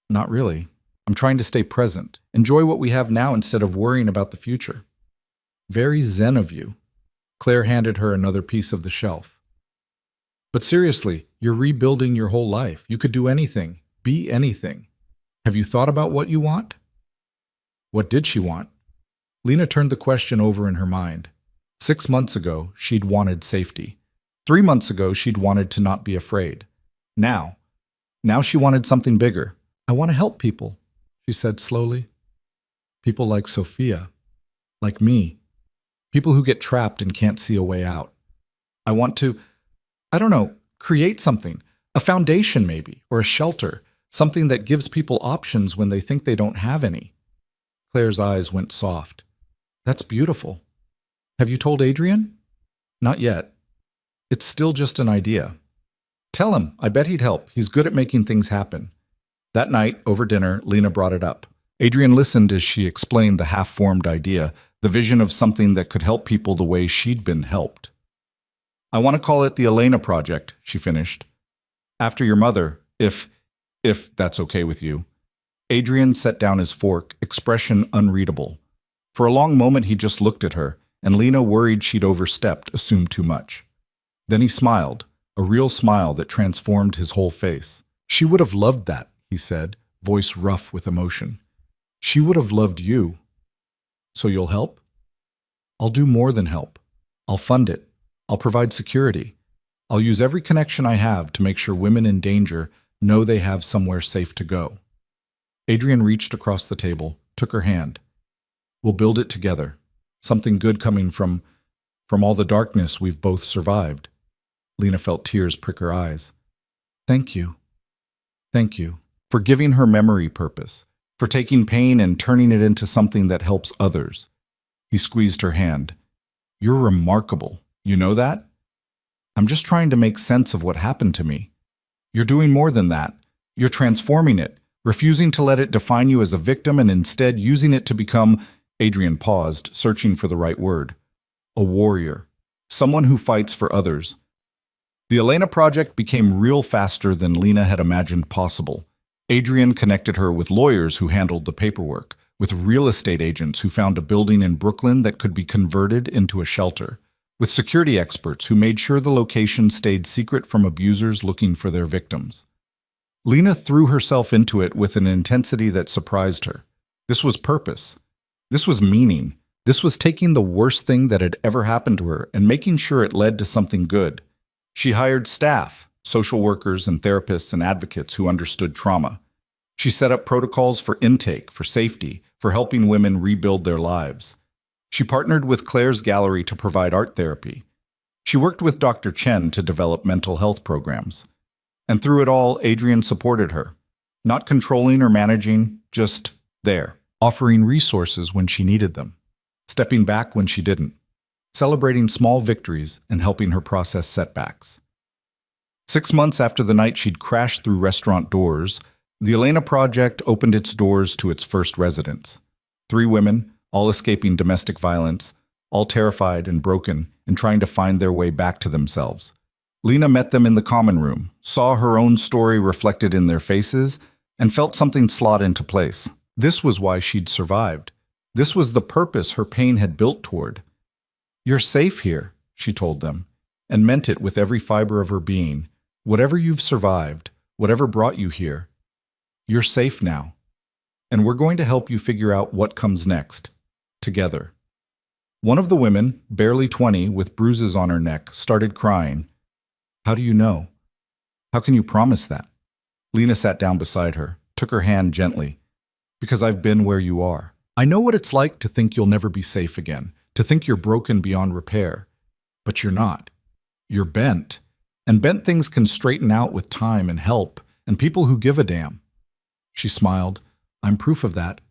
S1: "Not really. I'm trying to stay present, enjoy what we have now instead of worrying about the future." "Very zen of you." Claire handed her another piece of the shelf. "But seriously, you're rebuilding your whole life. You could do anything, be anything. Have you thought about what you want?" What did she want? Lena turned the question over in her mind. 6 months ago, she'd wanted safety. 3 months ago, she'd wanted to not be afraid. Now she wanted something bigger. "I want to help people," she said slowly. "People like Sophia, like me. People who get trapped and can't see a way out. I want to, I don't know, create something, a foundation maybe, or a shelter, something that gives people options when they think they don't have any." Claire's eyes went soft. "That's beautiful. Have you told Adrian?" "Not yet. It's still just an idea." "Tell him. I bet he'd help. He's good at making things happen." That night, over dinner, Lena brought it up. Adrian listened as she explained the half-formed idea, the vision of something that could help people the way she'd been helped. "I want to call it the Elena Project," she finished. "After your mother, if that's okay with you." Adrian set down his fork, expression unreadable. For a long moment he just looked at her, and Lena, worried she'd overstepped, assumed too much. Then he smiled, a real smile that transformed his whole face. "She would have loved that," he said, voice rough with emotion. "She would have loved you." "So you'll help?" "I'll do more than help. I'll fund it. I'll provide security. I'll use every connection I have to make sure women in danger know they have somewhere safe to go." Adrian reached across the table, took her hand. "We'll build it together. Something good coming from all the darkness we've both survived." Lena felt tears prick her eyes. "Thank you. Thank you for giving her memory purpose, for taking pain and turning it into something that helps others." He squeezed her hand. "You're remarkable. You know that? I'm just trying to make sense of what happened to me. You're doing more than that. You're transforming it, refusing to let it define you as a victim and instead using it to become," Adrian paused, searching for the right word, "a warrior, someone who fights for others." The Elena Project became real faster than Lena had imagined possible. Adrian connected her with lawyers who handled the paperwork, with real estate agents who found a building in Brooklyn that could be converted into a shelter, with security experts who made sure the location stayed secret from abusers looking for their victims. Lena threw herself into it with an intensity that surprised her. This was purpose. This was meaning. This was taking the worst thing that had ever happened to her and making sure it led to something good. She hired staff, social workers and therapists and advocates who understood trauma. She set up protocols for intake, for safety, for helping women rebuild their lives. She partnered with Claire's gallery to provide art therapy. She worked with Dr. Chen to develop mental health programs. And through it all, Adrian supported her. Not controlling or managing, just there, offering resources when she needed them, stepping back when she didn't, celebrating small victories and helping her process setbacks. 6 months after the night she'd crashed through restaurant doors, the Elena Project opened its doors to its first residents. 3 women, all escaping domestic violence, all terrified and broken and trying to find their way back to themselves. Lena met them in the common room, saw her own story reflected in their faces, and felt something slot into place. This was why she'd survived. This was the purpose her pain had built toward. "You're safe here," she told them, and meant it with every fiber of her being. "Whatever you've survived, whatever brought you here, You're safe now, and we're going to help you figure out what comes next, together. One of the women, barely 20, with bruises on her neck, started crying. How do you know? How can you promise that? Lena sat down beside her, took her hand gently. Because I've been where you are. I know what it's like to think you'll never be safe again, to think you're broken beyond repair. But you're not. You're bent. And bent things can straighten out with time and help, and people who give a damn. She smiled. I'm proof of that.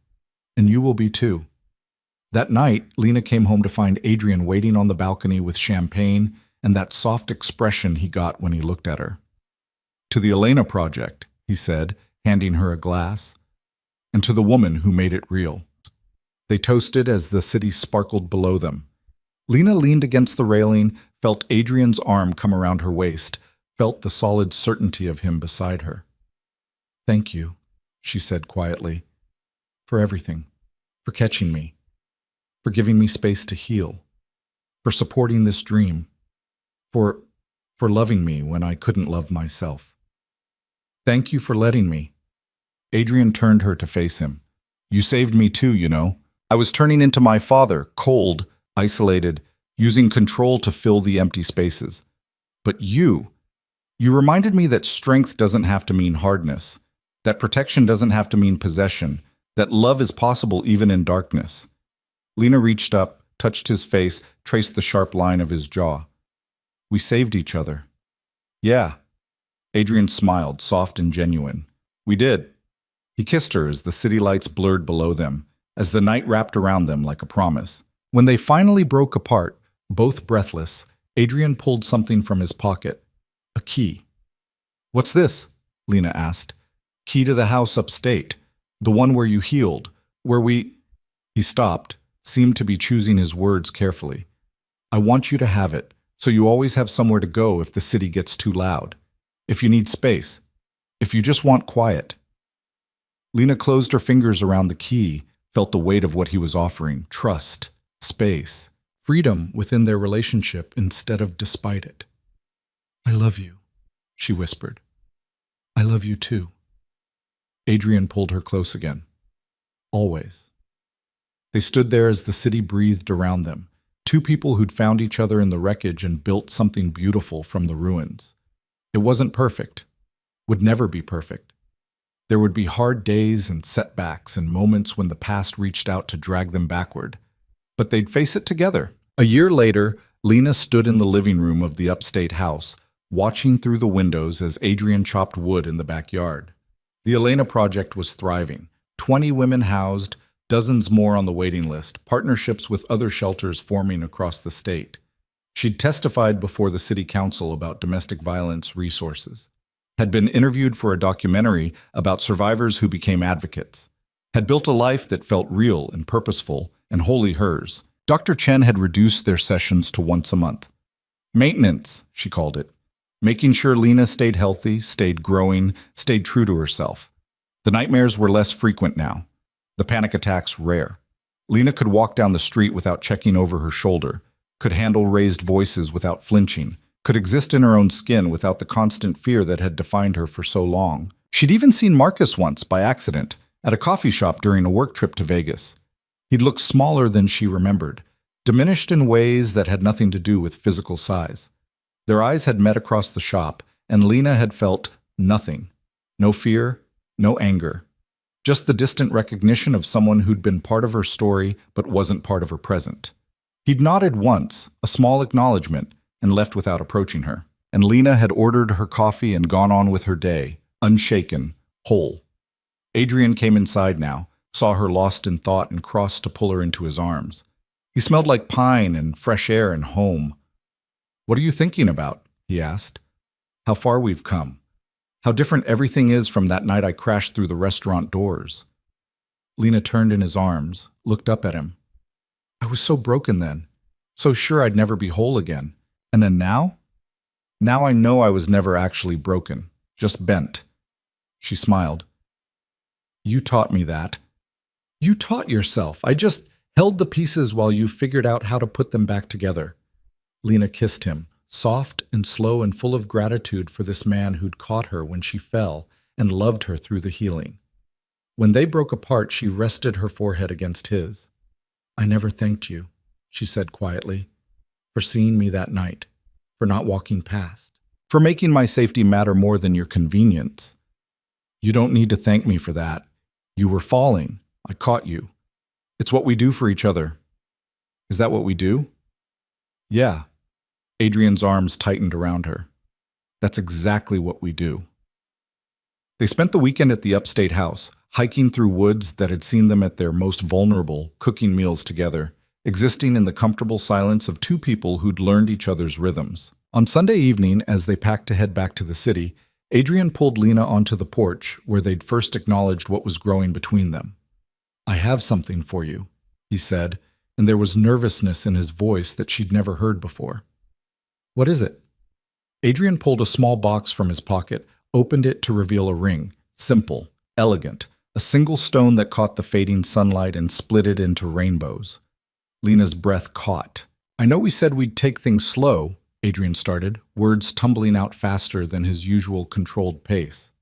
S1: And you will be too. That night, Lena came home to find Adrian waiting on the balcony with champagne and that soft expression he got when he looked at her. To the Elena Project, he said, handing her a glass, and to the woman who made it real. They toasted as the city sparkled below them. Lena leaned against the railing, felt Adrian's arm come around her waist, felt the solid certainty of him beside her. Thank you, she said quietly, for everything, for catching me, for giving me space to heal, for supporting this dream, for loving me when I couldn't love myself. Thank you for letting me. Adrian turned her to face him. You saved me too, you know. I was turning into my father, cold, isolated, using control to fill the empty spaces. But you reminded me that strength doesn't have to mean hardness, that protection doesn't have to mean possession, that love is possible even in darkness. Lena reached up, touched his face, traced the sharp line of his jaw. We saved each other. Yeah. Adrian smiled, soft and genuine. We did. He kissed her as the city lights blurred below them, as the night wrapped around them like a promise. When they finally broke apart, both breathless, Adrian pulled something from his pocket. A key. What's this? Lena asked. Key to the house upstate. The one where you healed. Where we... He stopped, seemed to be choosing his words carefully. I want you to have it, so you always have somewhere to go if the city gets too loud. If you need space. If you just want quiet. Lena closed her fingers around the key, felt the weight of what he was offering, trust, space, freedom within their relationship instead of despite it. I love you, she whispered. I love you too. Adrian pulled her close again. Always. They stood there as the city breathed around them, two people who'd found each other in the wreckage and built something beautiful from the ruins. It wasn't perfect, would never be perfect. There would be hard days and setbacks and moments when the past reached out to drag them backward. But they'd face it together. A year later, Lena stood in the living room of the upstate house, watching through the windows as Adrian chopped wood in the backyard. The Elena Project was thriving. 20 women housed, dozens more on the waiting list, partnerships with other shelters forming across the state. She'd testified before the city council about domestic violence resources, had been interviewed for a documentary about survivors who became advocates, had built a life that felt real and purposeful and wholly hers. Dr. Chen had reduced their sessions to once a month. Maintenance, she called it, making sure Lena stayed healthy, stayed growing, stayed true to herself. The nightmares were less frequent now, the panic attacks rare. Lena could walk down the street without checking over her shoulder, could handle raised voices without flinching, could exist in her own skin without the constant fear that had defined her for so long. She'd even seen Marcus once, by accident, at a coffee shop during a work trip to Vegas. He'd looked smaller than she remembered, diminished in ways that had nothing to do with physical size. Their eyes had met across the shop, and Lena had felt nothing. No fear, no anger. Just the distant recognition of someone who'd been part of her story but wasn't part of her present. He'd nodded once, a small acknowledgement, and left without approaching her. And Lena had ordered her coffee and gone on with her day, unshaken, whole. Adrian came inside now, saw her lost in thought and crossed to pull her into his arms. He smelled like pine and fresh air and home. What are you thinking about? He asked. How far we've come. How different everything is from that night I crashed through the restaurant doors. Lena turned in his arms, looked up at him. I was so broken then, so sure I'd never be whole again. And then now? Now I know I was never actually broken, just bent. She smiled. You taught me that. You taught yourself. I just held the pieces while you figured out how to put them back together. Lena kissed him, soft and slow and full of gratitude for this man who'd caught her when she fell and loved her through the healing. When they broke apart, she rested her forehead against his. "I never thanked you," she said quietly, "for seeing me that night, for not walking past, for making my safety matter more than your convenience. You don't need to thank me for that. You were falling. I caught you. It's what we do for each other." "Is that what we do?" "Yeah." Adrian's arms tightened around her. "That's exactly what we do." They spent the weekend at the upstate house, hiking through woods that had seen them at their most vulnerable, cooking meals together, existing in the comfortable silence of two people who'd learned each other's rhythms. On Sunday evening, as they packed to head back to the city, Adrian pulled Lena onto the porch where they'd first acknowledged what was growing between them. "I have something for you," he said, and there was nervousness in his voice that she'd never heard before. "What is it?" Adrian pulled a small box from his pocket, opened it to reveal a ring, simple, elegant, a single stone that caught the fading sunlight and split it into rainbows. Lena's breath caught. "I know we said we'd take things slow," Adrian started, words tumbling out faster than his usual controlled pace.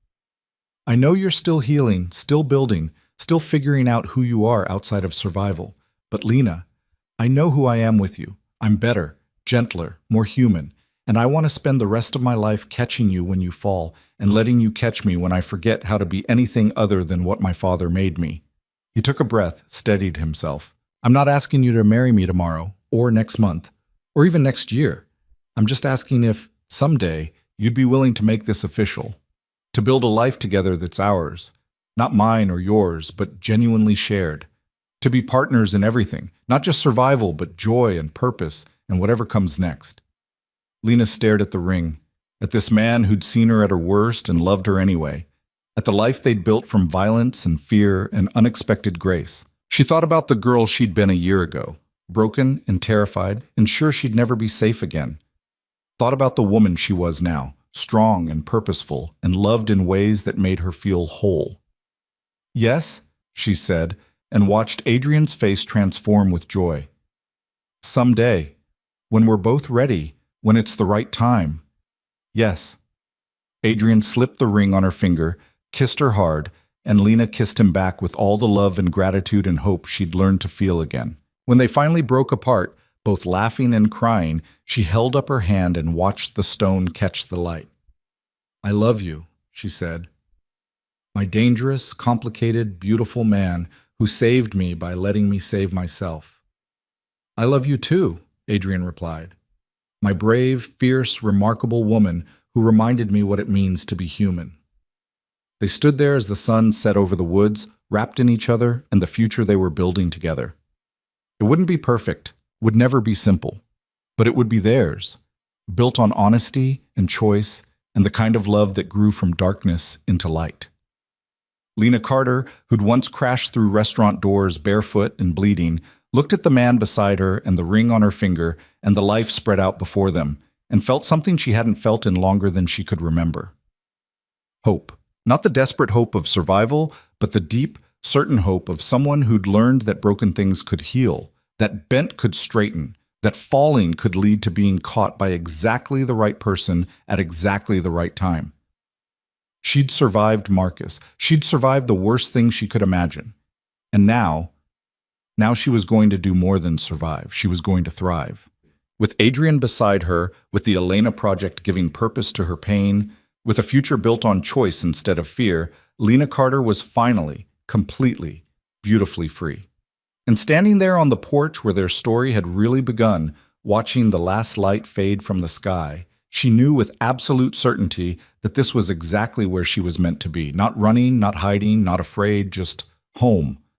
S1: "I know you're still healing, still building, still figuring out who you are outside of survival. But Lena, I know who I am with you. I'm better, gentler, more human. And I want to spend the rest of my life catching you when you fall and letting you catch me when I forget how to be anything other than what my father made me." He took a breath, steadied himself. "I'm not asking you to marry me tomorrow, or next month, or even next year. I'm just asking if, someday, you'd be willing to make this official. To build a life together that's ours. Not mine or yours, but genuinely shared. To be partners in everything, not just survival, but joy and purpose and whatever comes next." Lena stared at the ring, at this man who'd seen her at her worst and loved her anyway, at the life they'd built from violence and fear and unexpected grace. She thought about the girl she'd been a year ago, broken and terrified and sure she'd never be safe again. Thought about the woman she was now, strong and purposeful and loved in ways that made her feel whole. "Yes," she said, and watched Adrian's face transform with joy. "Someday, when we're both ready, when it's the right time. Yes." Adrian slipped the ring on her finger, kissed her hard, and Lena kissed him back with all the love and gratitude and hope she'd learned to feel again. When they finally broke apart, both laughing and crying, she held up her hand and watched the stone catch the light. "I love you," she said. "My dangerous, complicated, beautiful man who saved me by letting me save myself." "I love you too," Adrian replied. "My brave, fierce, remarkable woman who reminded me what it means to be human." They stood there as the sun set over the woods, wrapped in each other and the future they were building together. It wouldn't be perfect, would never be simple, but it would be theirs, built on honesty and choice and the kind of love that grew from darkness into light. Lena Carter, who'd once crashed through restaurant doors barefoot and bleeding, looked at the man beside her and the ring on her finger and the life spread out before them, and felt something she hadn't felt in longer than she could remember. Hope. Not the desperate hope of survival, but the deep, certain hope of someone who'd learned that broken things could heal, that bent could straighten, that falling could lead to being caught by exactly the right person at exactly the right time. She'd survived Marcus. She'd survived the worst thing she could imagine. And now she was going to do more than survive. She was going to thrive. With Adrian beside her, with the Elena project giving purpose to her pain, with a future built on choice instead of fear, Lena Carter was finally, completely, beautifully free. And standing there on the porch where their story had really begun, watching the last light fade from the sky, she knew with absolute certainty that this was exactly where she was meant to be. Not running, not hiding, not afraid, just home.